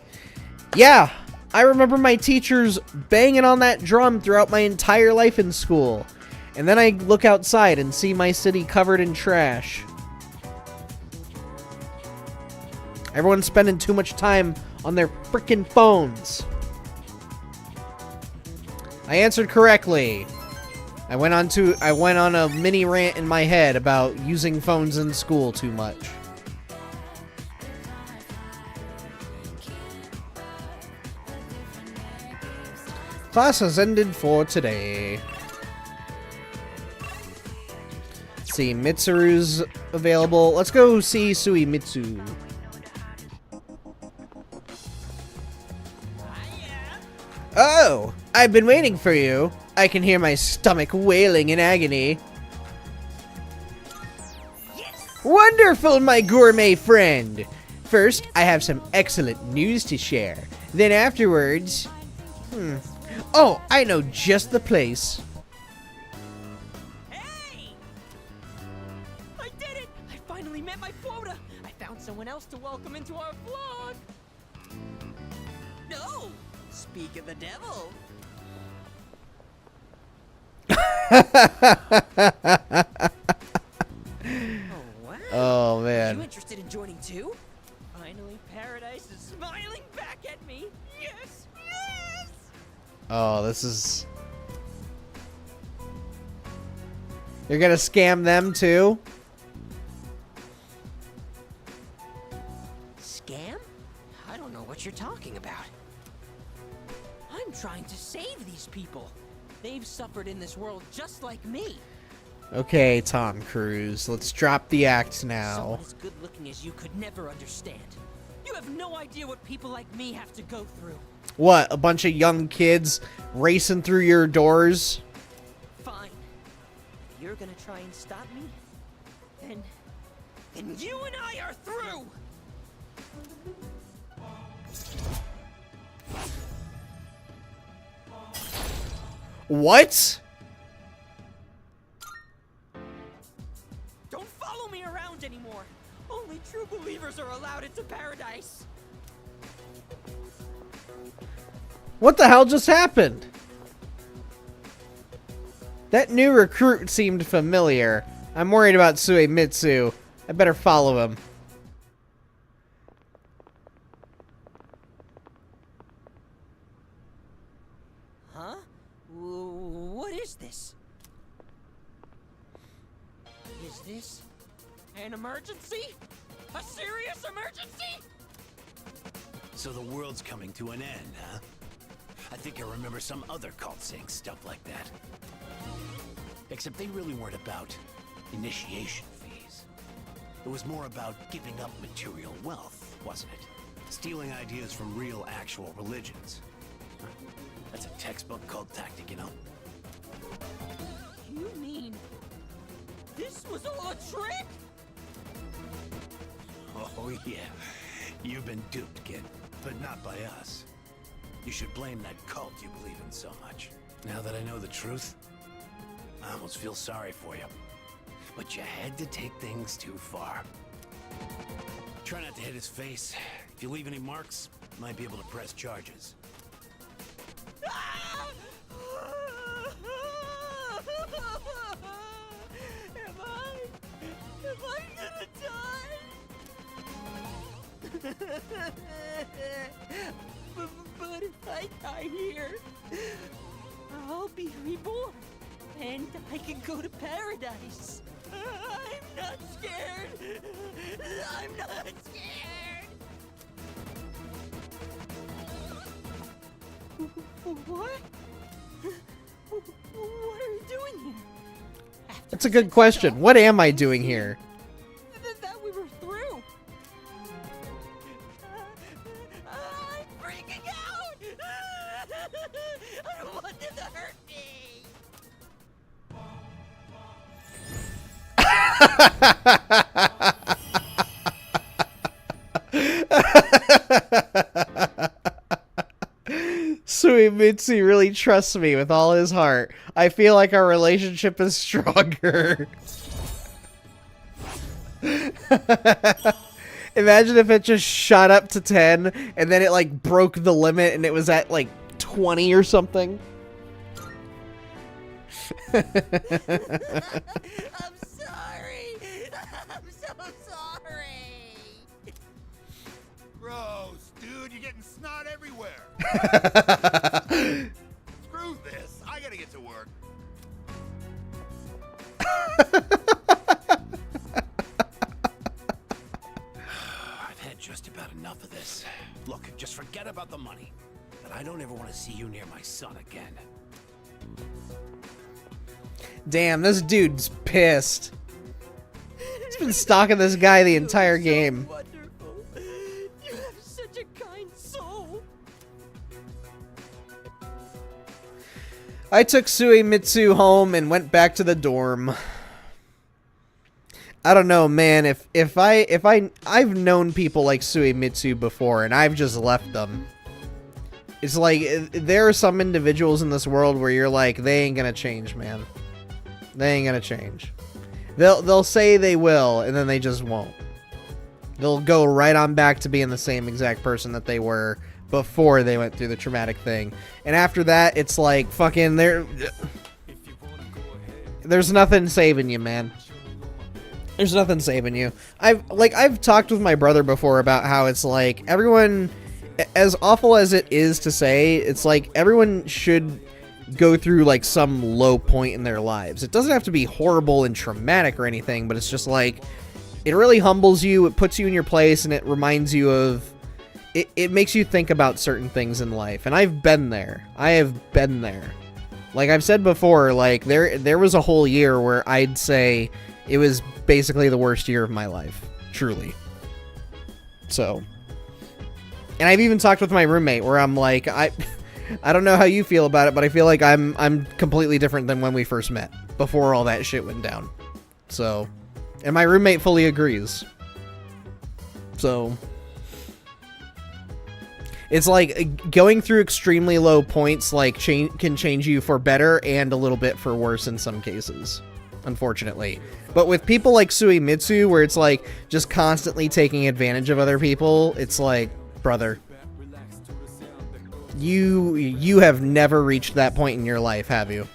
Yeah! I remember my teachers banging on that drum throughout my entire life in school. And then I look outside and see my city covered in trash. Everyone's spending too much time on their frickin' phones. I answered correctly. I went on a mini rant in my head about using phones in school too much. Class has ended for today. Let's see, Mitsuru's available. Let's go see Suimitsu. Oh, I've been waiting for you. I can hear my stomach wailing in agony. Yes! Wonderful, my gourmet friend. First, I have some excellent news to share. Then afterwards... Oh, I know just the place. Hey! I did it! I finally met my quota! I found someone else to welcome into our vlog! No! Speak of the devil! wow. Oh, Are man. you interested in joining too? Finally, paradise is smiling back at me. Yes, yes. Oh, this is... You're gonna scam them too? Scam? I don't know what you're talking about. I'm trying to save these people. They've suffered in this world just like me. Okay, Tom Cruise. Let's drop the act now. Someone as good looking as you could never understand. You have no idea what people like me have to go through. What? A bunch of young kids racing through your doors? Fine. If you're gonna try and stop me, then you and I are through! What? Don't follow me around anymore! Only true believers are allowed into paradise! What the hell just happened? That new recruit seemed familiar. I'm worried about Suemitsu. I better follow him. Huh? What is this? Is this an emergency? A serious emergency? So the world's coming to an end, huh? I think I remember some other cult saying stuff like that. Except they really weren't about initiation fees. It was more about giving up material wealth, wasn't it? Stealing ideas from real, actual religions. That's a textbook cult tactic, you know? You mean this was all a trick? Oh, yeah. You've been duped, kid. But not by us. You should blame that cult you believe in so much. Now that I know the truth, I almost feel sorry for you. But you had to take things too far. Try not to hit his face. If you leave any marks, might be able to press charges. Am I gonna die? But if I die here, I'll be reborn, and I can go to paradise. I'm not scared. I'm not scared. What? What are you doing here? That's a good question. What am I doing here? That we were through. I'm freaking out. I don't want them to hurt me. Suemitsu really trusts me with all his heart. I feel like our relationship is stronger. Imagine if it just shot up to 10 and then it like broke the limit and it was at like 20 or something. I'm sorry. I'm so sorry. Gross, dude, you're getting snot everywhere. Screw this. I gotta get to work. I've had just about enough of this. Look, just forget about the money. But I don't ever want to see you near my son again. Damn, this dude's pissed. He's been stalking this guy the entire game. Wonderful. You have such a kind soul. I took Suemitsu home and went back to the dorm. I don't know, man. I've known people like Suemitsu before, and I've just left them. It's like there are some individuals in this world where you're like, they ain't gonna change, man. They ain't gonna change. They'll say they will, and then they just won't. They'll go right on back to being the same exact person that they were before they went through the traumatic thing. And after that, it's like fucking there's nothing saving you, man. There's nothing saving you. I've talked with my brother before about how it's like everyone, as awful as it is to say, it's like everyone should go through like some low point in their lives. It doesn't have to be horrible and traumatic or anything, but it's just like it really humbles you, it puts you in your place, and it reminds you of it makes you think about certain things in life. And I've been there. I have been there. Like I've said before, like there was a whole year where I'd say it was basically the worst year of my life, truly. So, and I've even talked with my roommate where I'm like, I don't know how you feel about it, but I feel like I'm completely different than when we first met, before all that shit went down. So, and my roommate fully agrees. So, it's like going through extremely low points like can change you for better and a little bit for worse in some cases, unfortunately. But with people like Suimitsu, where it's like just constantly taking advantage of other people, it's like, brother, you have never reached that point in your life, have you?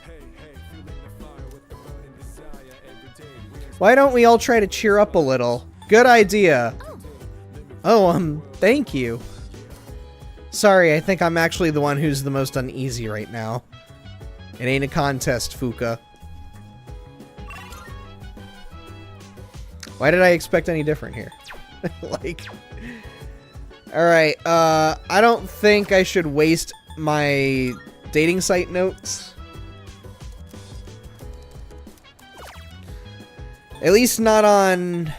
Why don't we all try to cheer up a little? Good idea. Oh, thank you. Sorry, I think I'm actually the one who's the most uneasy right now. It ain't a contest, Fuka. Why did I expect any different here? Like... Alright, I don't think I should waste my dating site notes. At least not on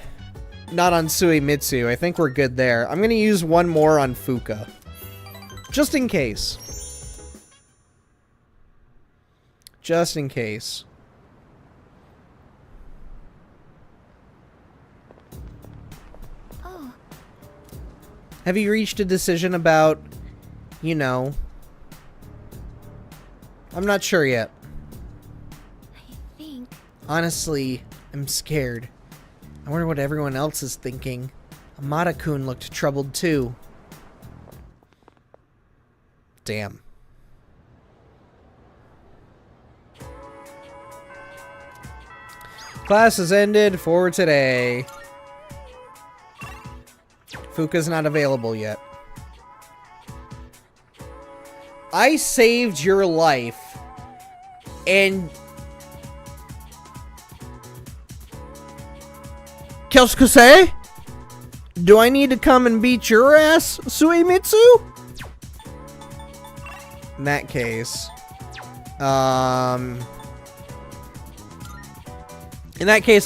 Suimitsu. I think we're good there. I'm gonna use one more on Fuka. Just in case. Just in case. Oh. Have you reached a decision about, you know... I'm not sure yet. I think... Honestly, I'm scared. I wonder what everyone else is thinking. Amada-kun looked troubled too. Damn. Class has ended for today. Fuka's not available yet. I saved your life, Qu'est-ce que c'est? Do I need to come and beat your ass, Suimitsu? In that case,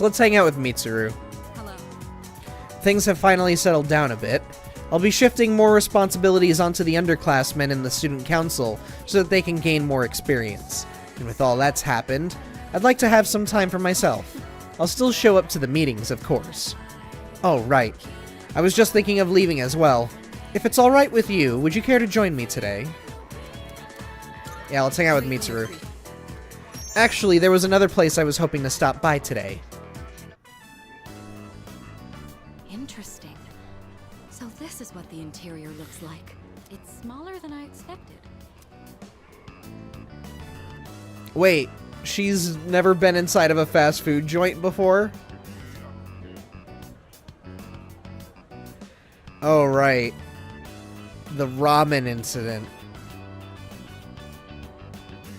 let's hang out with Mitsuru. Hello. Things have finally settled down a bit. I'll be shifting more responsibilities onto the underclassmen in the student council so that they can gain more experience. And with all that's happened, I'd like to have some time for myself. I'll still show up to the meetings, of course. Oh, right. I was just thinking of leaving as well. If it's alright with you, would you care to join me today? Yeah, let's hang out with Mitsuru. Actually, there was another place I was hoping to stop by today. Interesting. So this is what the interior looks like. It's smaller than I expected. Wait, she's never been inside of a fast food joint before? Oh, right. The ramen incident.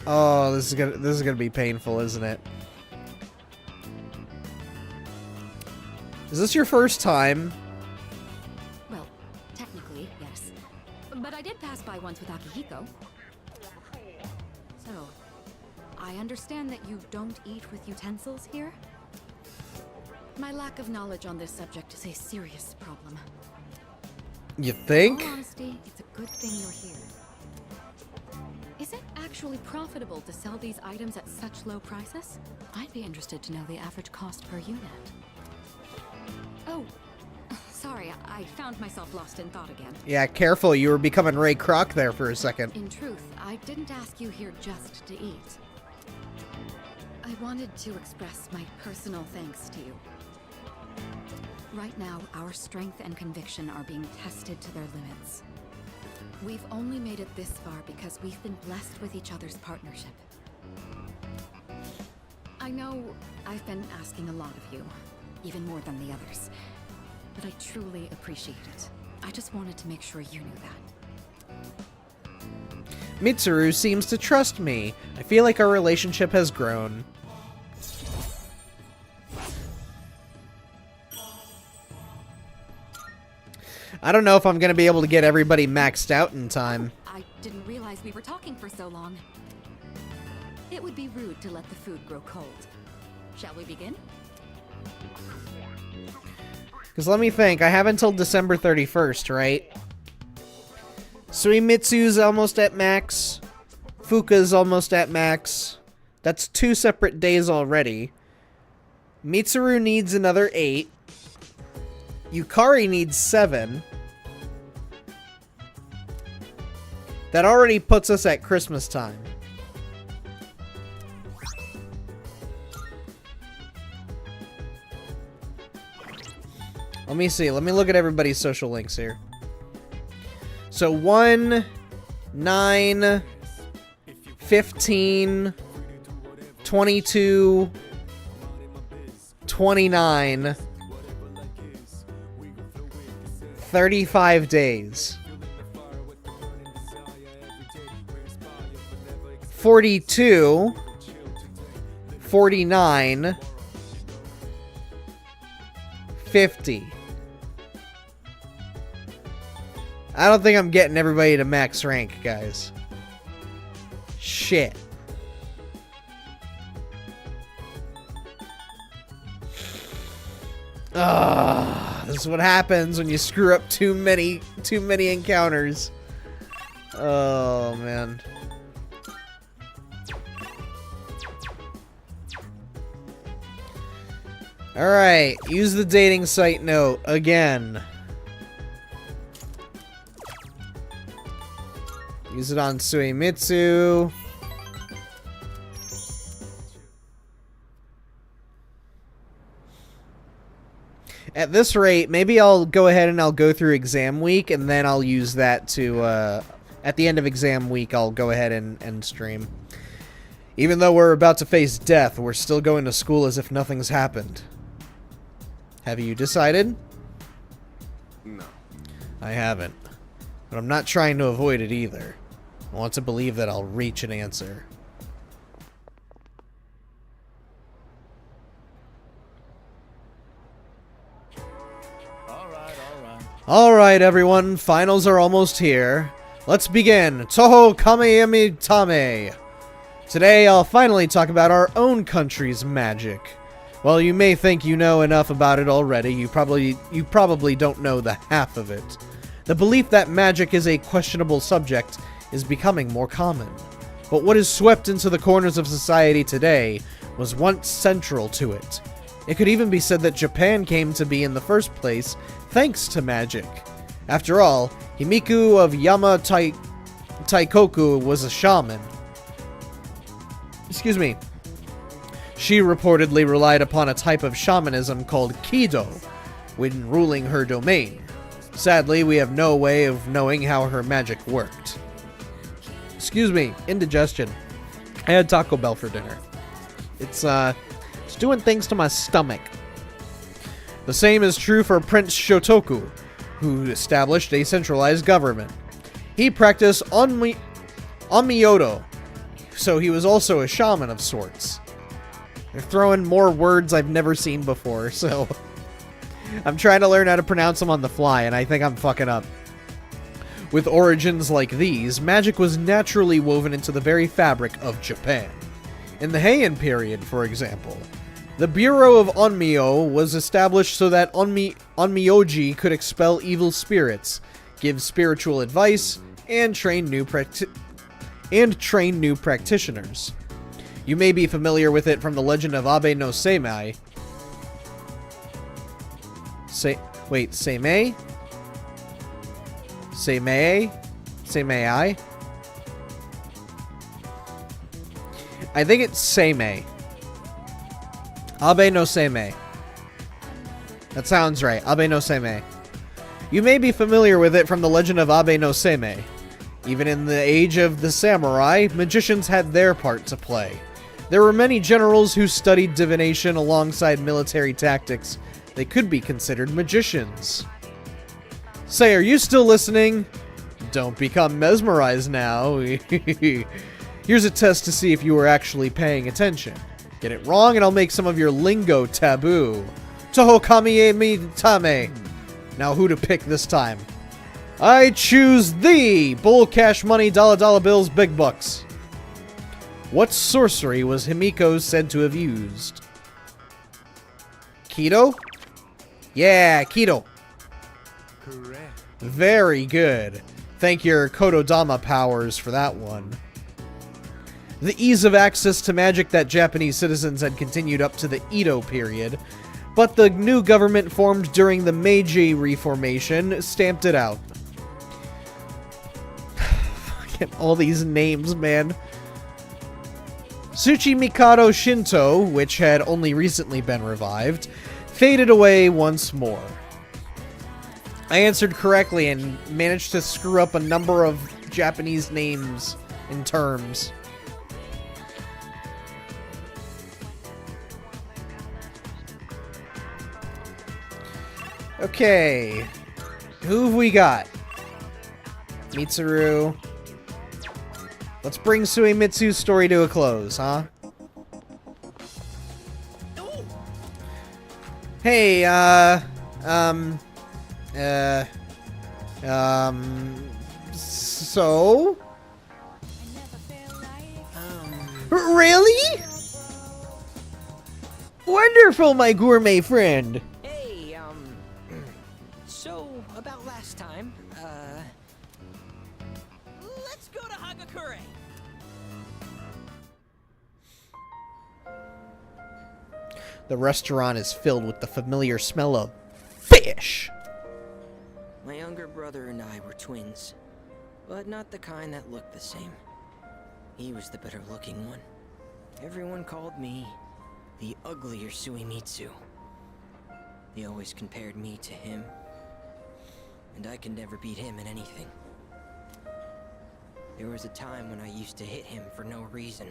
Oh, this is gonna be painful, isn't it? Is this your first time? Well, technically, yes. But I did pass by once with Akihiko. So, I understand that you don't eat with utensils here? My lack of knowledge on this subject is a serious problem. You think? In all honesty, it's a good thing you're here. Is it actually profitable to sell these items at such low prices? I'd be interested to know the average cost per unit. Oh, sorry, I found myself lost in thought again. Yeah, careful, you were becoming Ray Kroc there for a second. In truth, I didn't ask you here just to eat. I wanted to express my personal thanks to you. Right now, our strength and conviction are being tested to their limits. We've only made it this far because we've been blessed with each other's partnership. I know I've been asking a lot of you, even more than the others, but I truly appreciate it. I just wanted to make sure you knew that. Mitsuru seems to trust me. I feel like our relationship has grown. I don't know if I'm going to be able to get everybody maxed out in time. I didn't realize we were talking for so long. It would be rude to let the food grow cold. Shall we begin? Because let me think, I have until December 31st, right? Suimitsu's almost at max. Fuka's almost at max. That's 2 separate days already. Mitsuru needs another 8. Yukari needs 7. That already puts us at Christmas time. Let me see. Let me look at everybody's social links here. So 1, 9, 15, 22, 29, 35 days. 42, 49, 50. I don't think I'm getting everybody to max rank, guys. Shit. This is what happens when you screw up too many encounters. Oh, man. Alright, use the dating site note again. Use it on Suimitsu. At this rate, maybe I'll go ahead and I'll go through exam week, and then I'll use that to, at the end of exam week, I'll go ahead and stream. Even though we're about to face death, we're still going to school as if nothing's happened. Have you decided? No. I haven't. But I'm not trying to avoid it either. I want to believe that I'll reach an answer. Alright, everyone. Finals are almost here. Let's begin. Toho Kameyami Tame. Today, I'll finally talk about our own country's magic. While you may think you know enough about it already, you probably don't know the half of it. The belief that magic is a questionable subject is becoming more common. But what is swept into the corners of society today was once central to it. It could even be said that Japan came to be in the first place thanks to magic. After all, Himiku of Taikoku was a shaman. Excuse me. She reportedly relied upon a type of shamanism called Kido when ruling her domain. Sadly, we have no way of knowing how her magic worked. Excuse me, indigestion. I had Taco Bell for dinner. It's doing things to my stomach. The same is true for Prince Shotoku, who established a centralized government. He practiced Onmyoto, so he was also a shaman of sorts. They're throwing more words I've never seen before, so I'm trying to learn how to pronounce them on the fly, and I think I'm fucking up. With origins like these, magic was naturally woven into the very fabric of Japan. In the Heian period, for example, the Bureau of Onmyo was established so that Onmyoji could expel evil spirits, give spiritual advice, and train new practitioners. You may be familiar with it from the legend of Abe no Seimei. Seimei? Seimei? Seimei? I think it's Seimei. Abe no Seimei. That sounds right. Abe no Seimei. You may be familiar with it from the legend of Abe no Seimei. Even in the age of the samurai, magicians had their part to play. There were many generals who studied divination alongside military tactics. They could be considered magicians. Say, are you still listening? Don't become mesmerized now. Here's a test to see if you were actually paying attention. Get it wrong and I'll make some of your lingo taboo. Toho kamiye mi tame. Now who to pick this time? I choose thee! Bull, cash money, dollar bills, big bucks. What sorcery was Himiko said to have used? Keto? Yeah, keto. Correct. Very good. Thank your Kododama powers for that one. The ease of access to magic that Japanese citizens had continued up to the Edo period, but the new government formed during the Meiji Reformation stamped it out. Fucking all these names, man. Tsuchi Mikado Shinto, which had only recently been revived, faded away once more. I answered correctly and managed to screw up a number of Japanese names and terms. Okay. Who have we got? Mitsuru. Let's bring Suemitsu's story to a close, huh? Hey, so? Really? Wonderful, my gourmet friend. Hey, so about last time, let's go to Hagakure. The restaurant is filled with the familiar smell of fish. My younger brother and I were twins, but not the kind that looked the same. He was the better looking one. Everyone called me the uglier Suemitsu. They always compared me to him, and I could never beat him in anything. There was a time when I used to hit him for no reason.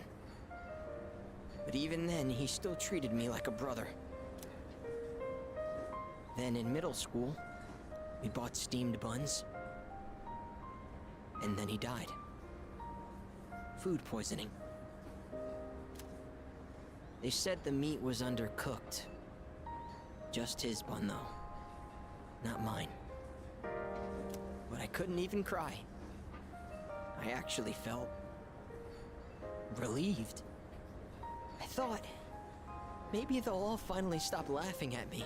But even then, he still treated me like a brother. Then in middle school, we bought steamed buns. And then he died. Food poisoning. They said the meat was undercooked. Just his bun, though. Not mine. But I couldn't even cry. I actually felt relieved. I thought maybe they'll all finally stop laughing at me.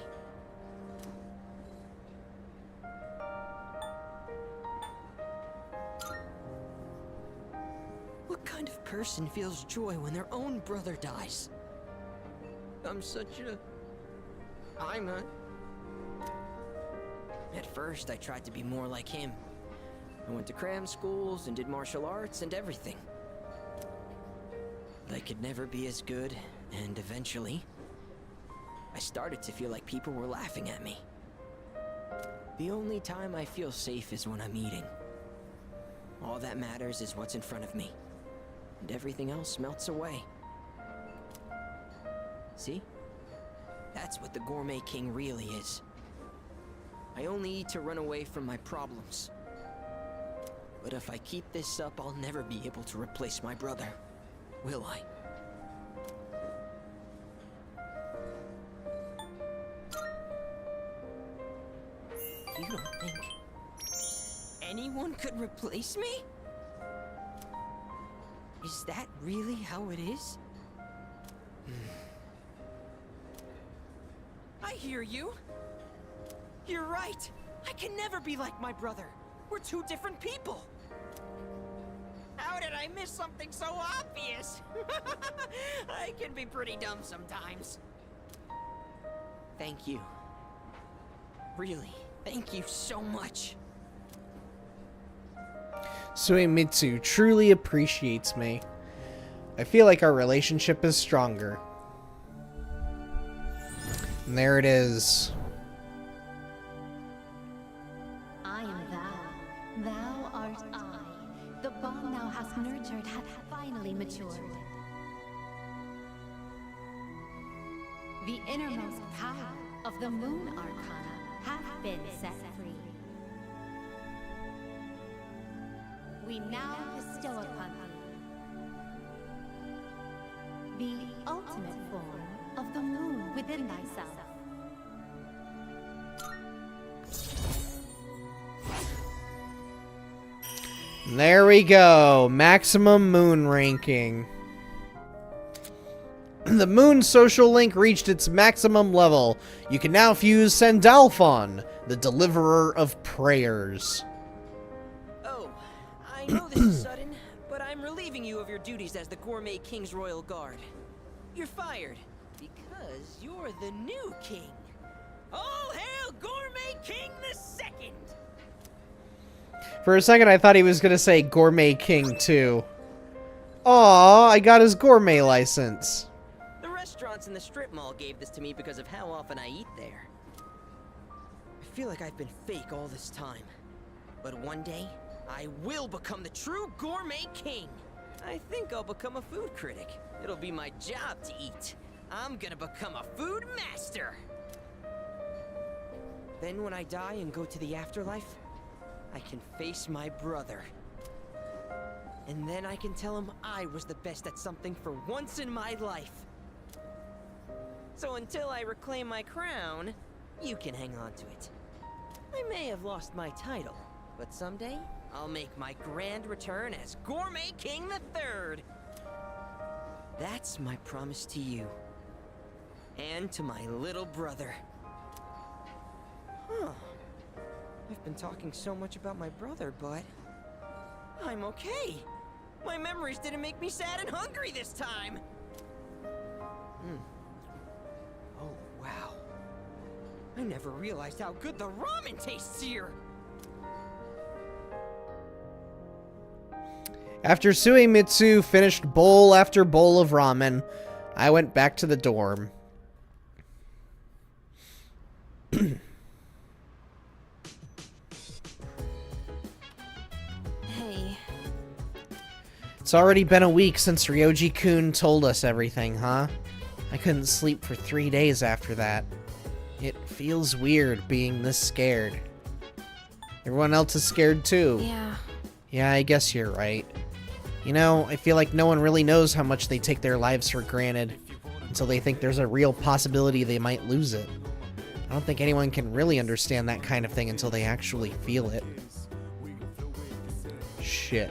What kind of person feels joy when their own brother dies? I'm not. At first, I tried to be more like him. I went to cram schools and did martial arts and everything. But I could never be as good, and eventually, I started to feel like people were laughing at me. The only time I feel safe is when I'm eating. All that matters is what's in front of me, and everything else melts away. See? That's what the Gourmet King really is. I only eat to run away from my problems. But if I keep this up, I'll never be able to replace my brother. Will I? You don't think anyone could replace me? Is that really how it is? I hear you. You're right. I can never be like my brother. We're two different people. How did I miss something so obvious? I can be pretty dumb sometimes. Thank you. Really, thank you so much. Suemitsu truly appreciates me. I feel like our relationship is stronger. And there it is. I am thou. Thou art I. The bond thou hast nurtured hath finally matured. power of the Moon Arcana have been set free. We now bestow upon thee the ultimate form of the moon within thyself. There we go. Maximum moon ranking. The moon social link reached its maximum level. You can now fuse Sandalphon, the deliverer of prayers. Oh, I know this is sudden, but I'm relieving you of your duties as the Gourmet King's Royal Guard. You're fired, because you're the new king. All hail Gourmet King the Second! For a second, I thought he was going to say Gourmet King, too. Aw, I got his gourmet license. The restaurants in the strip mall gave this to me because of how often I eat there. I feel like I've been fake all this time. But one day, I will become the true Gourmet King. I think I'll become a food critic. It'll be my job to eat. I'm gonna become a food master. Then when I die and go to the afterlife, I can face my brother. And then I can tell him I was the best at something for once in my life. So until I reclaim my crown, you can hang on to it. I may have lost my title, but someday I'll make my grand return as Gourmet King III. That's my promise to you. And to my little brother. Huh. I've been talking so much about my brother, but I'm okay. My memories didn't make me sad and hungry this time. Oh, wow. I never realized how good the ramen tastes here. After Suemitsu finished bowl after bowl of ramen, I went back to the dorm. Hey. It's already been a week since Ryoji-kun told us everything, huh? I couldn't sleep for 3 days after that. It feels weird being this scared. Everyone else is scared too. Yeah. Yeah, I guess you're right. You know, I feel like no one really knows how much they take their lives for granted until they think there's a real possibility they might lose it. I don't think anyone can really understand that kind of thing until they actually feel it. Shit.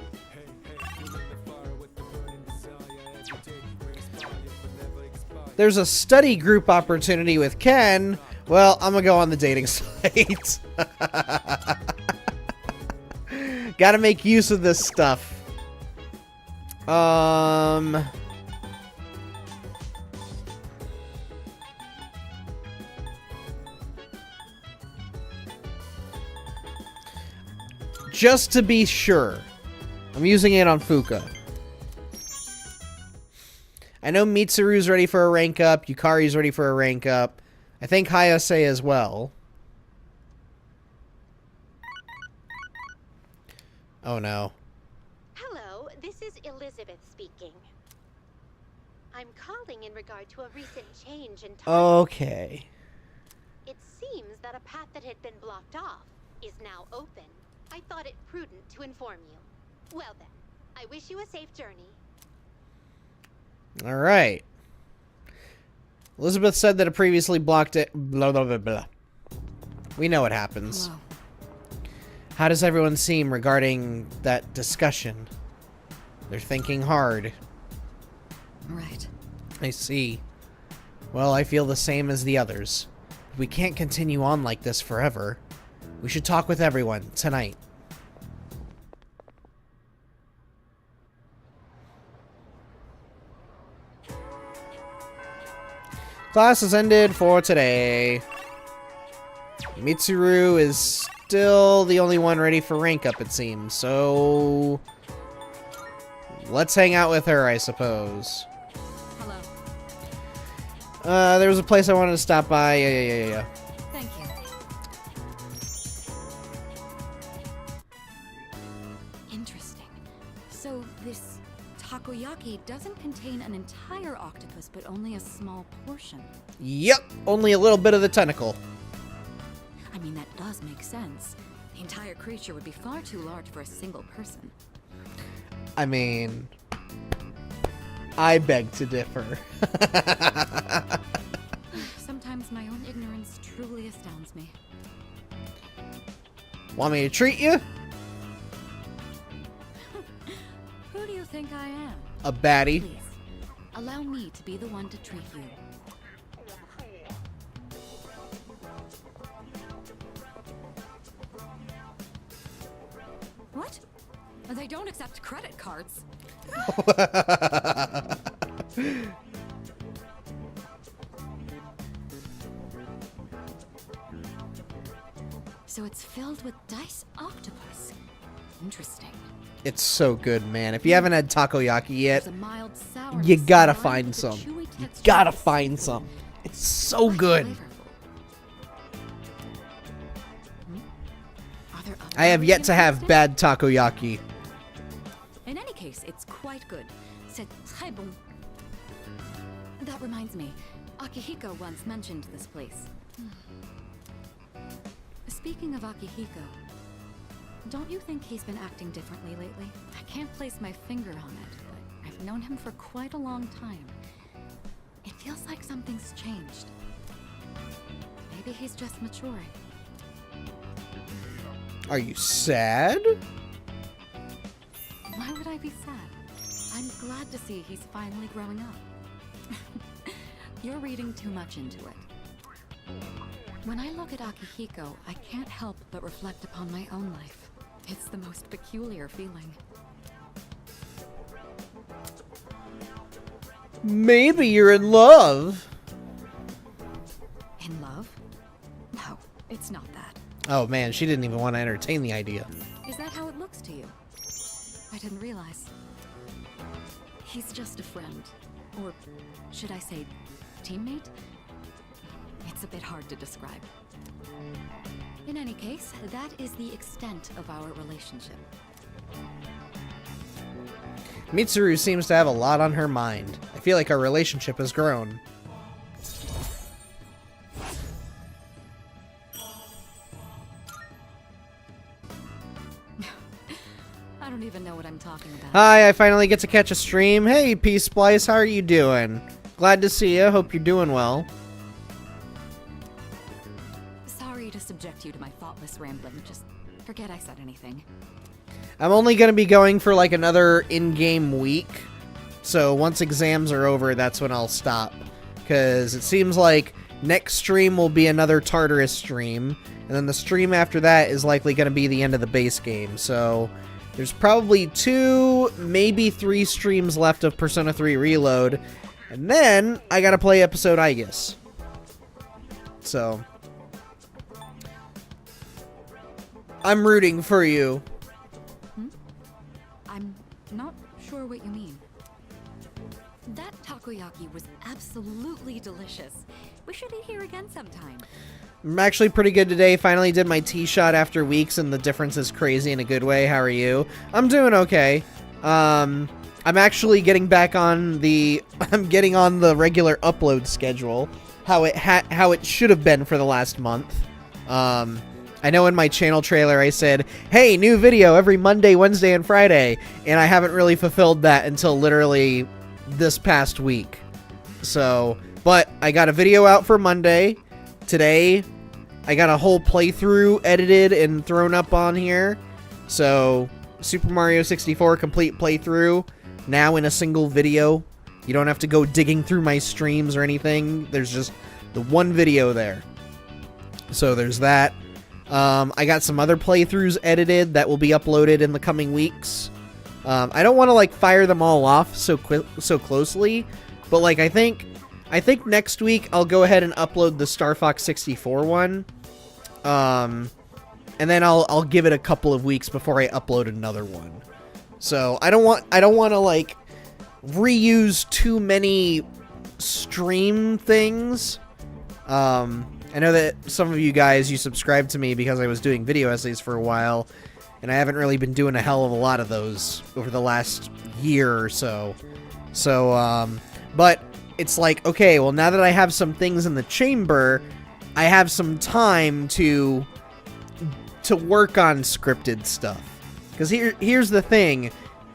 There's a study group opportunity with Ken. Well, I'm gonna go on the dating site. Gotta make use of this stuff. Just to be sure, I'm using it on Fuka. I know Mitsuru's ready for a rank up, Yukari's ready for a rank up. I think Hayase as well. Oh no. Hello, this is Elizabeth speaking. I'm calling in regard to a recent change in time. Okay. It seems that a path that had been blocked off is now open. I thought it prudent to inform you. Well then, I wish you a safe journey. Alright. Elizabeth said that it previously blocked it. Blah, blah, blah, blah. We know what happens. Hello. How does everyone seem regarding that discussion? They're thinking hard. Right. I see. Well, I feel the same as the others. We can't continue on like this forever. We should talk with everyone tonight. Class has ended for today. Mitsuru is still the only one ready for rank up, it seems. So let's hang out with her, I suppose. Hello. There was a place I wanted to stop by. Yeah. Thank you. Interesting. So this takoyaki takoyaki doesn't contain an entire octopus, but only a small portion. Yep, only a little bit of the tentacle. I mean, that does make sense. The entire creature would be far too large for a single person. I mean, I beg to differ. Sometimes my own ignorance truly astounds me. Want me to treat you? Who do you think I am? A baddie. Please, allow me to be the one to treat you. What? They don't accept credit cards. So it's filled with dice octopus. Interesting. It's so good, man. If you haven't had takoyaki yet, There's a mild sourness you gotta combined find with the some. chewy You texture gotta of the find skin. some. It's so good. Are there other I have yet to have ingredients bad takoyaki. in any case, it's quite good. C'est très bon. That reminds me, Akihiko once mentioned this place. Speaking of Akihiko, don't you think he's been acting differently lately? I can't place my finger on it, but I've known him for quite a long time. It feels like something's changed. Maybe he's just maturing. Are you sad? Why would I be sad? I'm glad to see he's finally growing up. You're reading too much into it. When I look at Akihiko, I can't help but reflect upon my own life. It's the most peculiar feeling. Maybe you're in love. In love? No, it's not that. Oh man, she didn't even want to entertain the idea. Is that how it looks to you? I didn't realize. He's just a friend. Or should I say, teammate? It's a bit hard to describe. In any case, that is the extent of our relationship. Mitsuru seems to have a lot on her mind. I feel like our relationship has grown. I don't even know what I'm talking about. Hi, I finally get to catch a stream. Hey, Peace Splice, how are you doing? Glad to see you. Hope you're doing well. Sorry to subject you to my thoughtless rambling. Just forget I said anything. I'm only going to be going for like another in-game week. So once exams are over, that's when I'll stop. Because it seems like next stream will be another Tartarus stream. And then the stream after that is likely going to be the end of the base game. So there's probably 2, maybe 3 streams left of Persona 3 Reload. And then I got to play episode Aegis. So I'm rooting for you. I'm not sure what you mean. That takoyaki was absolutely delicious. We should eat here again sometime. I'm actually pretty good today. Finally did my tea shot after weeks, and the difference is crazy in a good way. How are you? I'm doing okay. I'm actually getting back on the... I'm getting on the regular upload schedule. How it should have been for the last month. I know in my channel trailer I said, hey, new video every Monday, Wednesday, and Friday. And I haven't really fulfilled that until literally this past week. So, but I got a video out for Monday. Today, I got a whole playthrough edited and thrown up on here. So, Super Mario 64 complete playthrough, now in a single video. You don't have to go digging through my streams or anything. There's just the one video there. So there's that. I got some other playthroughs edited that will be uploaded in the coming weeks. I don't want to like fire them all off so closely, but like I think next week I'll go ahead and upload the Star Fox 64 one. And then I'll give it a couple of weeks before I upload another one. So I don't want to like reuse too many stream things. I know that some of you guys, you subscribed to me because I was doing video essays for a while, and I haven't really been doing a hell of a lot of those over the last year or so. So, but it's like, okay, well, now that I have some things in the chamber, I have some time to work on scripted stuff. Because here's the thing.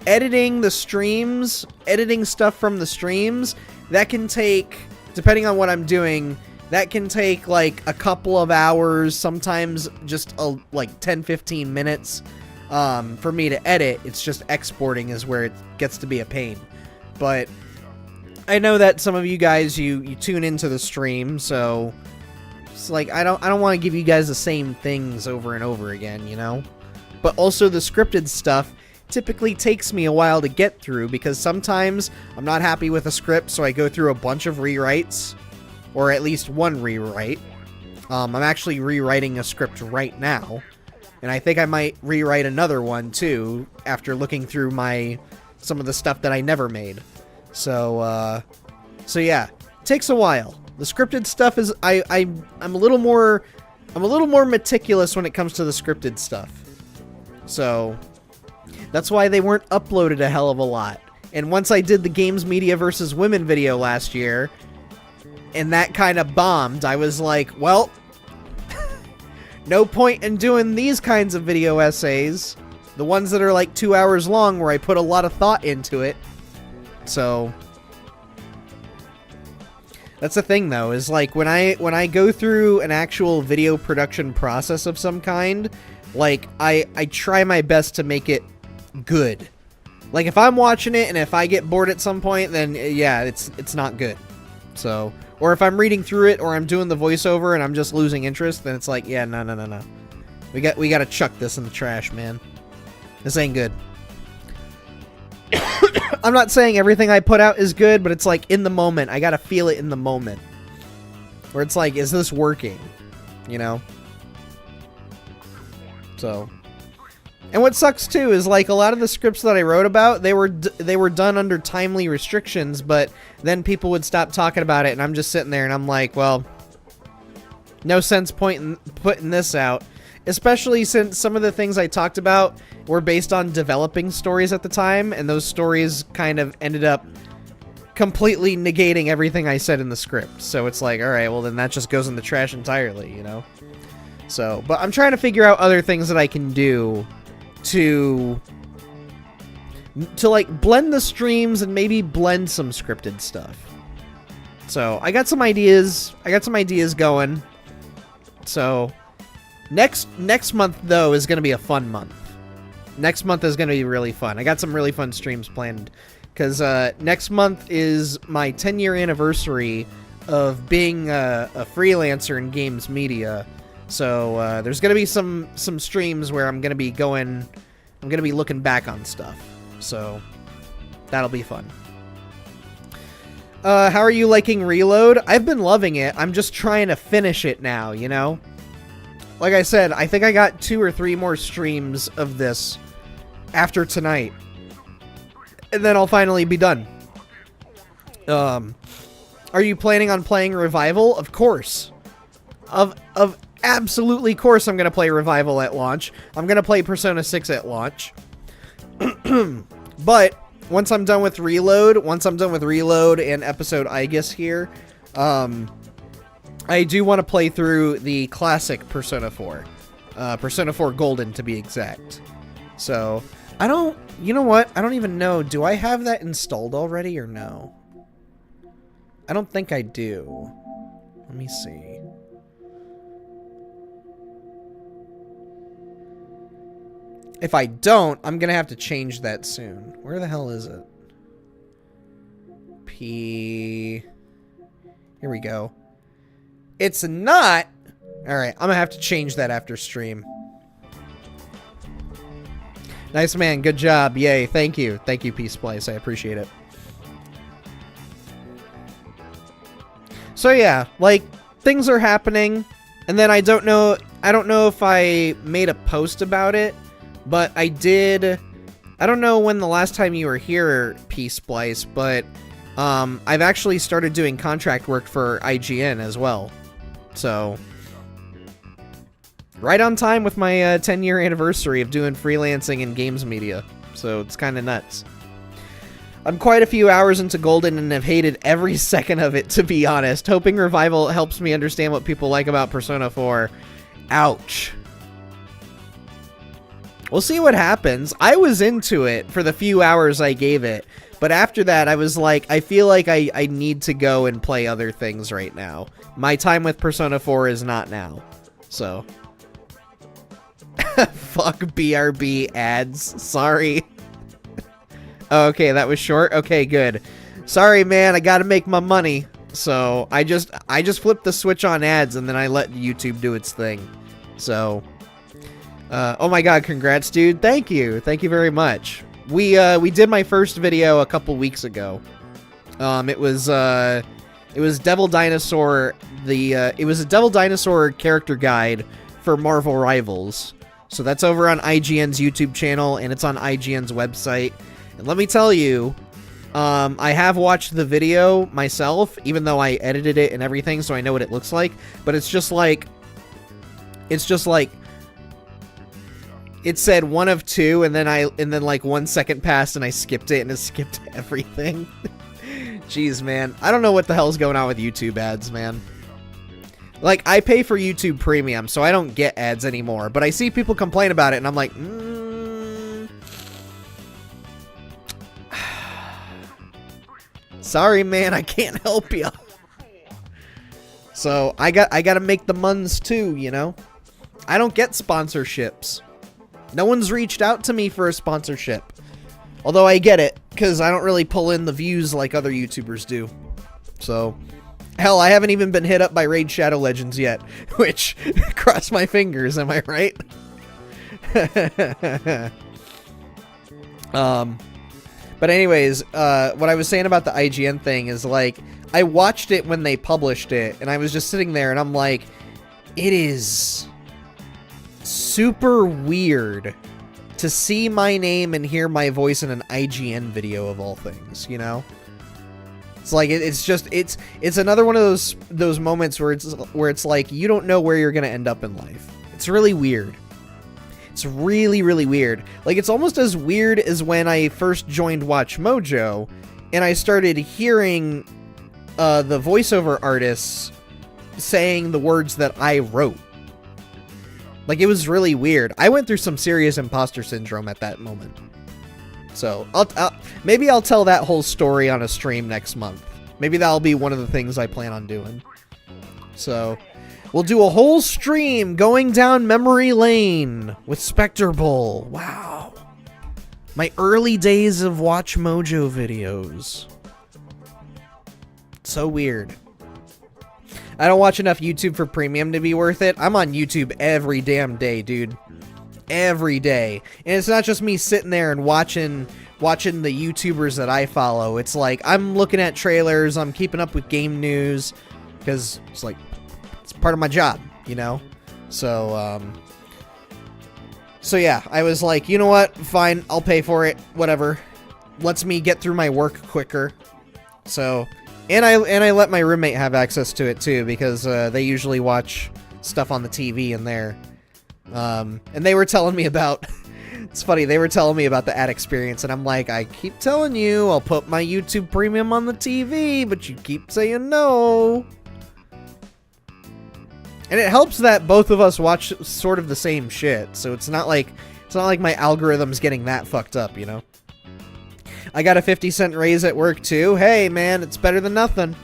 Editing the streams, editing stuff from the streams, that can take, depending on what I'm doing, that can take like a couple of hours, sometimes just like 10-15 minutes for me to edit. It's just exporting is where it gets to be a pain. But I know that some of you guys, you tune into the stream, so it's like I don't want to give you guys the same things over and over again, you know? But also the scripted stuff typically takes me a while to get through because sometimes I'm not happy with a script, so I go through a bunch of rewrites, or at least one rewrite. I'm actually rewriting a script right now, and I think I might rewrite another one too after looking through some of the stuff that I never made. So yeah, it takes a while. The scripted stuff is I'm a little more meticulous when it comes to the scripted stuff. So that's why they weren't uploaded a hell of a lot. And once I did the Games Media versus Women video last year, and that kind of bombed, I was like, well, no point in doing these kinds of video essays. The ones that are like 2 hours long where I put a lot of thought into it. So that's the thing though, is like when I go through an actual video production process of some kind, like I try my best to make it good. Like if I'm watching it and if I get bored at some point, then yeah, it's not good. So, or if I'm reading through it or I'm doing the voiceover and I'm just losing interest, then it's like, yeah, no. We got to chuck this in the trash, man. This ain't good. I'm not saying everything I put out is good, but it's like in the moment. I got to feel it in the moment. Where it's like, is this working? You know? So, and what sucks too is like a lot of the scripts that I wrote about, they were done under timely restrictions, but then people would stop talking about it, and I'm just sitting there and I'm like, well, no sense putting this out, especially since some of the things I talked about were based on developing stories at the time, and those stories kind of ended up completely negating everything I said in the script. So it's like, all right, well then that just goes in the trash entirely, you know? So, but I'm trying to figure out other things that I can do to like blend the streams and maybe blend some scripted stuff. So I got some ideas. Going. So next month though is gonna be a fun month. Next month is gonna be really fun. I got some really fun streams planned because next month is my 10-year anniversary of being a freelancer in games media. So there's gonna be some streams where I'm gonna be looking back on stuff. So that'll be fun. How are you liking Reload? I've been loving it. I'm just trying to finish it now, you know? Like I said, I think I got 2 or 3 more streams of this after tonight. And then I'll finally be done. Are you planning on playing Revival? Of course. Of absolutely course I'm going to play Revival at launch. I'm going to play Persona 6 at launch. But once I'm done with Reload and episode Aegis here, I do want to play through the classic Persona 4. Persona 4 Golden to be exact. So, you know what? I don't even know. Do I have that installed already or no? I don't think I do. Let me see. If I don't, I'm going to have to change that soon. Where the hell is it? Here we go. It's not. Alright, I'm going to have to change that after stream. Nice man, good job. Yay, thank you. Thank you, Peace Place. I appreciate it. So yeah, like, things are happening. And then I don't know if I made a post about it. But I did. I don't know when the last time you were here, Peace Splice, but I've actually started doing contract work for IGN as well. So, right on time with my 10-year anniversary of doing freelancing in games media. So it's kind of nuts. I'm quite a few hours into Golden and have hated every second of it, to be honest. Hoping Revival helps me understand what people like about Persona 4. Ouch. We'll see what happens. I was into it for the few hours I gave it, but after that I was like, I feel like I need to go and play other things right now. My time with Persona 4 is not now. So. Fuck BRB ads. Sorry. Okay, that was short. Okay, good. Sorry, man. I gotta make my money. So I just flipped the switch on ads and then I let YouTube do its thing. So, oh my god, congrats, dude. Thank you very much. We did my first video a couple weeks ago. It was Devil Dinosaur. It was a Devil Dinosaur character guide for Marvel Rivals. So that's over on IGN's YouTube channel and it's on IGN's website. And let me tell you, I have watched the video myself, even though I edited it and everything, so I know what it looks like. But it's just like, it said 1 of 2, and then like 1 second passed, and I skipped it, and it skipped everything. Jeez, man, I don't know what the hell's going on with YouTube ads, man. Like, I pay for YouTube Premium, so I don't get ads anymore. But I see people complain about it, and I'm like, sorry, man, I can't help you. So I gotta make the muns too, you know. I don't get sponsorships. No one's reached out to me for a sponsorship. Although I get it, because I don't really pull in the views like other YouTubers do. So, hell, I haven't even been hit up by Raid Shadow Legends yet. Which, cross my fingers, am I right? But anyways, what I was saying about the IGN thing is, like, I watched it when they published it, and I was just sitting there, and I'm like, it is super weird to see my name and hear my voice in an IGN video of all things, you know? It's like, it's another one of those moments where it's like, you don't know where you're gonna end up in life. It's really weird. It's really, really weird. Like, it's almost as weird as when I first joined Watch Mojo, and I started hearing the voiceover artists saying the words that I wrote. Like, it was really weird. I went through some serious imposter syndrome at that moment. So, maybe I'll tell that whole story on a stream next month. Maybe that'll be one of the things I plan on doing. So, we'll do a whole stream going down memory lane with Spectre Bowl. Wow. My early days of Watch Mojo videos. So weird. I don't watch enough YouTube for premium to be worth it. I'm on YouTube every damn day, dude. Every day. And it's not just me sitting there and watching the YouTubers that I follow. It's like, I'm looking at trailers, I'm keeping up with game news, because it's like, it's part of my job, you know? So yeah, I was like, you know what? Fine, I'll pay for it. Whatever. Lets me get through my work quicker. So, and I let my roommate have access to it too, because they usually watch stuff on the TV in there. And they were telling me about, it's funny, they were telling me about the ad experience, and I'm like, I keep telling you, I'll put my YouTube Premium on the TV, but you keep saying no. And it helps that both of us watch sort of the same shit, so it's not like my algorithm's getting that fucked up, you know? I got a 50-cent raise at work too. Hey man, it's better than nothing.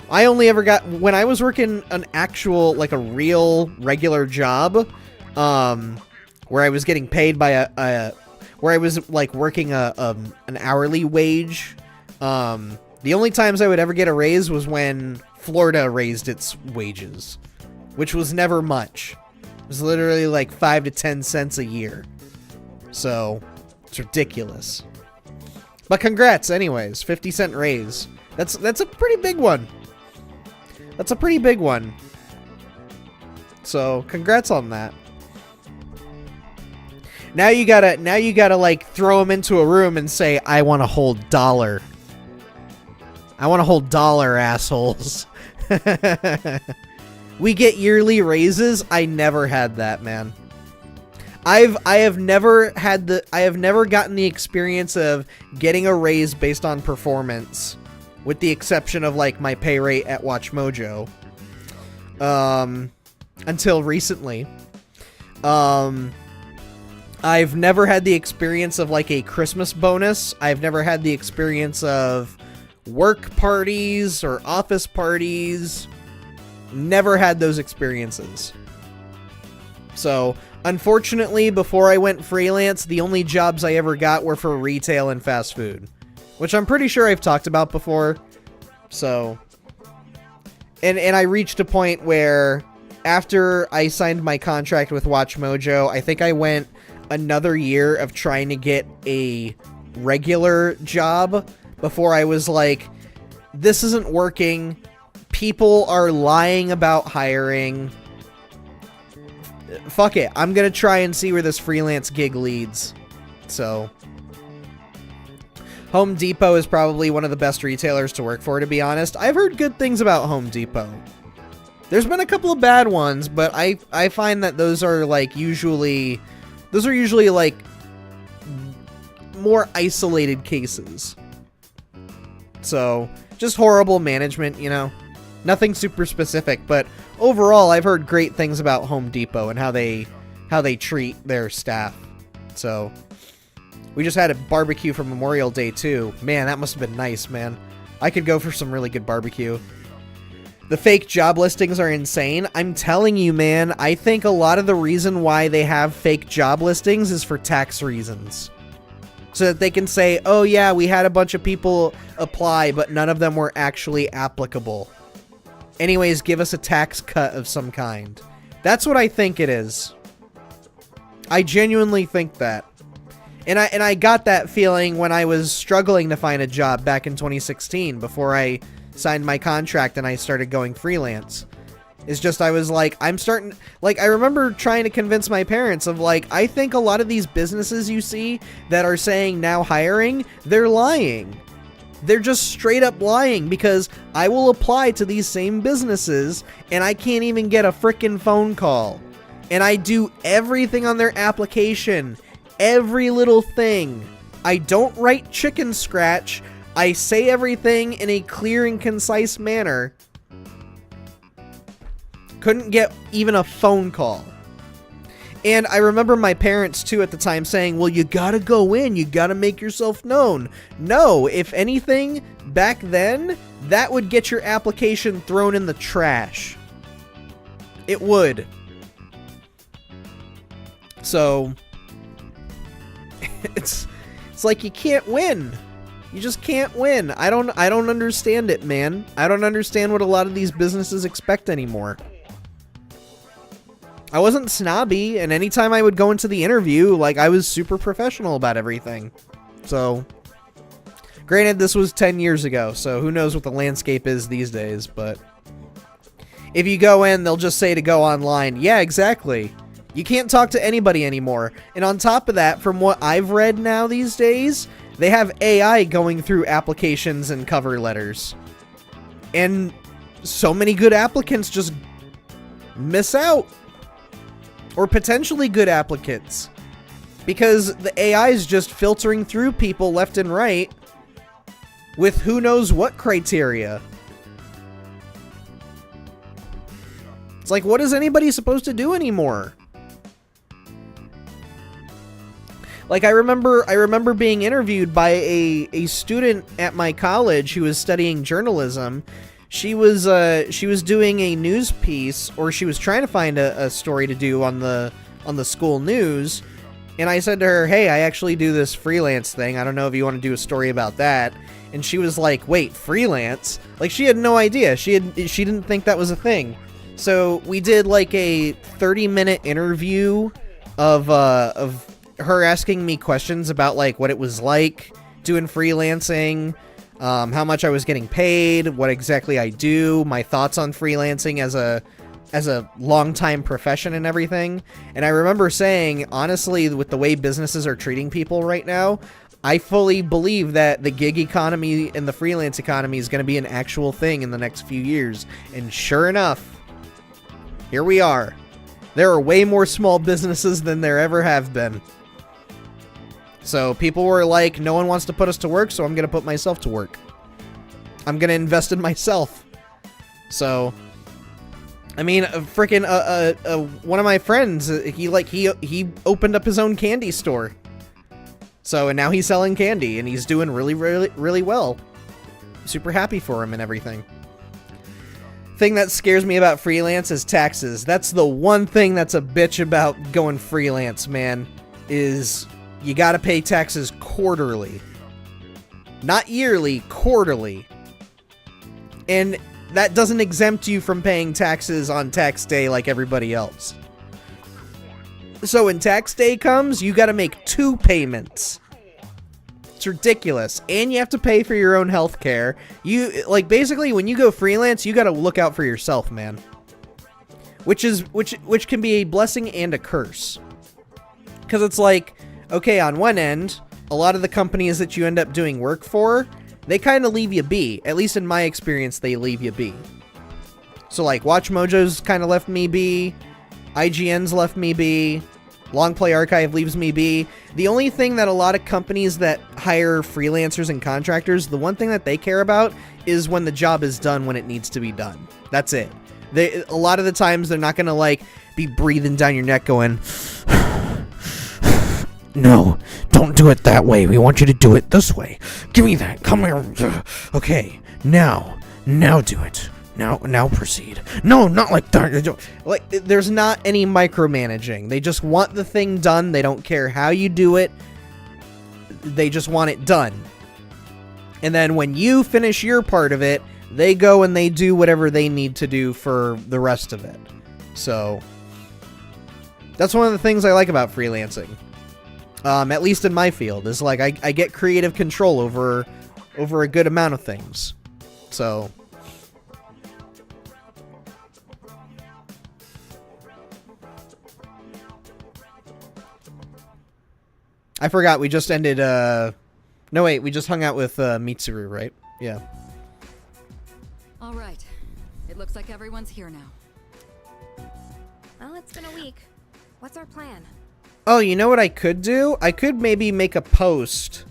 I only ever got, when I was working an actual, like a real regular job, where I was getting paid by where I was like working an hourly wage, the only times I would ever get a raise was when Florida raised its wages, which was never much. It was literally like 5 to 10 cents a year. So, it's ridiculous. But congrats anyways, 50-cent raise. That's a pretty big one. That's a pretty big one. So, congrats on that. Now you gotta like throw them into a room and say, I want a whole dollar. I want a whole dollar, assholes. We get yearly raises? I never had that, man. I have never gotten the experience of getting a raise based on performance, with the exception of like my pay rate at WatchMojo. Until recently. I've never had the experience of like a Christmas bonus. I've never had the experience of work parties or office parties. Never had those experiences. So, unfortunately, before I went freelance, the only jobs I ever got were for retail and fast food, which I'm pretty sure I've talked about before. So, and I reached a point where after I signed my contract with WatchMojo, I think I went another year of trying to get a regular job before I was like, this isn't working. People are lying about hiring. Fuck it. I'm going to try and see where this freelance gig leads. So, Home Depot is probably one of the best retailers to work for, to be honest. I've heard good things about Home Depot. There's been a couple of bad ones, but I find that those are usually like more isolated cases. So, just horrible management, you know. Nothing super specific, but overall I've heard great things about Home Depot and how they treat their staff. So, we just had a barbecue for Memorial Day too. Man, that must have been nice, man. I could go for some really good barbecue. The fake job listings are insane. I'm telling you, man, I think a lot of the reason why they have fake job listings is for tax reasons. So that they can say, oh yeah, we had a bunch of people apply, but none of them were actually applicable. Anyways, give us a tax cut of some kind. That's what I think it is. I genuinely think that. And I got that feeling when I was struggling to find a job back in 2016 before I signed my contract and I started going freelance. It's just I was like, I remember trying to convince my parents of like, I think a lot of these businesses you see that are saying now hiring, they're lying. They're just straight up lying, because I will apply to these same businesses and I can't even get a frickin' phone call. And I do everything on their application. Every little thing. I don't write chicken scratch. I say everything in a clear and concise manner. Couldn't get even a phone call. And I remember my parents, too, at the time saying, well, you gotta go in. You gotta make yourself known. No, if anything, back then, that would get your application thrown in the trash. It would. So, it's like you can't win. You just can't win. I don't understand it, man. I don't understand what a lot of these businesses expect anymore. I wasn't snobby, and anytime I would go into the interview, like, I was super professional about everything. So, granted, this was 10 years ago, so who knows what the landscape is these days, but if you go in, they'll just say to go online. Yeah, exactly. You can't talk to anybody anymore. And on top of that, from what I've read now these days, they have AI going through applications and cover letters. And so many good applicants just miss out. Or potentially good applicants. Because the AI is just filtering through people left and right with who knows what criteria. It's like, what is anybody supposed to do anymore? Like, I remember being interviewed by a student at my college who was studying journalism. She was doing a news piece, or she was trying to find a story to do on the school news. And I said to her, hey, I actually do this freelance thing. I don't know if you want to do a story about that. And she was like, wait, freelance? Like, she had no idea. She didn't think that was a thing. So we did like a 30-minute interview of her asking me questions about like what it was like doing freelancing, how much I was getting paid, what exactly I do, my thoughts on freelancing as a long-time profession and everything. And I remember saying, honestly, with the way businesses are treating people right now, I fully believe that the gig economy and the freelance economy is going to be an actual thing in the next few years. And sure enough, here we are. There are way more small businesses than there ever have been. So people were like, no one wants to put us to work, so I'm going to put myself to work. I'm going to invest in myself. So, I mean, one of my friends, he opened up his own candy store. So, and now he's selling candy, and he's doing really, really, really well. Super happy for him and everything. Thing that scares me about freelance is taxes. That's the one thing that's a bitch about going freelance, man, is you gotta pay taxes quarterly. Not yearly, quarterly. And that doesn't exempt you from paying taxes on tax day like everybody else. So when tax day comes, you gotta make 2 payments. It's ridiculous. And you have to pay for your own health care. Basically, when you go freelance, you gotta look out for yourself, man. Which can be a blessing and a curse. Because it's like, okay, on one end, a lot of the companies that you end up doing work for, they kind of leave you be. At least in my experience, they leave you be. So like, Watch Mojo's kind of left me be. IGN's left me be. Long Play Archive leaves me be. The only thing that a lot of companies that hire freelancers and contractors, the one thing that they care about is when the job is done when it needs to be done. That's it. A lot of the times they're not going to like be breathing down your neck going, no, don't do it that way. We want you to do it this way. Give me that. Come here. Okay, now do it. Now proceed. No, not like that. Like, there's not any micromanaging. They just want the thing done. They don't care how you do it. They just want it done. And then when you finish your part of it, they go and they do whatever they need to do for the rest of it. So, that's one of the things I like about freelancing. At least in my field, is like I get creative control over a good amount of things. So, I forgot, we just ended, no wait, we just hung out with, Mitsuru, right? Yeah. Alright. It looks like everyone's here now. Well, it's been a week. What's our plan? Oh, you know what I could do? I could maybe make a post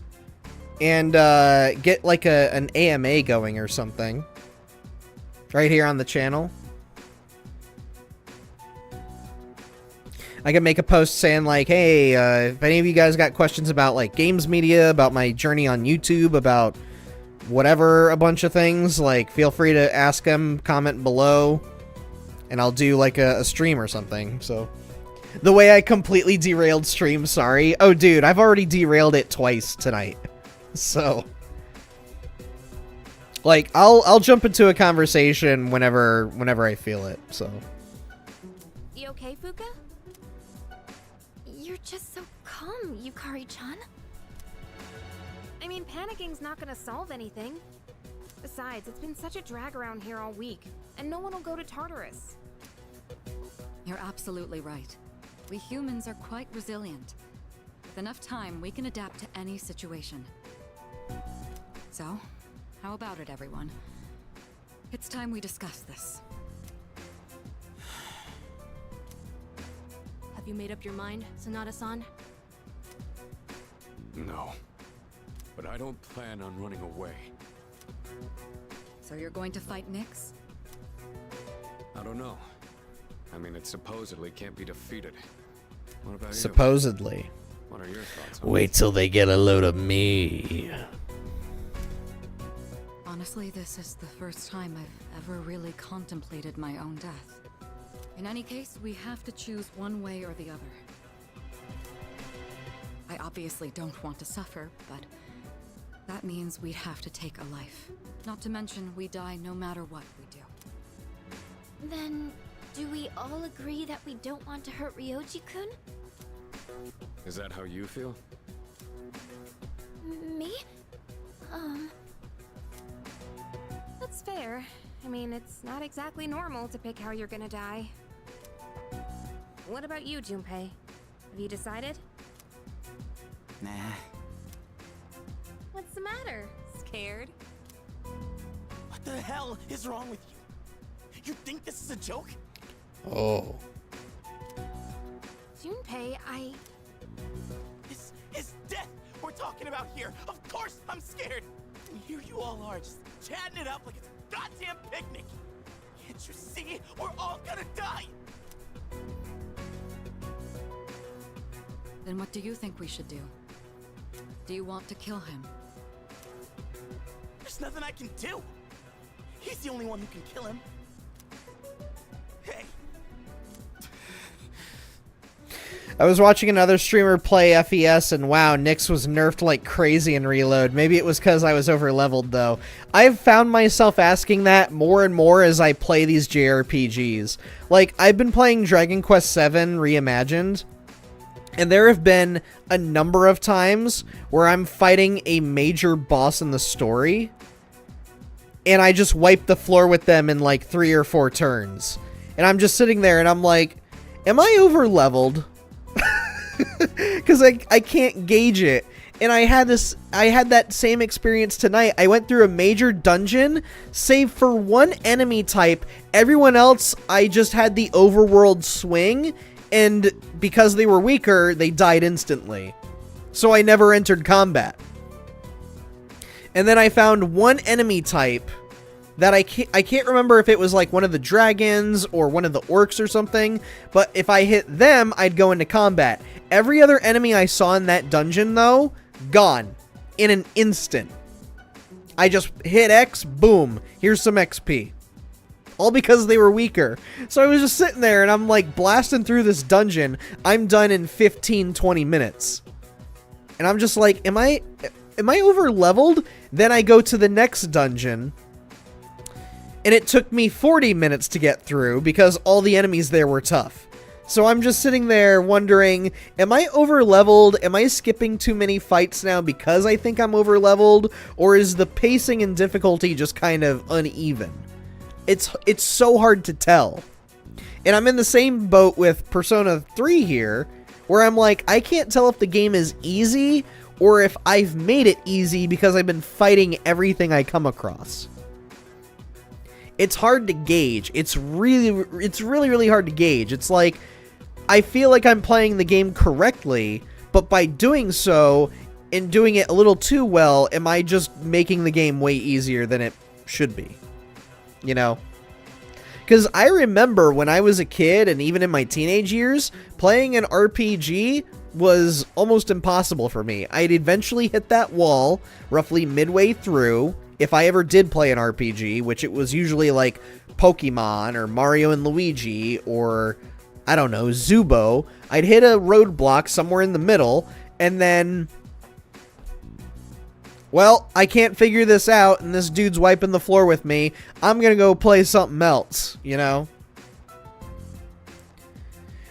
and, get, like, an AMA going or something. Right here on the channel. I can make a post saying, like, hey, if any of you guys got questions about, like, games media, about my journey on YouTube, about whatever, a bunch of things, like, feel free to ask them, comment below, and I'll do, like, a stream or something, so. The way I completely derailed stream, sorry. Oh, dude, I've already derailed it twice tonight, so. Like, I'll jump into a conversation whenever I feel it, so. You okay, Fuka? You're just so calm, Yukari-chan. I mean, panicking's not gonna solve anything. Besides, it's been such a drag around here all week, and no one will go to Tartarus. You're absolutely right. We humans are quite resilient. With enough time, we can adapt to any situation. So, how about it, everyone? It's time we discuss this. Have you made up your mind, Sanada-san? No. But I don't plan on running away. So you're going to fight Nyx? I don't know. I mean, it supposedly can't be defeated. What about you? Supposedly. What are your thoughts on Wait till they get a load of me. Honestly, this is the first time I've ever really contemplated my own death. In any case, we have to choose one way or the other. I obviously don't want to suffer, but that means we'd have to take a life. Not to mention, we die no matter what we do. Then, do we all agree that we don't want to hurt Ryoji-kun? Is that how you feel? Me? That's fair. I mean, it's not exactly normal to pick how you're gonna die. What about you, Junpei? Have you decided? Nah. What's the matter? Scared? What the hell is wrong with you? You think this is a joke? Oh. talking about here. Of course I'm scared. And here you all are, just chatting it up like it's a goddamn picnic. Can't you see? We're all gonna die. Then what do you think we should do? Do you want to kill him? There's nothing I can do. He's the only one who can kill him. Hey. I was watching another streamer play FES, and wow, Nyx was nerfed like crazy in Reload. Maybe it was because I was over-leveled, though. I've found myself asking that more and more as I play these JRPGs. Like, I've been playing Dragon Quest VII Reimagined, and there have been a number of times where I'm fighting a major boss in the story, and I just wipe the floor with them in like 3 or 4 turns. And I'm just sitting there and I'm like, am I over-leveled? Because I can't gauge it. And I had that same experience tonight. I went through a major dungeon, save for one enemy type. Everyone else, I just had the overworld swing, and because they were weaker, they died instantly. So I never entered combat. And then I found one enemy type that I can't remember if it was like one of the dragons or one of the orcs or something, but if I hit them, I'd go into combat. Every other enemy I saw in that dungeon, though, gone in an instant. I just hit X, boom, here's some XP. All because they were weaker. So I was just sitting there and I'm like blasting through this dungeon. I'm done in 15-20 minutes. And I'm just like, am I over leveled? Then I go to the next dungeon, and it took me 40 minutes to get through because all the enemies there were tough. So I'm just sitting there wondering, am I over leveled? Am I skipping too many fights now because I think I'm over leveled? Or is the pacing and difficulty just kind of uneven? It's so hard to tell. And I'm in the same boat with Persona 3 here, where I'm like, I can't tell if the game is easy or if I've made it easy because I've been fighting everything I come across. It's hard to gauge. It's really, really hard to gauge. It's like, I feel like I'm playing the game correctly, but by doing so, and doing it a little too well, am I just making the game way easier than it should be? You know? Because I remember when I was a kid, and even in my teenage years, playing an RPG was almost impossible for me. I'd eventually hit that wall, roughly midway through, if I ever did play an RPG, which it was usually like Pokemon, or Mario and Luigi, or, I don't know, Zubo. I'd hit a roadblock somewhere in the middle, and then, well, I can't figure this out, and this dude's wiping the floor with me. I'm gonna go play something else, you know?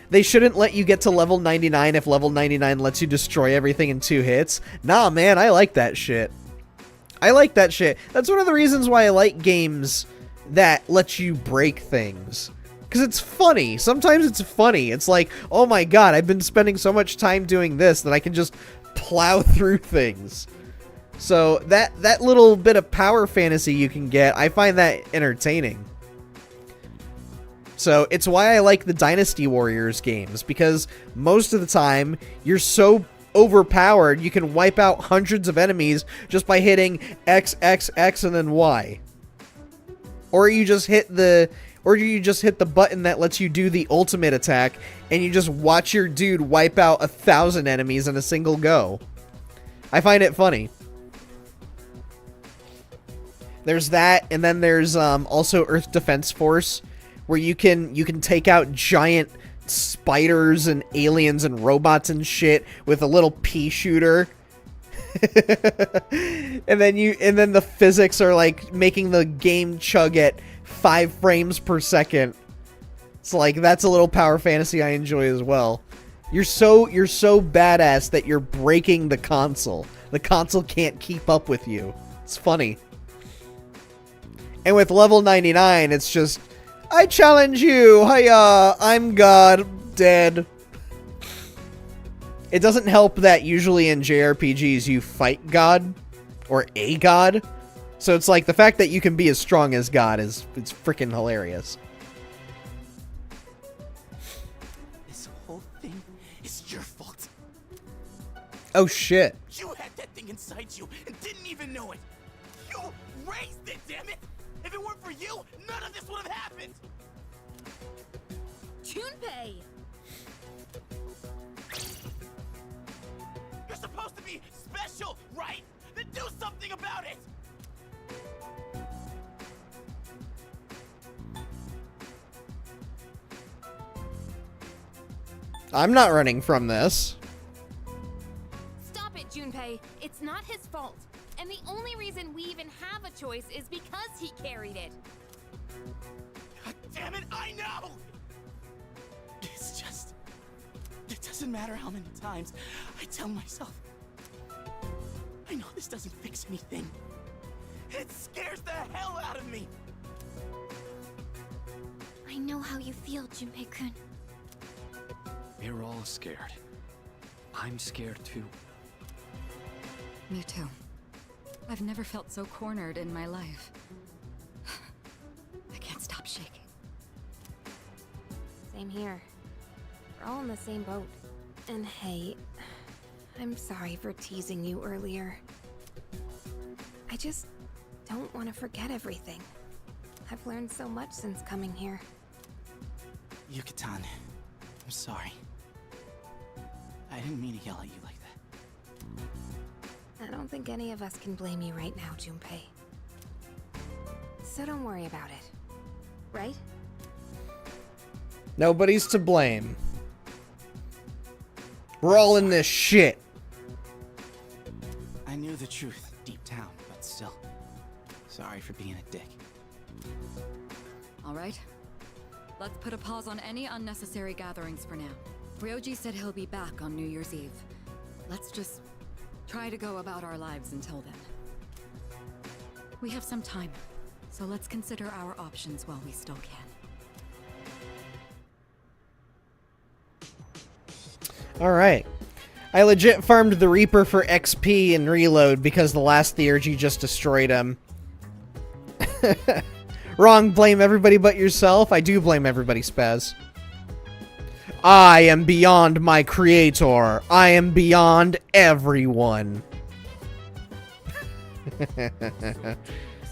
They shouldn't let you get to level 99 if level 99 lets you destroy everything in 2 hits. Nah, man, I like that shit. I like that shit. That's one of the reasons why I like games that let you break things. Because it's funny. Sometimes it's funny. It's like, oh my god, I've been spending so much time doing this that I can just plow through things. So that little bit of power fantasy you can get, I find that entertaining. So it's why I like the Dynasty Warriors games, because most of the time you're so overpowered you can wipe out hundreds of enemies just by hitting X, X, X, and then Y. Or you just hit the button that lets you do the ultimate attack, and you just watch your dude wipe out 1,000 enemies in a single go. I find it funny. There's that, and then there's also Earth Defense Force, where you can take out giant spiders and aliens and robots and shit with a little pea shooter. and then the physics are like making the game chug at 5 frames per second. It's like, that's a little power fantasy I enjoy as well. You're so badass that you're breaking the console. The console can't keep up with you. It's funny. And with level 99, it's just, I challenge you! Hiya! I'm God. Dead. It doesn't help that usually in JRPGs you fight God. Or a God. So it's like, the fact that you can be as strong as God it's freaking hilarious. This whole thing is your fault. Oh shit. You had that thing inside you and didn't even know it. You raised it, damn it! If it weren't for you, none of this would have happened. Junpei! You're supposed to be special, right? Then do something about it. I'm not running from this. Stop it, Junpei. It's not his fault. And the only reason we even have a choice is because he carried it. God damn it, I know! It's just... It doesn't matter how many times I tell myself. I know this doesn't fix anything. It scares the hell out of me! I know how you feel, Junpei-kun. We're all scared. I'm scared too. Me too. I've never felt so cornered in my life. I can't stop shaking. Same here. We're all in the same boat. And hey, I'm sorry for teasing you earlier. I just don't want to forget everything. I've learned so much since coming here. Yucatan, I'm sorry. I didn't mean to yell at you like that. I don't think any of us can blame you right now, Junpei. So don't worry about it. Right? Nobody's to blame. We're all in this shit. I knew the truth deep down, but still. Sorry for being a dick. All right. Let's put a pause on any unnecessary gatherings for now. Ryoji said he'll be back on New Year's Eve. Let's just try to go about our lives until then. We have some time, so let's consider our options while we still can. Alright. I legit farmed the Reaper for XP and reload because the last Theurgy just destroyed him. Wrong, blame everybody but yourself. I do blame everybody, Spaz. I am beyond my creator. I am beyond everyone.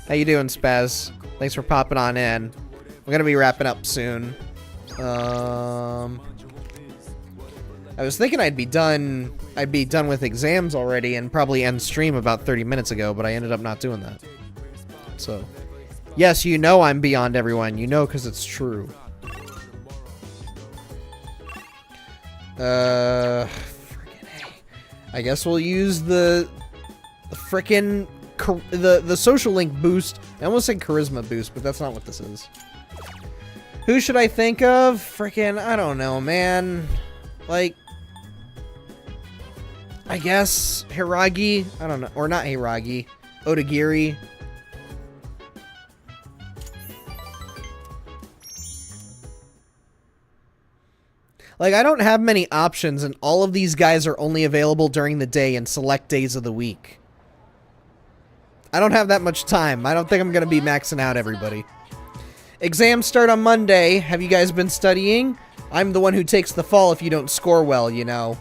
How you doing, Spaz? Thanks for popping on in. We're gonna be wrapping up soon. I was thinking I'd be done with exams already and probably end stream about 30 minutes ago, but I ended up not doing that. So, yes, you know I'm beyond everyone. You know because it's true. Frickin' A. I guess we'll use the frickin' the social link boost. I almost said charisma boost, but that's not what this is. Who should I think of? Frickin', I don't know, man. Like, I guess Hiragi. I don't know, or not Hiragi. Odagiri. Like, I don't have many options, and all of these guys are only available during the day and select days of the week. I don't have that much time. I don't think I'm going to be maxing out everybody. Exams start on Monday. Have you guys been studying? I'm the one who takes the fall if you don't score well, you know.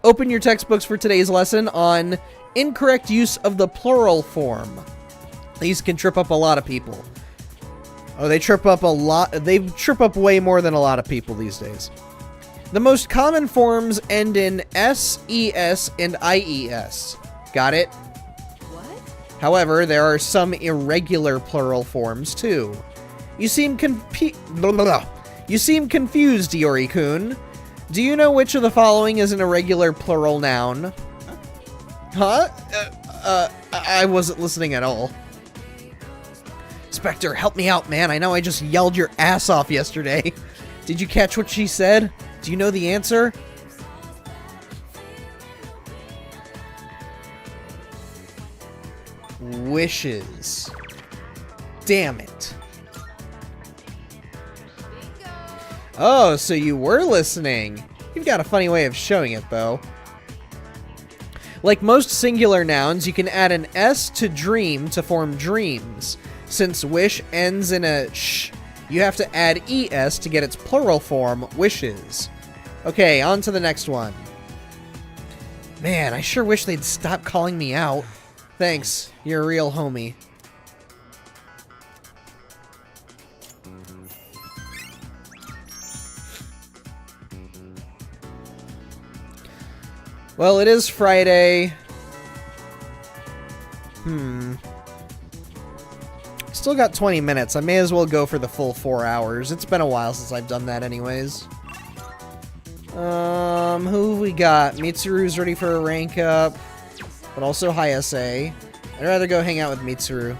Open your textbooks for today's lesson on incorrect use of the plural form. These can trip up a lot of people. Oh, they trip up a lot. They trip up way more than a lot of people these days. The most common forms end in S, ES, and IES. Got it? What? However, there are some irregular plural forms, too. You seem confused, Iori-kun. Do you know which of the following is an irregular plural noun? Huh? I wasn't listening at all. Spectre, help me out, man. I know I just yelled your ass off yesterday. Did you catch what she said? Do you know the answer? Wishes. Damn it. Oh, so you were listening. You've got a funny way of showing it, though. Like most singular nouns, you can add an S to dream to form dreams. Since wish ends in a sh, you have to add ES to get its plural form, wishes. Okay, on to the next one. Man, I sure wish they'd stop calling me out. Thanks. You're a real homie. Well, it is Friday. Still got 20 minutes. I may as well go for the full 4 hours. It's been a while since I've done that anyways. Who we got? Mitsuru's ready for a rank up, but also high SA. I'd rather go hang out with Mitsuru.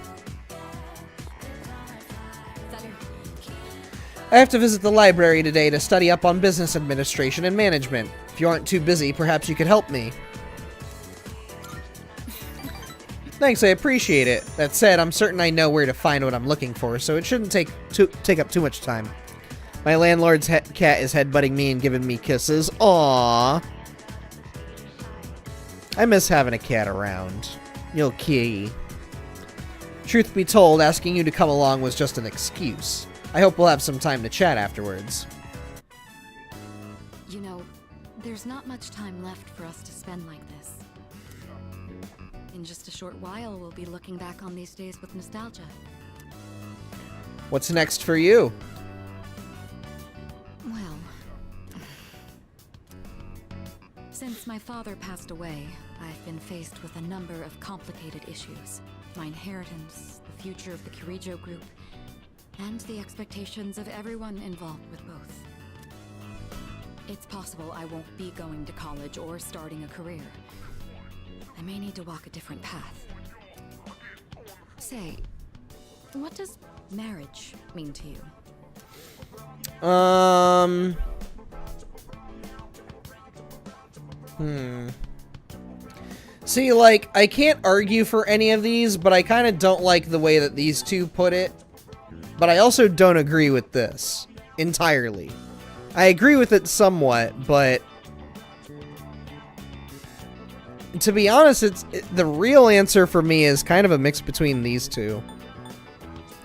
I have to visit the library today to study up on business administration and management. If you aren't too busy, perhaps you could help me. Thanks, I appreciate it. That said, I'm certain I know where to find what I'm looking for, so it shouldn't take up too much time. My landlord's cat is headbutting me and giving me kisses. Aww. I miss having a cat around. Yo, kitty. Truth be told, asking you to come along was just an excuse. I hope we'll have some time to chat afterwards. You know, there's not much time left for us to spend like this. In just a short while, we'll be looking back on these days with nostalgia. What's next for you? Well, since my father passed away, I've been faced with a number of complicated issues. My inheritance, the future of the Kirijo group, and the expectations of everyone involved with both. It's possible I won't be going to college or starting a career. I may need to walk a different path. Say, what does marriage mean to you? See, like, I can't argue for any of these, but I kind of don't like the way that these two put it. But I also don't agree with this entirely. I agree with it somewhat, but to be honest, the real answer for me is kind of a mix between these two.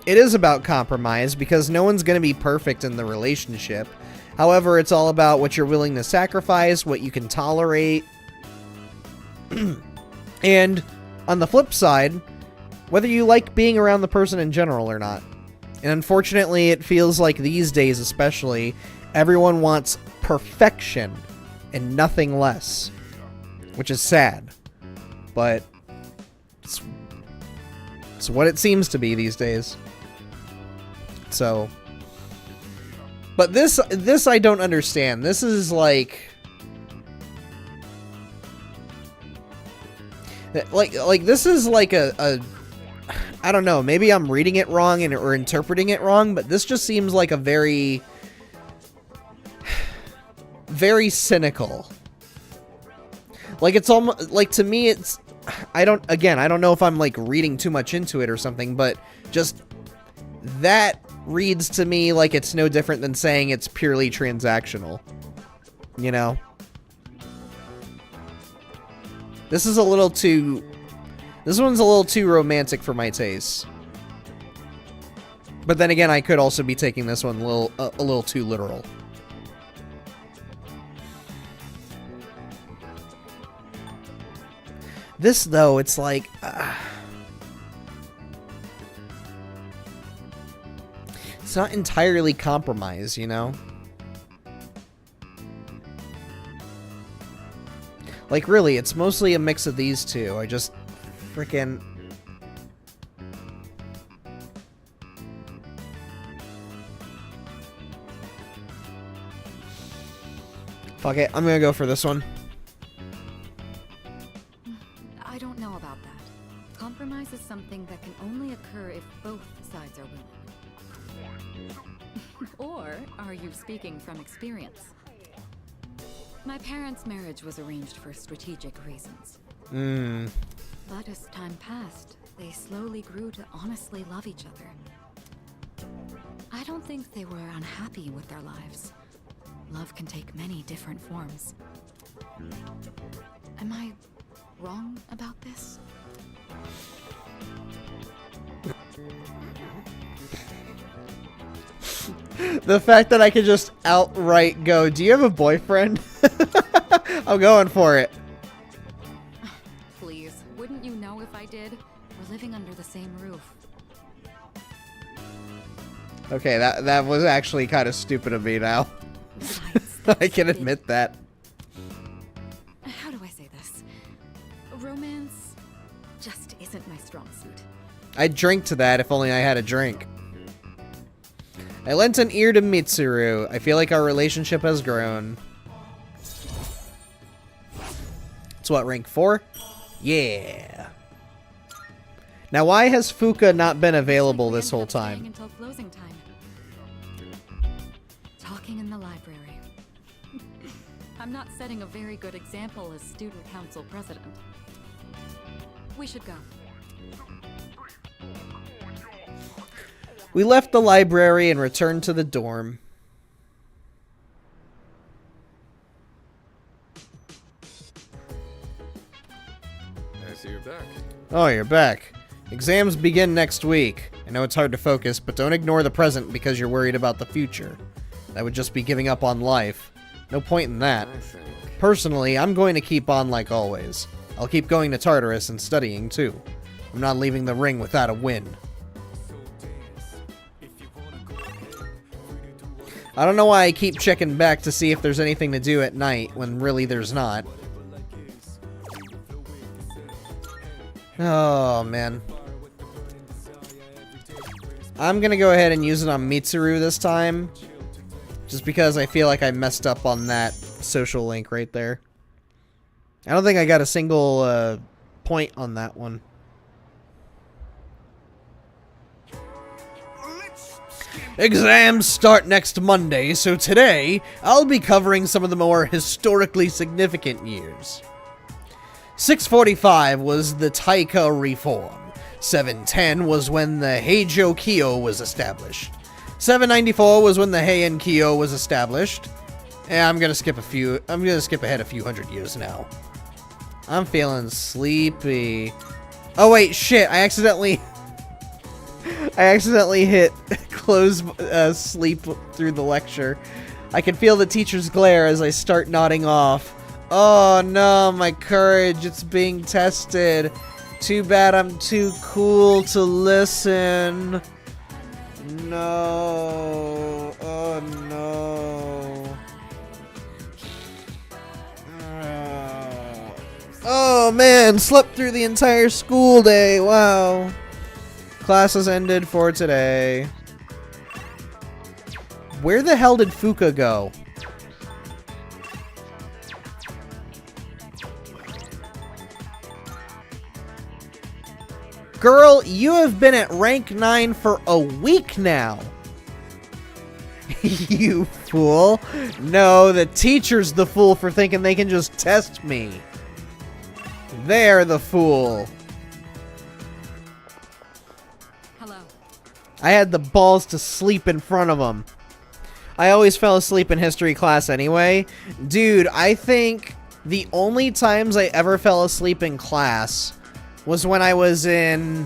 It is about compromise because no one's going to be perfect in the relationship. However, it's all about what you're willing to sacrifice, what you can tolerate. And on the flip side, whether you like being around the person in general or not. And unfortunately, it feels like these days especially, everyone wants perfection and nothing less. Which is sad. But it's what it seems to be these days. So, but this I don't understand. This is like this is like a I don't know, maybe I'm reading it wrong or interpreting it wrong, but this just seems like a very cynical. Like, it's almost like, to me, it's, I don't know if I'm like reading too much into it or something, but just that reads to me like it's no different than saying it's purely transactional. You know? This one's a little too romantic for my taste. But then again, I could also be taking this one a little too literal. This, though, it's like... it's not entirely compromise, you know? Like, really, it's mostly a mix of these two. I just freaking... Fuck it, I'm gonna go for this one. I don't know about that. Compromise is something that can only occur if both sides are willing. Or are you speaking from experience? My parents' marriage was arranged for strategic reasons. But as time passed, they slowly grew to honestly love each other. I don't think they were unhappy with their lives. Love can take many different forms. Am I wrong about this? The fact that I could just outright go, do you have a boyfriend? I'm going for it. living under the same roof. Okay, that was actually kind of stupid of me now. I can admit that. How do I say this? Romance just isn't my strong suit. I'd drink to that if only I had a drink. I lent an ear to Mitsuru. I feel like our relationship has grown. It's what, rank 4? Yeah. Now, why has Fuka not been available this whole time? Until closing time. Talking in the library. I'm not setting a very good example as student council president. We should go. We left the library and returned to the dorm. I see you're back. Oh, you're back. Exams begin next week. I know it's hard to focus, but don't ignore the present because you're worried about the future. That would just be giving up on life. No point in that. Personally, I'm going to keep on like always. I'll keep going to Tartarus and studying too. I'm not leaving the ring without a win. I don't know why I keep checking back to see if there's anything to do at night when really there's not. Oh, man. I'm gonna go ahead and use it on Mitsuru this time. Just because I feel like I messed up on that social link right there. I don't think I got a single point on that one. Exams start next Monday, so today I'll be covering some of the more historically significant years. 645 was the Taika Reform. 710 was when the Heijo Kyo was established. 794 was when the Heian Kyo was established. Yeah, I'm gonna skip ahead a few hundred years now. I'm feeling sleepy. Oh wait, shit! I accidentally hit close sleep through the lecture. I can feel the teacher's glare as I start nodding off. Oh no, my courage, it's being tested. Too bad I'm too cool to listen. No. Oh no. Oh man, slept through the entire school day. Wow. Classes ended for today. Where the hell did Fuka go? Girl, you have been at rank 9 for a week now. You fool. No, the teacher's the fool for thinking they can just test me. They're the fool. Hello. I had the balls to sleep in front of them. I always fell asleep in history class anyway. Dude, I think the only times I ever fell asleep in class was when I was in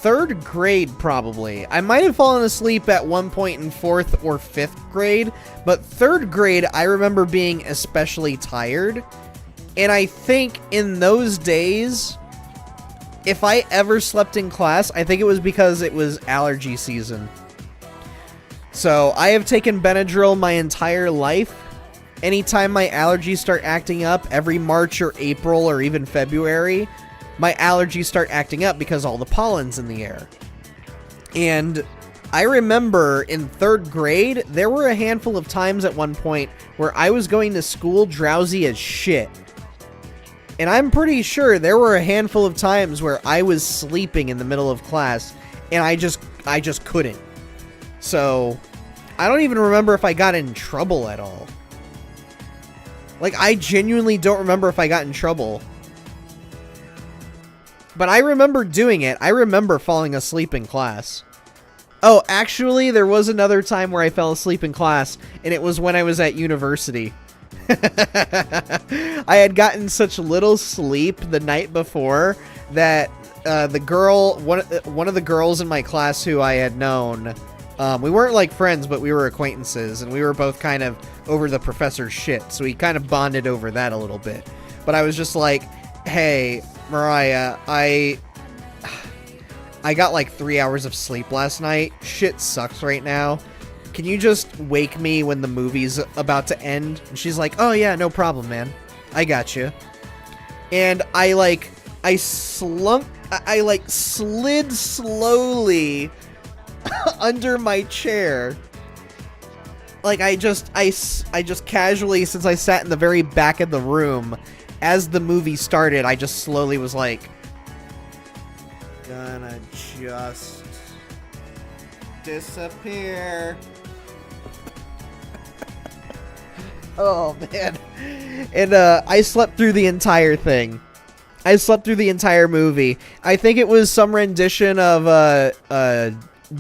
3rd grade, probably. I might have fallen asleep at one point in 4th or 5th grade, but 3rd grade, I remember being especially tired. And I think in those days, if I ever slept in class, I think it was because it was allergy season. So I have taken Benadryl my entire life. Anytime my allergies start acting up, every March or April or even February, my allergies start acting up because all the pollen's in the air. And I remember in 3rd grade, there were a handful of times at one point where I was going to school drowsy as shit. And I'm pretty sure there were a handful of times where I was sleeping in the middle of class and I just couldn't. So, I don't even remember if I got in trouble at all. Like, I genuinely don't remember if I got in trouble. But I remember doing it. I remember falling asleep in class. Oh, actually, there was another time where I fell asleep in class, and it was when I was at university. I had gotten such little sleep the night before that the girl, one of the girls in my class who I had known, we weren't like friends, but we were acquaintances, and we were both kind of over the professor's shit, so we kind of bonded over that a little bit. But I was just like, hey, Mariah, I got like 3 hours of sleep last night. Shit sucks right now. Can you just wake me when the movie's about to end? And she's like, oh yeah, no problem, man. I got you. And I slid slowly under my chair. Like I just casually, since I sat in the very back of the room, as the movie started, I just slowly was like, gonna just disappear. Oh man. And I slept through the entire thing. I slept through the entire movie. I think it was some rendition of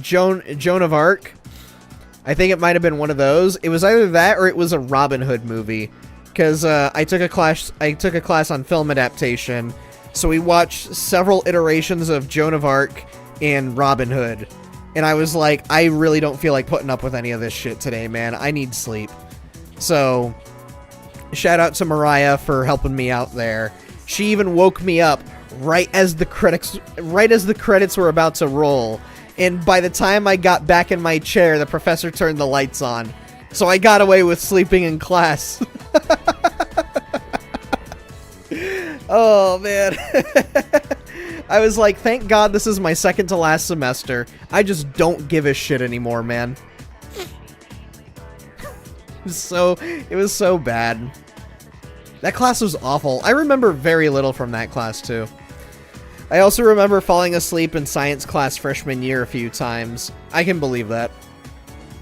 Joan of Arc. I think it might have been one of those. It was either that or it was a Robin Hood movie, because I took a class on film adaptation. So we watched several iterations of Joan of Arc and Robin Hood. And I was like, I really don't feel like putting up with any of this shit today, man. I need sleep. So, shout out to Mariah for helping me out there. She even woke me up right as the credits were about to roll. And by the time I got back in my chair, the professor turned the lights on. So I got away with sleeping in class. Oh, man. I was like, thank God this is my second to last semester. I just don't give a shit anymore, man. It was so bad. That class was awful. I remember very little from that class, too. I also remember falling asleep in science class freshman year a few times. I can believe that.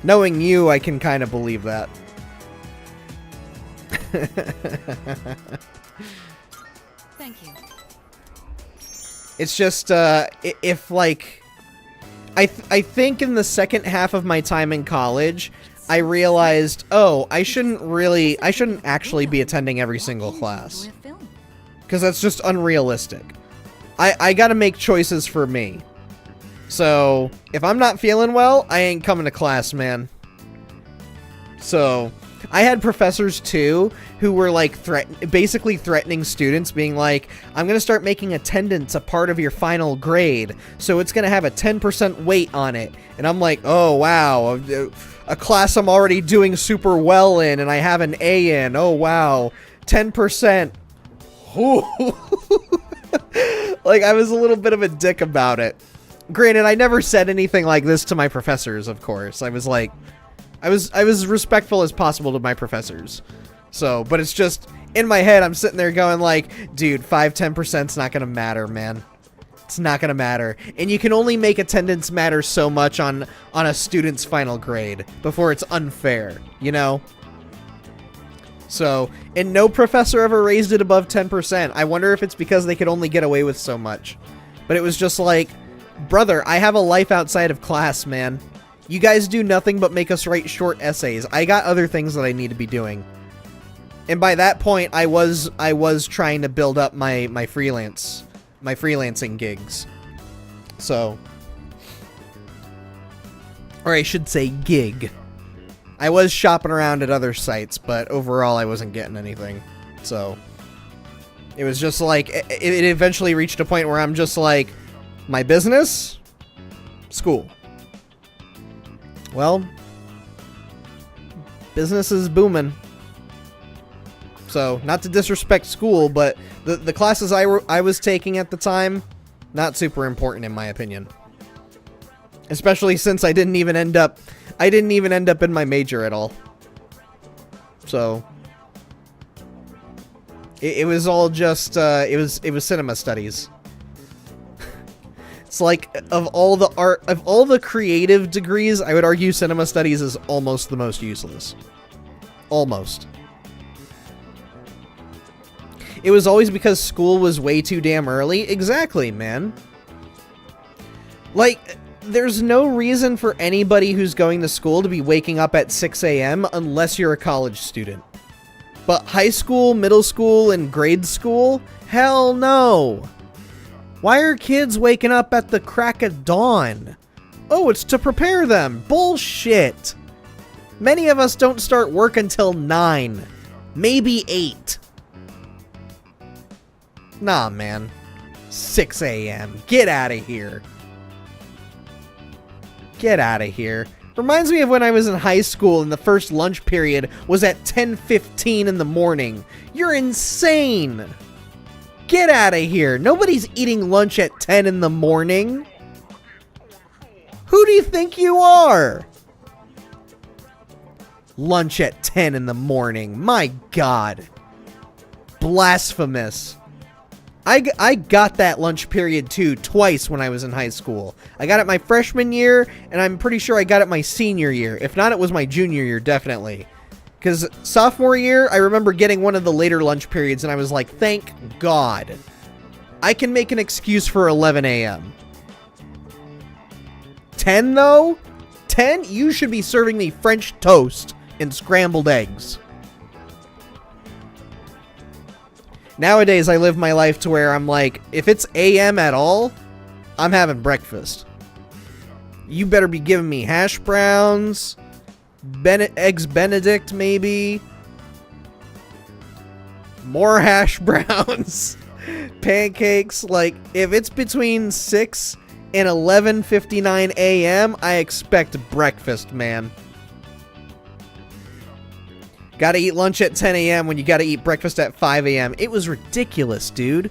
Knowing you, I can kind of believe that. Thank you. It's just, if, like... I think in the second half of my time in college, I realized, oh, I shouldn't actually be attending every single class. Because that's just unrealistic. I gotta make choices for me. So, if I'm not feeling well, I ain't coming to class, man. So, I had professors, too, who were, like, basically threatening students, being like, I'm gonna start making attendance a part of your final grade, so it's gonna have a 10% weight on it. And I'm like, oh, wow, a class I'm already doing super well in, and I have an A in, oh, wow, 10%. Like, I was a little bit of a dick about it. Granted, I never said anything like this to my professors, of course. I was like, I was respectful as possible to my professors. So, but it's just, in my head, I'm sitting there going like, dude, 5-10%'s not gonna matter, man. It's not gonna matter. And you can only make attendance matter so much on a student's final grade before it's unfair, you know? So, and no professor ever raised it above 10%. I wonder if it's because they could only get away with so much. But it was just like, brother, I have a life outside of class, man. You guys do nothing but make us write short essays. I got other things that I need to be doing. And by that point, I was trying to build up my freelancing gigs. So, or I should say gig. I was shopping around at other sites, but overall I wasn't getting anything. So, it was just like, it eventually reached a point where I'm just like, my business? School. Well, business is booming. So, not to disrespect school, but the classes I was taking at the time, not super important in my opinion. Especially since I didn't even end up in my major at all. So, it was all just, it was cinema studies. It's like, of all the creative degrees, I would argue cinema studies is almost the most useless. Almost. It was always because school was way too damn early. Exactly, man. Like, there's no reason for anybody who's going to school to be waking up at 6 a.m. unless you're a college student. But high school, middle school, and grade school? Hell no! Why are kids waking up at the crack of dawn? Oh, it's to prepare them. Bullshit! Many of us don't start work until 9. Maybe 8. Nah, man. 6 a.m. Get out of here. Get out of here. Reminds me of when I was in high school and the first lunch period was at 10:15 in the morning. You're insane. Get out of here. Nobody's eating lunch at 10 in the morning. Who do you think you are? Lunch at 10 in the morning. My God. Blasphemous. I got that lunch period too twice when I was in high school. I got it my freshman year, and I'm pretty sure I got it my senior year. If not, it was my junior year, definitely. Because sophomore year, I remember getting one of the later lunch periods, and I was like, thank God. I can make an excuse for 11 a.m. 10, though? 10? You should be serving me French toast and scrambled eggs. Nowadays, I live my life to where I'm like, if it's a.m. at all, I'm having breakfast. You better be giving me hash browns, eggs Benedict, maybe. More hash browns, pancakes. Like, if it's between 6 and 11:59 a.m., I expect breakfast, man. Gotta eat lunch at 10 a.m. when you gotta eat breakfast at 5 a.m. It was ridiculous, dude.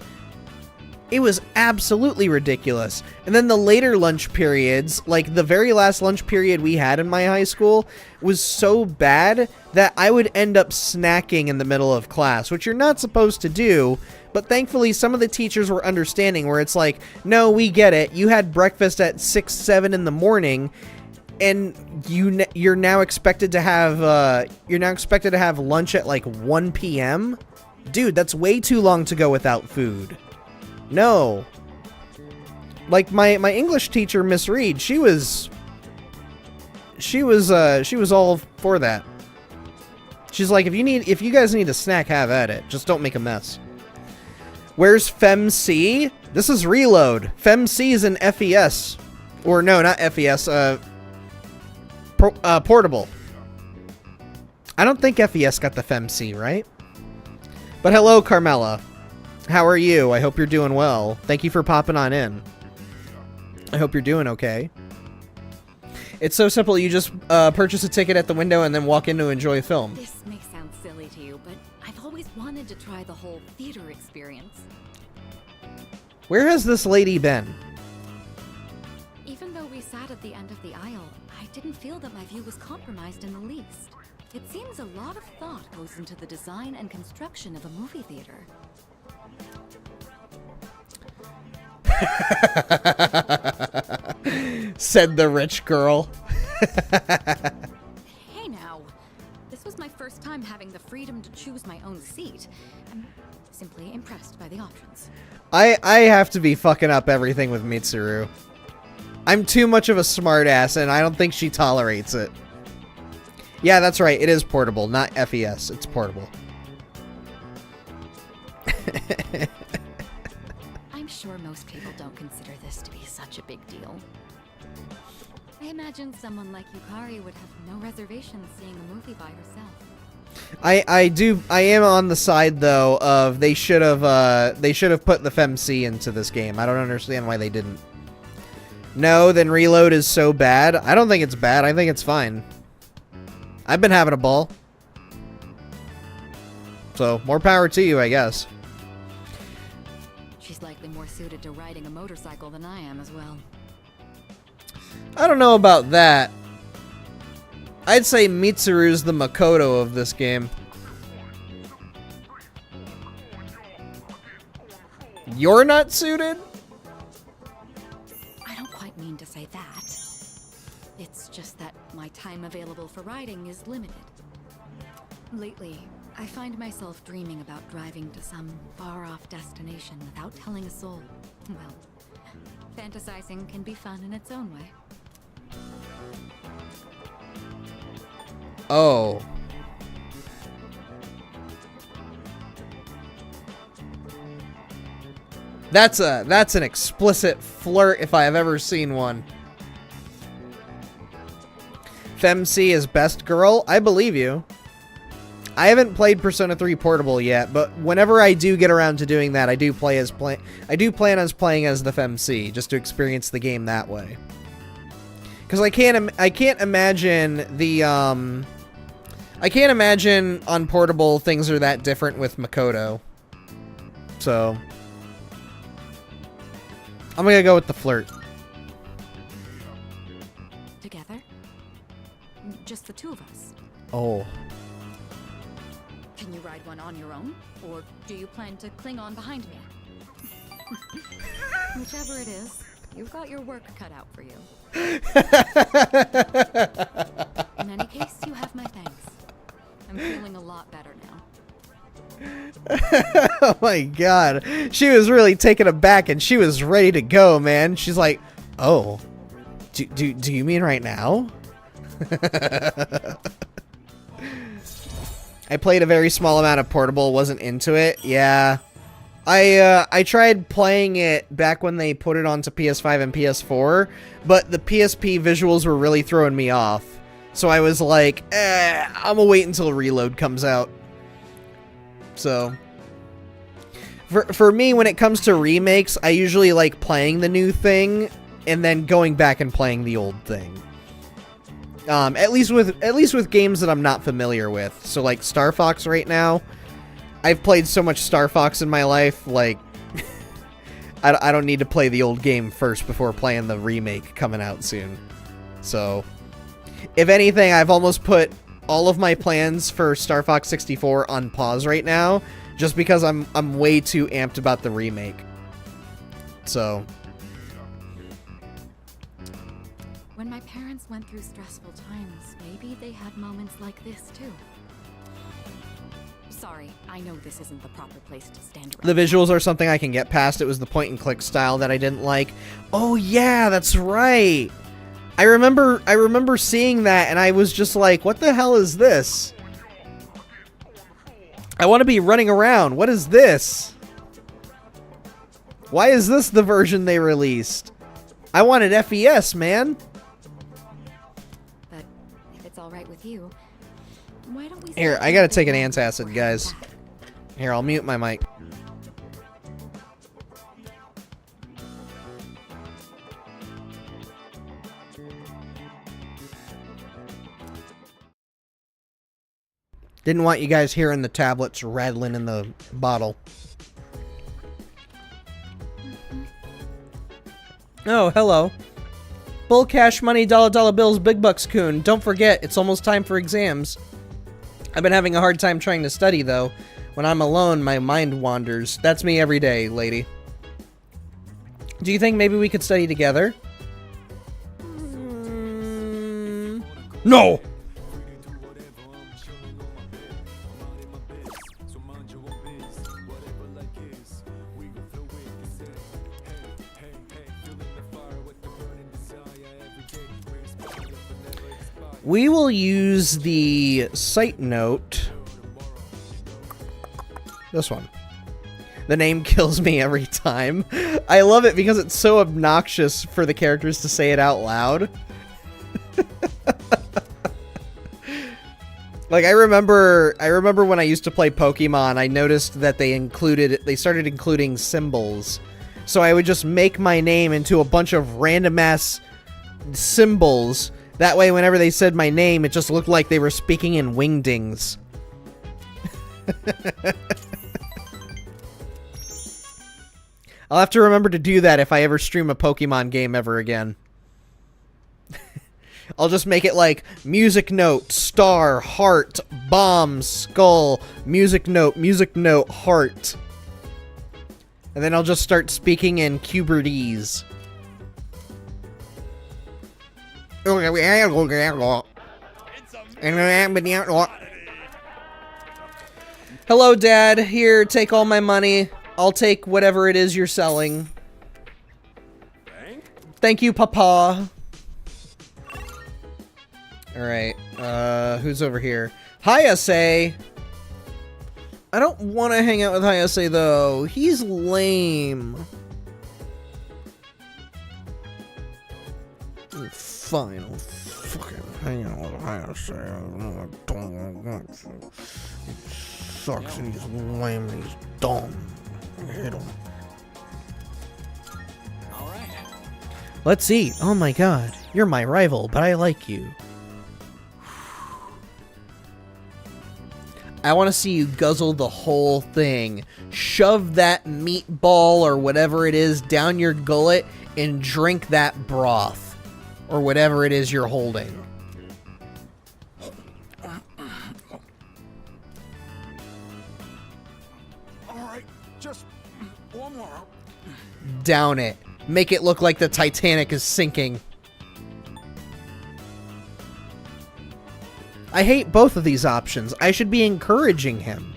It was absolutely ridiculous. And then the later lunch periods, like the very last lunch period we had in my high school, was so bad that I would end up snacking in the middle of class, which you're not supposed to do. But thankfully, some of the teachers were understanding, where it's like, no, we get it. You had breakfast at 6, 7 in the morning, and you're now expected to have lunch at like 1 p.m. Dude, that's way too long to go without food. No. Like my English teacher, Miss Reed, she was all for that. She's like, if you guys need a snack, have at it. Just don't make a mess. Where's FemC? This is Reload. FemC is in FES. Or no, not FES, Portable. I don't think FES got the FemC, right? But hello, Carmela. How are you? I hope you're doing well. Thank you for popping on in. I hope you're doing okay. It's so simple. You just purchase a ticket at the window and then walk in to enjoy a film. This may sound silly to you, but I've always wanted to try the whole theater experience. Where has this lady been? Even though we sat at the end of the aisle, I didn't feel that my view was compromised in the least. It seems a lot of thought goes into the design and construction of a movie theater. Said the rich girl. Hey now, this was my first time having the freedom to choose my own seat. I'm simply impressed by the options. I have to be fucking up everything with Mitsuru. I'm too much of a smartass, and I don't think she tolerates it. Yeah, that's right. It is portable, not FES. It's portable. I'm sure most people don't consider this to be such a big deal. I imagine someone like Yukari would have no reservations seeing a movie by herself. I am on the side though of they should have put the FemC into this game. I don't understand why they didn't. No, then Reload is so bad. I don't think it's bad. I think it's fine. I've been having a ball. So, more power to you, I guess. She's likely more suited to riding a motorcycle than I am as well. I don't know about that. I'd say Mitsuru's the Makoto of this game. You're not suited? I don't quite mean to say that. It's just that my time available for riding is limited. Lately, I find myself dreaming about driving to some far-off destination without telling a soul. Well, fantasizing can be fun in its own way. Oh. That's an explicit flirt if I have ever seen one. FemC is best girl? I believe you. I haven't played Persona 3 Portable yet, but whenever I do get around to doing that, I do plan as playing as the FemC, just to experience the game that way. Because I can't imagine the I can't imagine on portable things are that different with Makoto. So I'm gonna go with the flirt. Together? Just the two of us. Oh. Can you ride one on your own? Or do you plan to cling on behind me? Whichever it is, you've got your work cut out for you. In any case, you have my thanks. I'm feeling a lot better now. Oh my god. She was really taken aback and she was ready to go, man. She's like, oh, do you mean right now? I played a very small amount of portable, wasn't into it. Yeah. I tried playing it back when they put it onto PS5 and PS4, but the PSP visuals were really throwing me off. So I was like, I'm gonna wait until Reload comes out. So for me, when it comes to remakes, I usually like playing the new thing and then going back and playing the old thing. At least with games that I'm not familiar with. So like Star Fox right now, I've played so much Star Fox in my life, like I don't need to play the old game first before playing the remake coming out soon. So if anything, I've almost put all of my plans for Star Fox 64 on pause right now, just because I'm way too amped about the remake. So When my parents went through stressful times, maybe they had moments like this too. Sorry, I know this isn't the proper place to stand around. the visuals are something I can get past. It was the point and click style that I didn't like. Oh yeah, that's right. I remember seeing that and I was just like, what the hell is this? I want to be running around. What is this? Why is this the version they released? I wanted FES, man. But if it's all right with you, why don't we Here, I gotta take an antacid, guys. Here, I'll mute my mic. Didn't want you guys hearing the tablets rattling in the bottle. Oh, hello. Bull cash money, dollar bills, big bucks, coon. Don't forget, it's almost time for exams. I've been having a hard time trying to study, though. When I'm alone, my mind wanders. That's me every day, lady. Do you think maybe we could study together? No! We will use the site note. This one. The name kills me every time. I love it because it's so obnoxious for the characters to say it out loud. Like I remember when I used to play Pokemon, I noticed that they started including symbols. So I would just make my name into a bunch of random ass symbols. That way, whenever they said my name, it just looked like they were speaking in wingdings. I'll have to remember to do that if I ever stream a Pokemon game ever again. I'll just make it like music note, star, heart, bomb, skull, music note, heart. And then I'll just start speaking in Cuberdese. Hello, Dad. Here, take all my money. I'll take whatever it is you're selling. Thank you, Papa. Alright, who's over here? Hayase! I don't want to hang out with Hayase, though. He's lame. Fine, I'll fucking hang out with Hayase. I don't want to. He sucks and he's lame and he's dumb. I hate him. Let's eat. Oh my god. You're my rival, but I like you. I want to see you guzzle the whole thing. Shove that meatball or whatever it is down your gullet and drink that broth. Or whatever it is you're holding. Alright, just one more. Down it. Make it look like the Titanic is sinking. I hate both of these options. I should be encouraging him.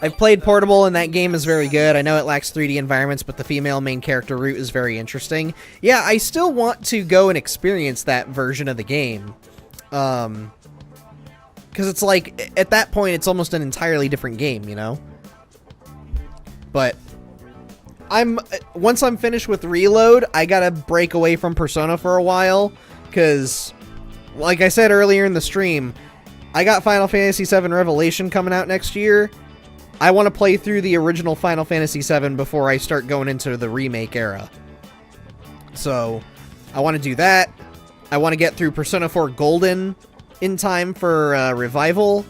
I've played Portable and that game is very good. I know it lacks 3D environments, but the female main character route is very interesting. Yeah, I still want to go and experience that version of the game. Because it's like, at that point, it's almost an entirely different game, you know? But once I'm finished with Reload, I gotta break away from Persona for a while, because, like I said earlier in the stream, I got Final Fantasy VII Revelation coming out next year. I want to play through the original Final Fantasy VII before I start going into the remake era. So, I want to do that. I want to get through Persona 4 Golden in time for Revival.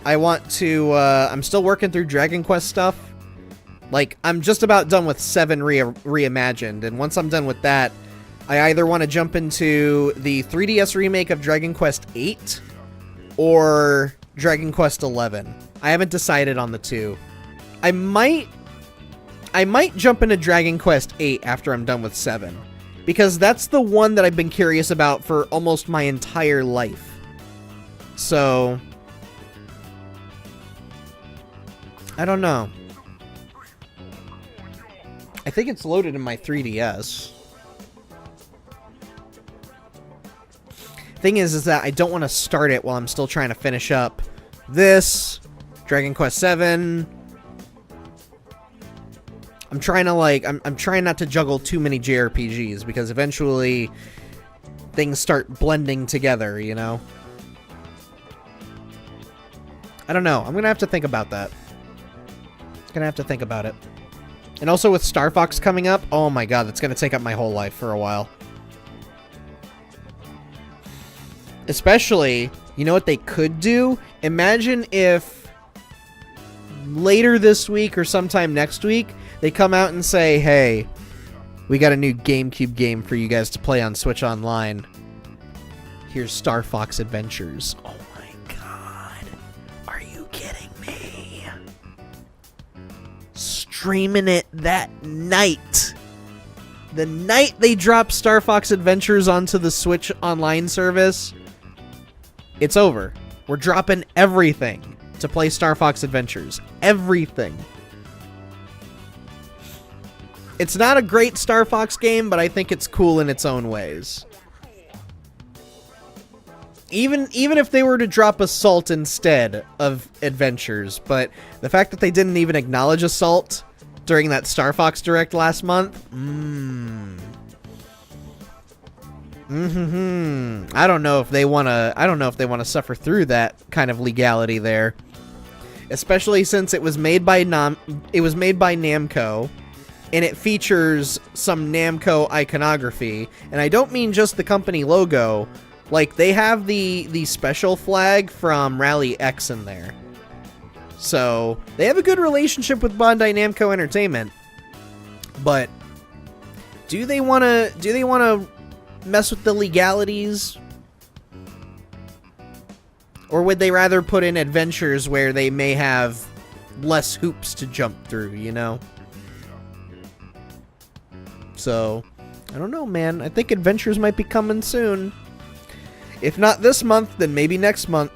I want to, I'm still working through Dragon Quest stuff. Like, I'm just about done with 7 Reimagined, and once I'm done with that, I either want to jump into the 3DS remake of Dragon Quest VIII or Dragon Quest XI. I haven't decided on the two. I might jump into Dragon Quest VIII after I'm done with 7, because that's the one that I've been curious about for almost my entire life. So, I don't know. I think it's loaded in my 3DS. Thing is that I don't want to start it while I'm still trying to finish up this, Dragon Quest VII. I'm trying to I'm trying not to juggle too many JRPGs, because eventually things start blending together, you know? I don't know. I'm gonna have to think about that. Gonna have to think about it. And also with Star Fox coming up, oh my god, that's gonna take up my whole life for a while. Especially, you know what they could do? Imagine if later this week or sometime next week, they come out and say, hey, we got a new GameCube game for you guys to play on Switch Online. Here's Star Fox Adventures. Oh my god. Are you kidding me? Streaming it that night. The night they drop Star Fox Adventures onto the Switch Online service, it's over. We're dropping everything to play Star Fox Adventures. Everything. It's not a great Star Fox game, but I think it's cool in its own ways. Even if they were to drop Assault instead of Adventures, but the fact that they didn't even acknowledge Assault during that Star Fox Direct last month, I don't know if they want to suffer through that kind of legality there. Especially since it was made by Namco, and it features some Namco iconography, and I don't mean just the company logo. Like, they have the special flag from Rally X in there. So, they have a good relationship with Bandai Namco Entertainment. But do they want to mess with the legalities? Or would they rather put in adventures where they may have less hoops to jump through, you know? So, I don't know, man. I think adventures might be coming soon. If not this month, then maybe next month.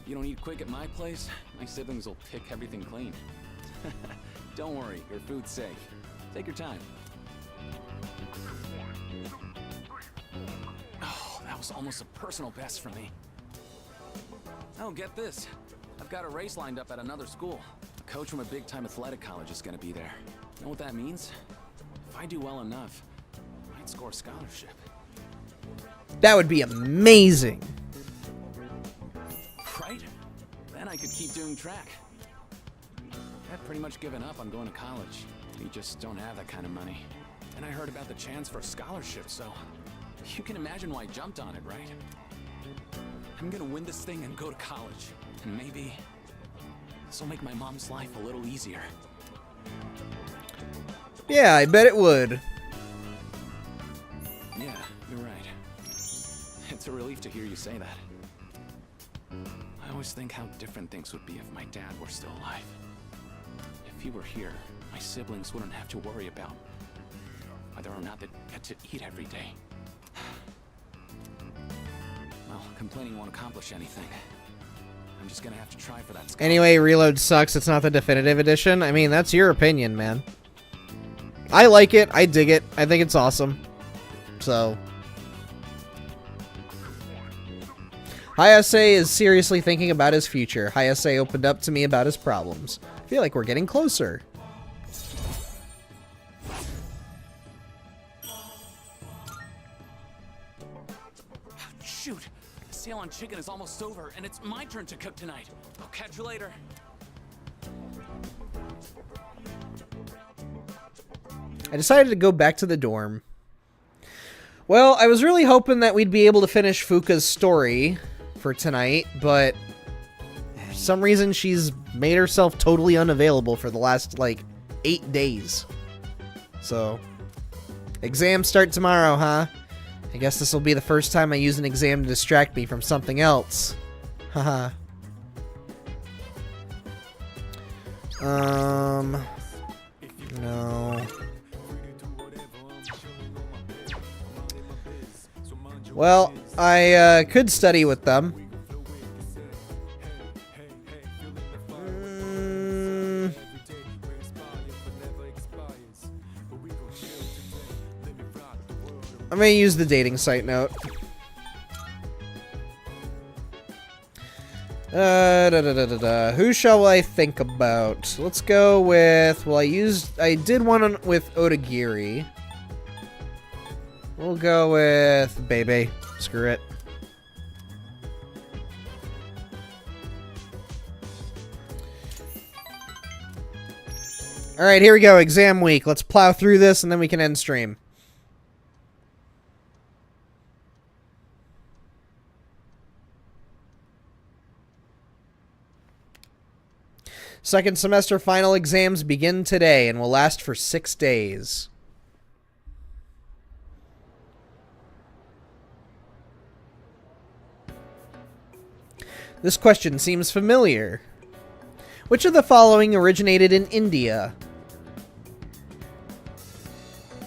You don't eat quick at my place? My siblings will pick everything clean. Don't worry, your food's safe. Take your time. Oh, that was almost a personal best for me. Oh, get this. I've got a race lined up at another school. A coach from a big-time athletic college is gonna be there. Know what that means? If I do well enough, I might score a scholarship. That would be amazing. Right? Then I could keep doing track. I've pretty much given up on going to college. We just don't have that kind of money. And I heard about the chance for a scholarship, so you can imagine why I jumped on it, right? I'm gonna win this thing and go to college. And maybe this will make my mom's life a little easier. Yeah, I bet it would. Yeah, you're right. It's a relief to hear you say that. I always think how different things would be if my dad were still alive. If he were here, my siblings wouldn't have to worry about whether or not they get to eat every day. Well, complaining won't accomplish anything. I'm just gonna have to try for that scholarship. Anyway, Reload sucks. It's not the definitive edition. I mean, that's your opinion, man. I like it. I dig it. I think it's awesome. So. Hayase is seriously thinking about his future. Hayase opened up to me about his problems. I feel like we're getting closer. Shoot! The sale on chicken is almost over, and it's my turn to cook tonight. I'll catch you later. I decided to go back to the dorm. Well, I was really hoping that we'd be able to finish Fuka's story for tonight, but for some reason she's made herself totally unavailable for the last, like, 8 days. So, exams start tomorrow, huh? I guess this will be the first time I use an exam to distract me from something else. Haha. No. Well, I could study with them. I'm gonna use the dating site note. Who shall I think about? Let's go with, well, I did one with Odagiri. We'll go with Bebe. Screw it. Alright, here we go. Exam week. Let's plow through this and then we can end stream. Second semester final exams begin today and will last for 6 days. This question seems familiar. Which of the following originated in India?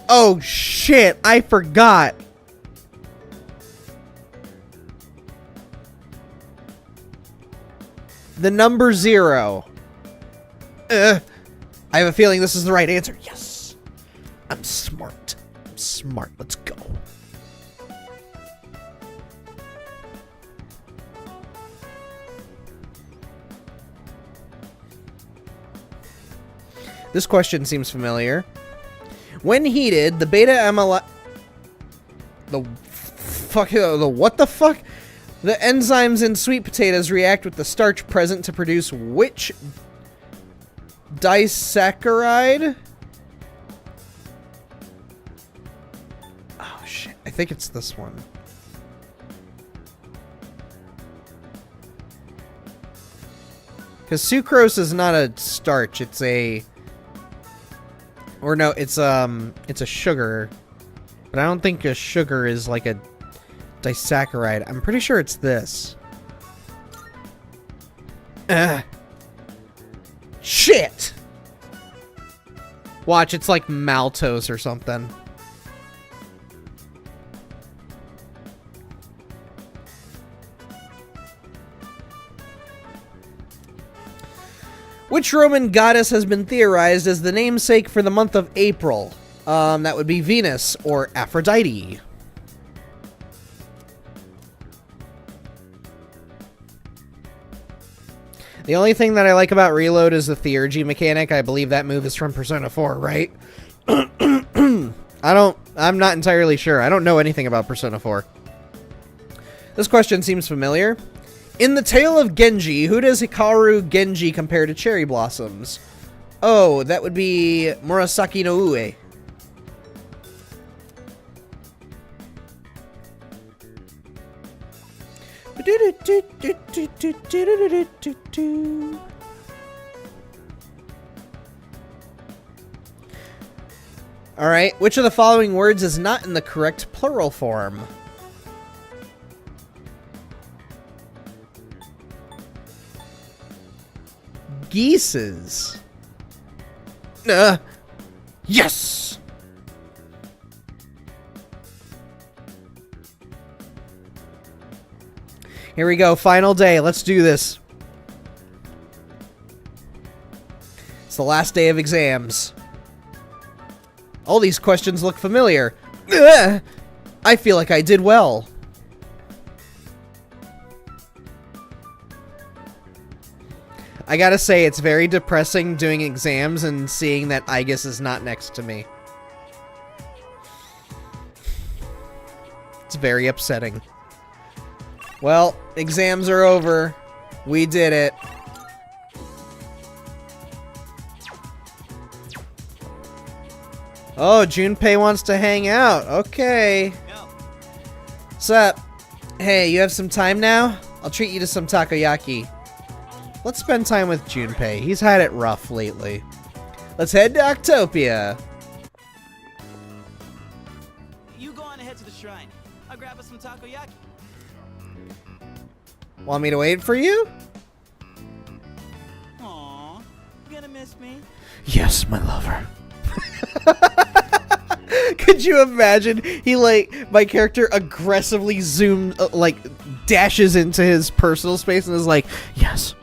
Oh shit, I forgot. The number 0. I have a feeling this is the right answer. Yes. I'm smart. I'm smart. Let's go. This question seems familiar. When heated, the beta amyloid... what the fuck? The enzymes in sweet potatoes react with the starch present to produce which disaccharide? Oh shit, I think it's this one. Because sucrose is not a starch, it's a... Or no, it's a sugar. But I don't think a sugar is like a disaccharide. I'm pretty sure it's this. Shit! Watch, it's like maltose or something. Which Roman goddess has been theorized as the namesake for the month of April? That would be Venus or Aphrodite. The only thing that I like about Reload is the Theurgy mechanic. I believe that move is from Persona 4, right? I'm not entirely sure. I don't know anything about Persona 4. This question seems familiar. In the Tale of Genji, who does Hikaru Genji compare to cherry blossoms? Oh, that would be Murasaki no Ue. Alright, which of the following words is not in the correct plural form? Geeses. Yes! Here we go, final day. Let's do this. It's the last day of exams. All these questions look familiar. Ugh! I feel like I did well. I gotta say, it's very depressing doing exams and seeing that Aegis is not next to me. It's very upsetting. Well, exams are over. We did it. Oh, Junpei wants to hang out. Okay. Sup? Hey, you have some time now? I'll treat you to some takoyaki. Let's spend time with Junpei. He's had it rough lately. Let's head to Octopia. You go on ahead to the shrine. I'll grab us some takoyaki. Want me to wait for you? Aw, you gonna miss me? Yes, my lover. Could you imagine? He, like, my character aggressively dashes into his personal space and is like, yes.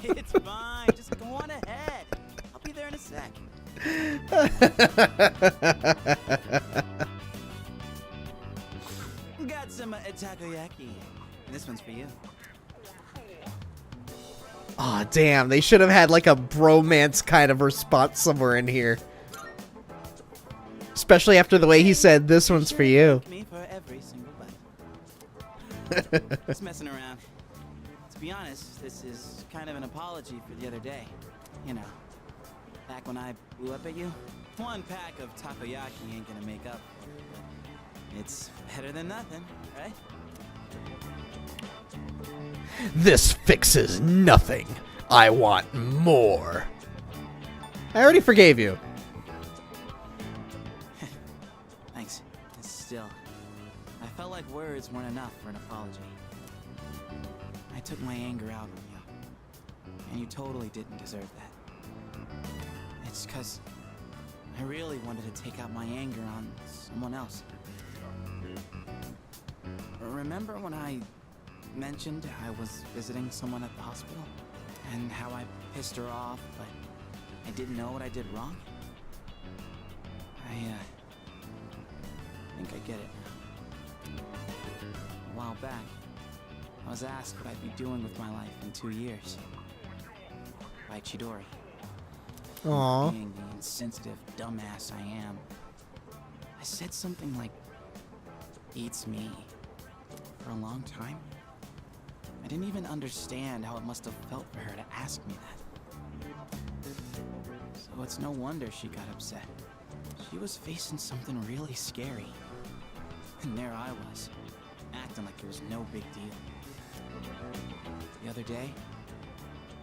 It's fine. Just go on ahead. I'll be there in a sec. Got some takoyaki. This one's for you. Aw, damn. They should have had, like, a bromance kind of response somewhere in here. Especially after the way he said, this one's for you. Me for every single bite. Just messing around. To be honest, this is kind of an apology for the other day. You know, back when I blew up at you. One pack of takoyaki ain't gonna make up for it, but it's better than nothing, right? This fixes nothing. I want more. I already forgave you. Thanks. Still, I felt like words weren't enough for an apology. I took my anger out on you, and you totally didn't deserve that. It's 'cause I really wanted to take out my anger on someone else. Remember when I mentioned I was visiting someone at the hospital? And how I pissed her off, but I didn't know what I did wrong? I think I get it now. A while back, I was asked what I'd be doing with my life in 2 years. By Chidori. Aww. Being the insensitive dumbass I am, I said something like, eats me. For a long time, I didn't even understand how it must have felt for her to ask me that. So it's no wonder she got upset. She was facing something really scary. And there I was, acting like it was no big deal. The other day,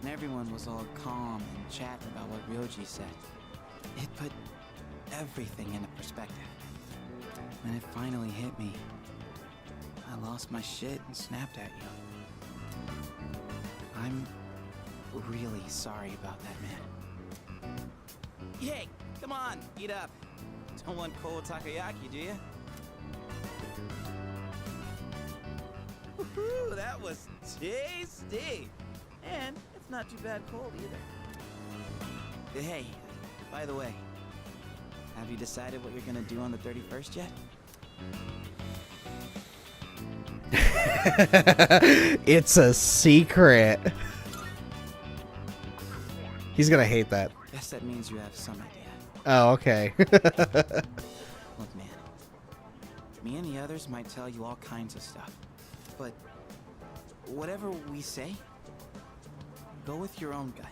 when everyone was all calm and chatting about what Ryoji said, it put everything into perspective. And it finally hit me. I lost my shit and snapped at you. I'm really sorry about that, man. Hey, come on, eat up. Don't want cold takoyaki, do you? Woohoo, that was tasty. And it's not too bad cold either. Hey, by the way, have you decided what you're gonna do on the 31st yet? It's a secret. He's gonna hate that. Guess that means you have some idea. Oh, okay. Look, man. Me and the others might tell you all kinds of stuff. But whatever we say, go with your own gut.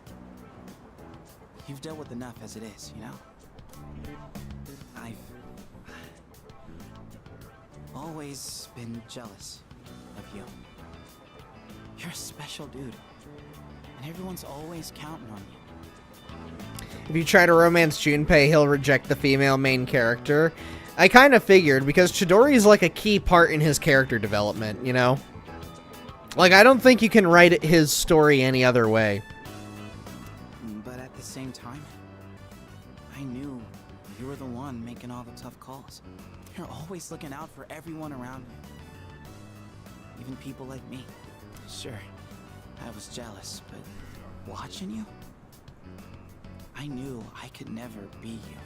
You've dealt with enough as it is, you know? I've always been jealous of you. You're a special dude, and everyone's always counting on you. If you try to romance Junpei, he'll reject the female main character. I kind of figured, because Chidori's like a key part in his character development, you know? Like, I don't think you can write his story any other way. But at the same time, I knew you were the one making all the tough calls. You're always looking out for everyone around you. Even people like me. Sure, I was jealous, but watching you, I knew I could never be you.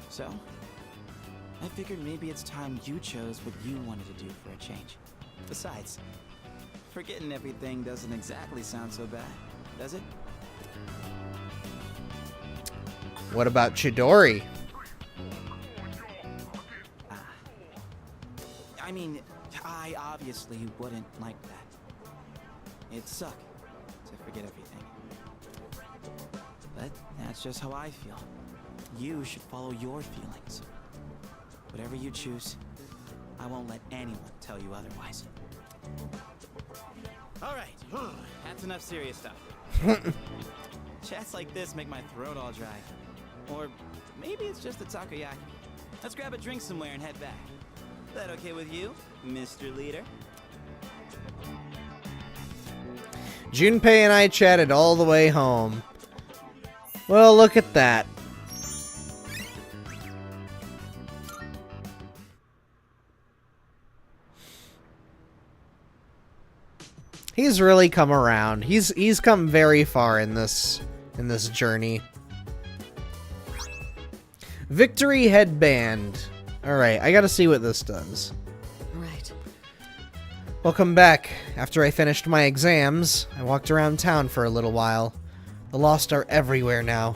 So, I figured maybe it's time you chose what you wanted to do for a change. Besides, forgetting everything doesn't exactly sound so bad, does it? What about Chidori? I mean, I obviously wouldn't like that. It'd suck to forget everything. But that's just how I feel. You should follow your feelings. Whatever you choose, I won't let anyone tell you otherwise. Alright, that's enough serious stuff. Chats like this make my throat all dry. Or maybe it's just the takoyaki. Let's grab a drink somewhere and head back. That okay with you, Mr. Leader? Junpei and I chatted all the way home. Well, look at that. He's really come around. He's come very far in this journey. Victory headband. All right, I gotta see what this does. Right. Welcome back. After I finished my exams, I walked around town for a little while. The lost are everywhere now.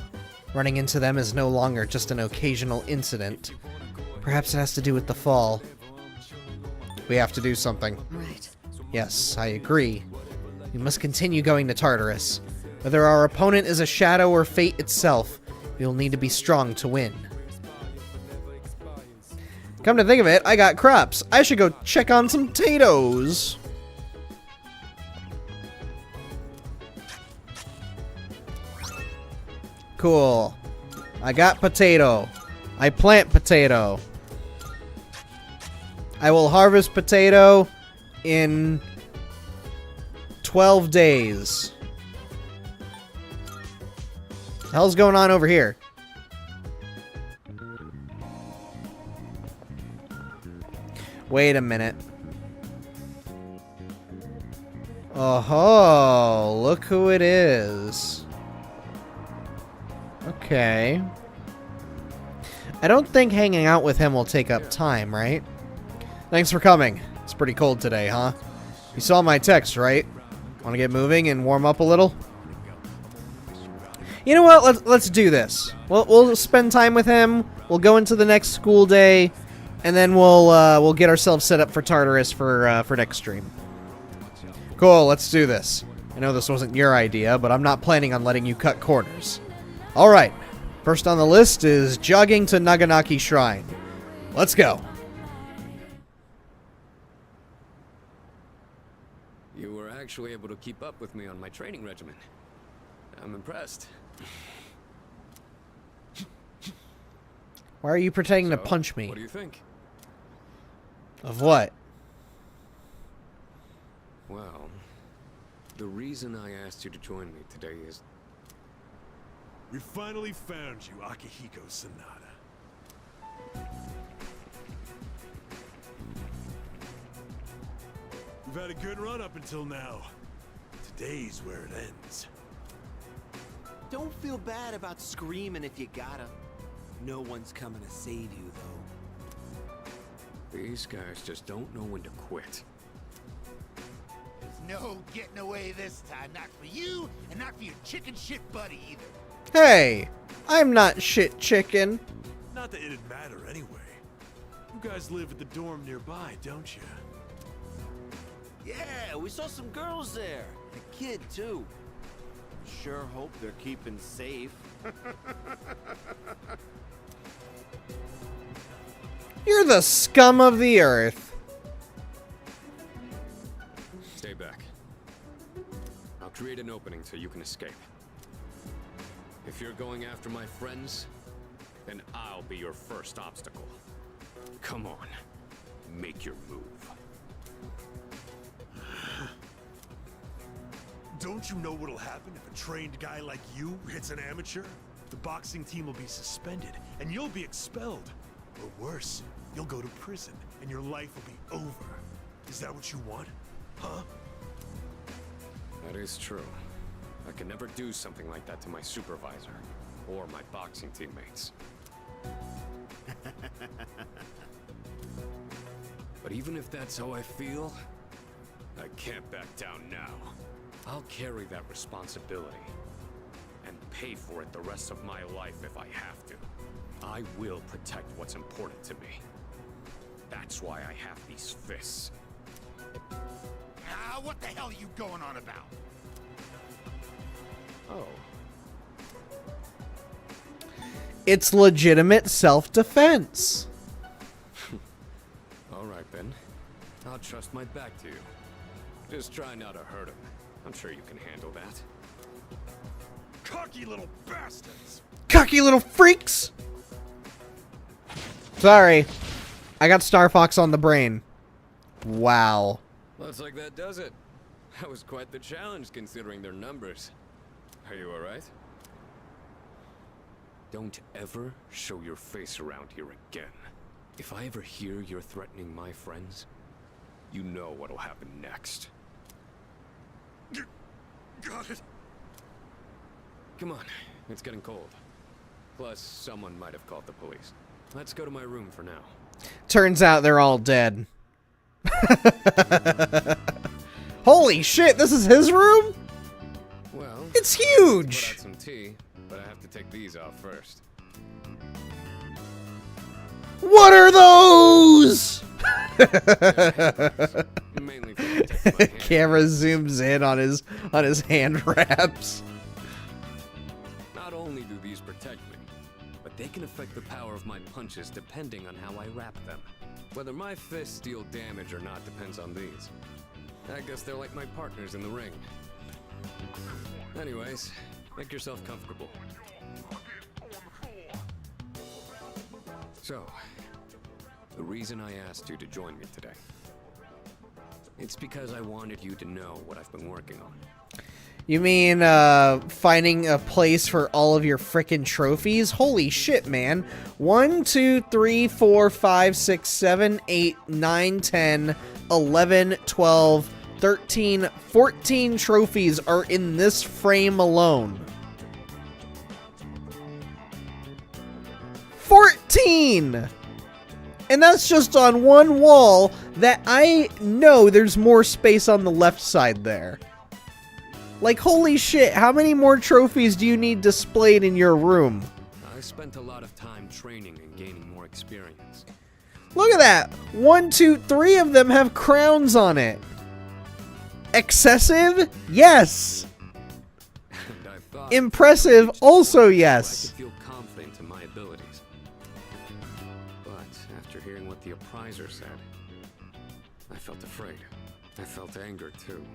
Running into them is no longer just an occasional incident. Perhaps it has to do with the fall. We have to do something. Right. Yes, I agree. We must continue going to Tartarus. Whether our opponent is a shadow or fate itself, we will need to be strong to win. Come to think of it, I got crops. I should go check on some potatoes. Cool. I got potato. I plant potato. I will harvest potato in 12 days. The hell's going on over here? Wait a minute. Oh, look who it is. Okay. I don't think hanging out with him will take up time, right? Thanks for coming. It's pretty cold today, huh? You saw my text, right? Want to get moving and warm up a little? You know what? Let's do this. We'll spend time with him. We'll go into the next school day, and then we'll get ourselves set up for Tartarus for next stream. Cool. Let's do this. I know this wasn't your idea, but I'm not planning on letting you cut corners. All right. First on the list is jogging to Naganaki Shrine. Let's go. You were actually able to keep up with me on my training regimen. I'm impressed. Why are you pretending to punch me? What do you think? Of what? Well, the reason I asked you to join me today is... We finally found you, Akihiko Sanada. We've had a good run up until now. Today's where it ends. Don't feel bad about screaming if you gotta. No one's coming to save you, though. These guys just don't know when to quit. There's no getting away this time. Not for you, and not for your chicken shit buddy either. Hey, I'm not shit chicken. Not that it'd matter anyway. You guys live at the dorm nearby, don't you? Yeah, we saw some girls there. A kid, too. Sure hope they're keeping safe. You're the scum of the earth. Stay back. I'll create an opening so you can escape. If you're going after my friends, then I'll be your first obstacle. Come on, make your move. Don't you know what'll happen if a trained guy like you hits an amateur? The boxing team will be suspended, and you'll be expelled. Or worse, you'll go to prison, and your life will be over. Is that what you want? Huh? That is true. I can never do something like that to my supervisor, or my boxing teammates. But even if that's how I feel, I can't back down now. I'll carry that responsibility and pay for it the rest of my life if I have to. I will protect what's important to me. That's why I have these fists. Ah, what the hell are you going on about? Oh. It's legitimate self-defense. All right then. I'll trust my back to you. Just try not to hurt him. I'm sure you can handle that. Cocky little bastards! Cocky little freaks! Sorry. I got Star Fox on the brain. Wow. Looks like that does it. That was quite the challenge considering their numbers. Are you alright? Don't ever show your face around here again. If I ever hear you're threatening my friends, you know what'll happen next. Got it. Come on, it's getting cold. Plus, someone might have called the police. Let's go to my room for now. Turns out they're all dead. Holy shit, this is his room? Well, it's huge. Put out some tea, but I have to take these off first. What are those? Mainly Camera zooms in on his hand wraps. Not only do these protect me, but they can affect the power of my punches depending on how I wrap them. Whether my fists deal damage or not depends on these. I guess they're like my partners in the ring. Anyways, make yourself comfortable. So, the reason I asked you to join me today, it's because I wanted you to know what I've been working on. You mean, finding a place for all of your frickin' trophies? Holy shit, man. 1, 2, 3, 4, 5, 6, 7, 8, 9, 10, 11, 12, 13, 14 trophies are in this frame alone. 14! And that's just on one wall that I know there's more space on the left side there. Like, holy shit, how many more trophies do you need displayed in your room? I spent a lot of time training and gaining more experience. Look at that! 1, 2, 3 of them have crowns on it. Excessive? Yes. And I thought impressive? Also yes. I could feel confident in my abilities. But after hearing what the appraiser said, I felt afraid. I felt anger too.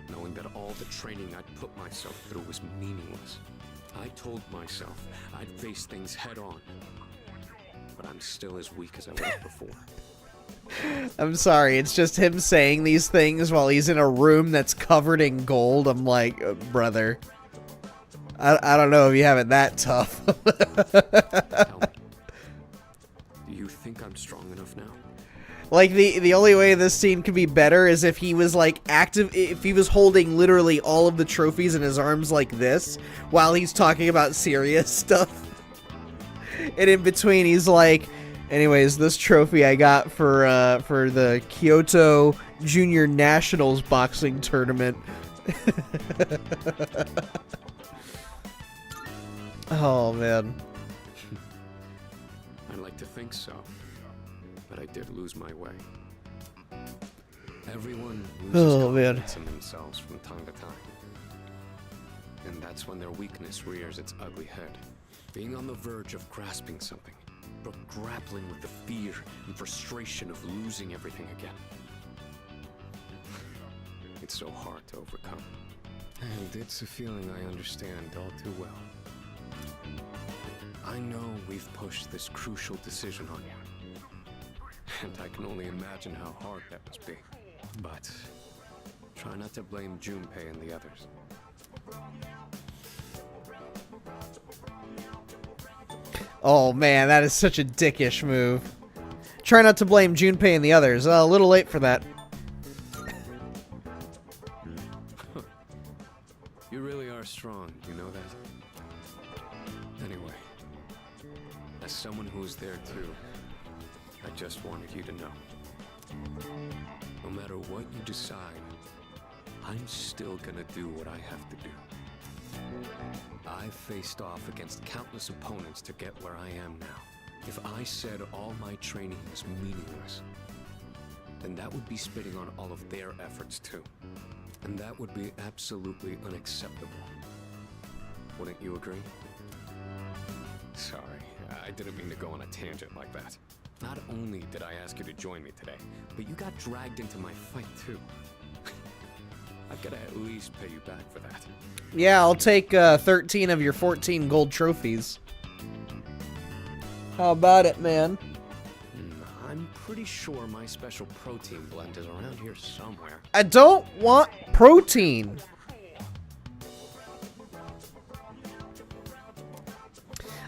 Knowing that all the training I'd put myself through was meaningless. I told myself I'd face things head on. But I'm still as weak as I was before. I'm sorry, it's just him saying these things while he's in a room that's covered in gold. I'm like, brother, I don't know if you have it that tough. Tell me, do you think I'm strong enough now? Like, the only way this scene could be better is if he was, like, if he was holding literally all of the trophies in his arms like this, while he's talking about serious stuff. And in between, he's like, anyways, this trophy I got for the Kyoto Junior Nationals boxing tournament. Oh, man. I'd like to think so. But I did lose my way. Everyone loses confidence in themselves from time to time. And that's when their weakness rears its ugly head. Being on the verge of grasping something, but grappling with the fear and frustration of losing everything again. It's so hard to overcome. And it's a feeling I understand all too well. I know we've pushed this crucial decision on you. And I can only imagine how hard that must be. But try not to blame Junpei and the others. Oh man, that is such a dickish move. Try not to blame Junpei and the others. A little late for that. You really are strong, you know that? Anyway, as someone who was there too, I just wanted you to know. No matter what you decide, I'm still gonna do what I have to do. I've faced off against countless opponents to get where I am now. If I said all my training was meaningless, then that would be spitting on all of their efforts too. And that would be absolutely unacceptable. Wouldn't you agree? Sorry, I didn't mean to go on a tangent like that. Not only did I ask you to join me today, but you got dragged into my fight too. I've got to at least pay you back for that. Yeah, I'll take 13 of your 14 gold trophies. How about it, man? I'm pretty sure my special protein blend is around here somewhere. I don't want protein.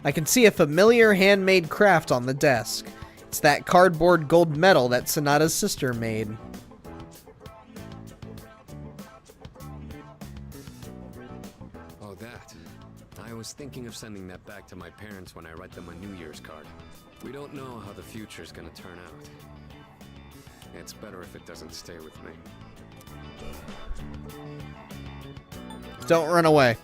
I can see a familiar handmade craft on the desk. It's that cardboard gold medal that Sonata's sister made. Oh, that. I was thinking of sending that back to my parents when I write them a New Year's card. We don't know how the future's gonna turn out. It's better if it doesn't stay with me. Don't run away.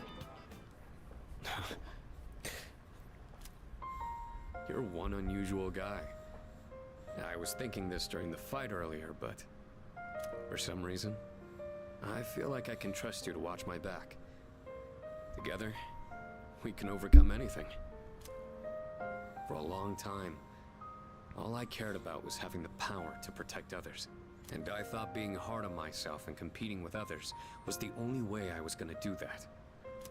You're one unusual guy. I was thinking this during the fight earlier, but for some reason, I feel like I can trust you to watch my back. Together, we can overcome anything. For a long time, all I cared about was having the power to protect others. And I thought being hard on myself and competing with others was the only way I was going to do that.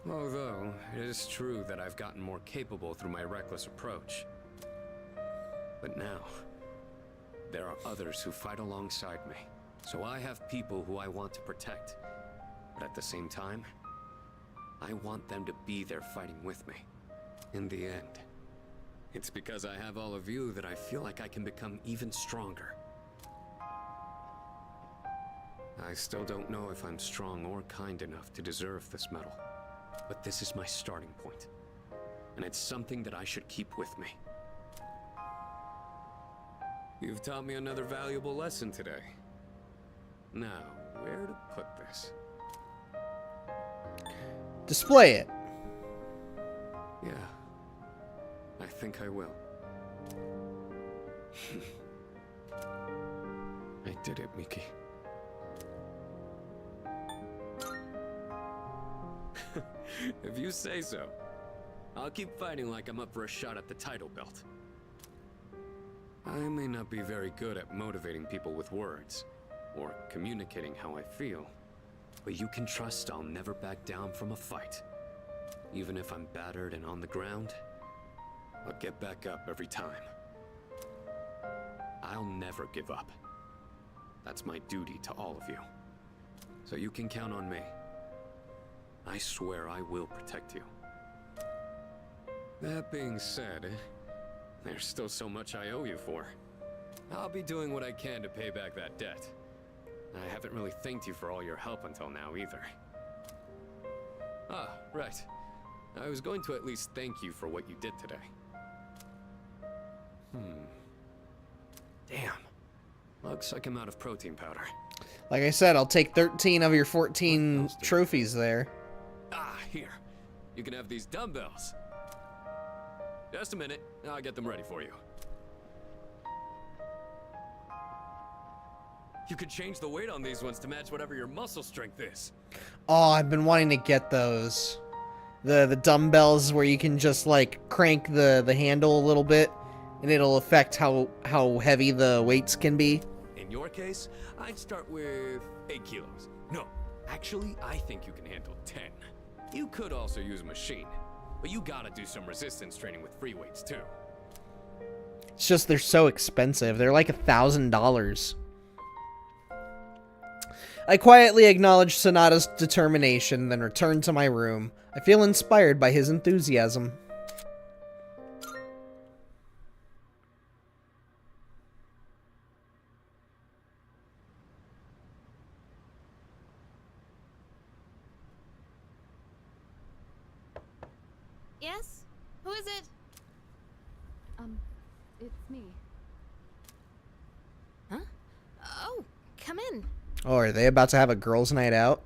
Although, it is true that I've gotten more capable through my reckless approach. But now, there are others who fight alongside me. So I have people who I want to protect. But at the same time, I want them to be there fighting with me. In the end, it's because I have all of you that I feel like I can become even stronger. I still don't know if I'm strong or kind enough to deserve this medal. But this is my starting point. And it's something that I should keep with me. You've taught me another valuable lesson today. Now, where to put this? Display it. Yeah, I think I will. I did it, Miki. If you say so. I'll keep fighting like I'm up for a shot at the title belt. I may not be very good at motivating people with words, or communicating how I feel, but you can trust I'll never back down from a fight. Even if I'm battered and on the ground, I'll get back up every time. I'll never give up. That's my duty to all of you. So you can count on me. I swear I will protect you. That being said, there's still so much I owe you for. I'll be doing what I can to pay back that debt. I haven't really thanked you for all your help until now either. Ah, right. I was going to at least thank you for what you did today. Damn. Looks like I'm out of protein powder. Like I said, I'll take 13 of your 14 trophies there. Ah, here. You can have these dumbbells. Just a minute. I'll get them ready for you. You could change the weight on these ones to match whatever your muscle strength is. Oh, I've been wanting to get those. the dumbbells where you can just like crank the handle a little bit and it'll affect how heavy the weights can be. In your case, I'd start with 8 kilos. No, actually, I think you can handle 10. You could also use a machine, but you gotta do some resistance training with free weights too. It's just they're so expensive. They're like $1,000. I quietly acknowledge Sonata's determination, then return to my room. I feel inspired by his enthusiasm. Yes? Who is it? It's me. Huh? Oh, come in. Oh, are they about to have a girls' night out?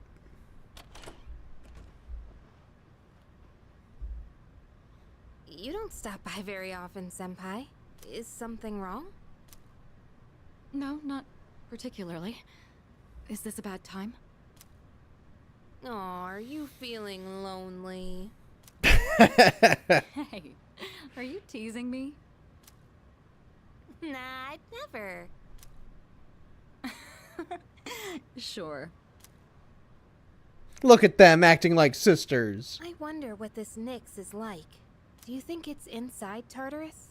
You don't stop by very often, Senpai. Is something wrong? No, not particularly. Is this a bad time? Aw, are you feeling lonely? Hey, are you teasing me? Nah, I'd never. Sure. Look at them acting like sisters. I wonder what this Nyx is like. Do you think it's inside Tartarus?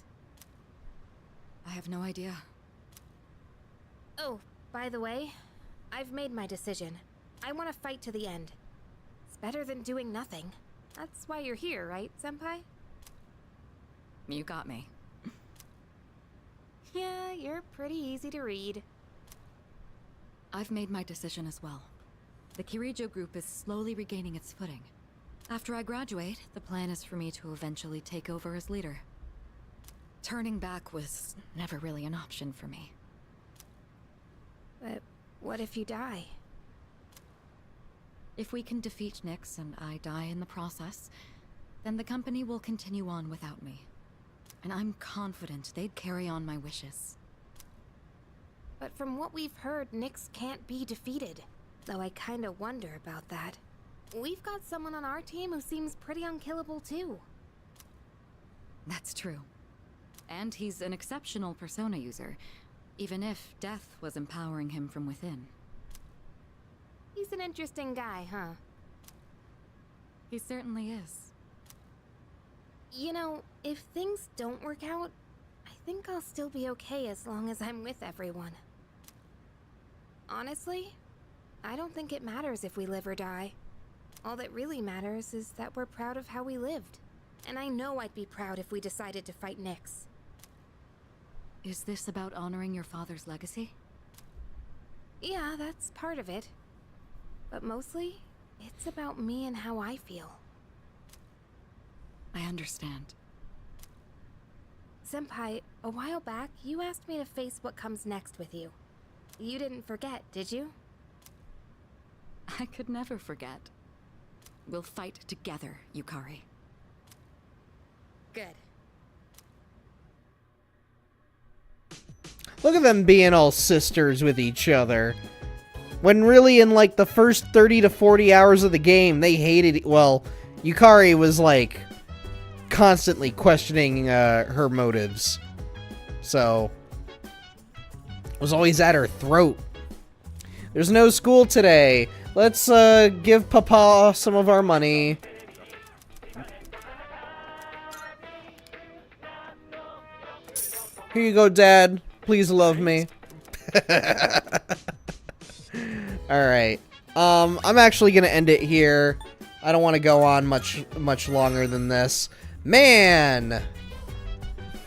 I have no idea. Oh, by the way, I've made my decision. I want to fight to the end. It's better than doing nothing. That's why you're here, right, Senpai? You got me. Yeah, you're pretty easy to read. I've made my decision as well. The Kirijo group is slowly regaining its footing. After I graduate, the plan is for me to eventually take over as leader. Turning back was never really an option for me. But what if you die? If we can defeat Nyx and I die in the process, then the company will continue on without me. And I'm confident they'd carry on my wishes. But from what we've heard, Nyx can't be defeated. Though I kinda wonder about that. We've got someone on our team who seems pretty unkillable too. That's true. And he's an exceptional persona user, even if death was empowering him from within. He's an interesting guy, huh? He certainly is. You know, if things don't work out, I think I'll still be okay as long as I'm with everyone. Honestly, I don't think it matters if we live or die. All that really matters is that we're proud of how we lived. And I know I'd be proud if we decided to fight Nyx. Is this about honoring your father's legacy? Yeah, that's part of it. But mostly, it's about me and how I feel. I understand. Senpai, a while back, you asked me to face what comes next with you. You didn't forget, did you? I could never forget. We'll fight together, Yukari. Good. Look at them being all sisters with each other. When really in like the first 30 to 40 hours of the game, they hated... Well, Yukari was like constantly questioning her motives. So, it was always at her throat. There's no school today. Let's give Papa some of our money. Here you go, Dad. Please love me. Alright. I'm actually gonna end it here. I don't want to go on much longer than this. Man!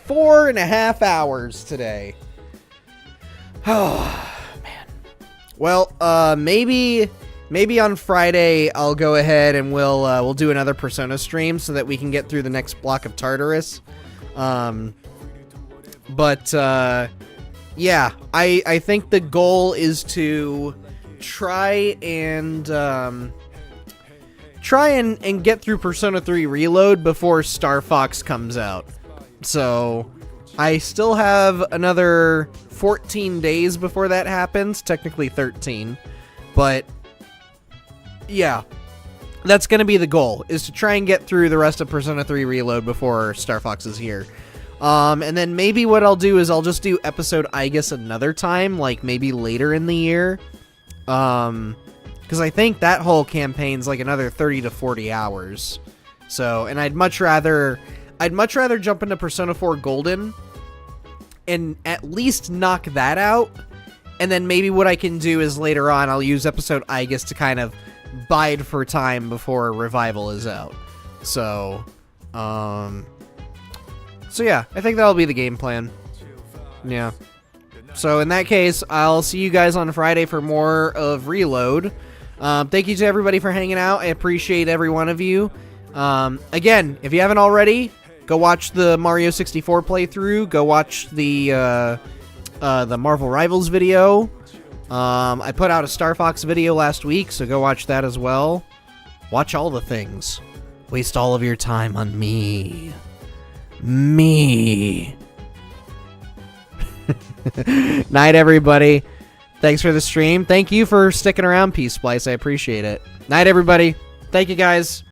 4.5 hours today. Oh, man. Well, maybe on Friday I'll go ahead and we'll do another Persona stream so that we can get through the next block of Tartarus. Yeah, I think the goal is to try and get through Persona 3 Reload before Star Fox comes out. So, I still have another 14 days before that happens, technically 13. But yeah, that's going to be the goal, is to try and get through the rest of Persona 3 Reload before Star Fox is here. And then maybe what I'll do is I'll just do episode Aigis another time, like maybe later in the year. Because I think that whole campaign's like another 30 to 40 hours. So, and I'd much rather jump into Persona 4 Golden and at least knock that out. And then maybe what I can do is later on I'll use episode Aigis to kind of bide for time before Revival is out. So, so yeah, I think that'll be the game plan. Yeah. So in that case, I'll see you guys on Friday for more of Reload. Thank you to everybody for hanging out. I appreciate every one of you. Again, if you haven't already, go watch the Mario 64 playthrough. Go watch the Marvel Rivals video. I put out a Star Fox video last week, so go watch that as well. Watch all the things. Waste all of your time on me. Me. Night, everybody. Thanks for the stream. Thank you for sticking around, Peace Splice. I appreciate it. Night, everybody. Thank you, guys.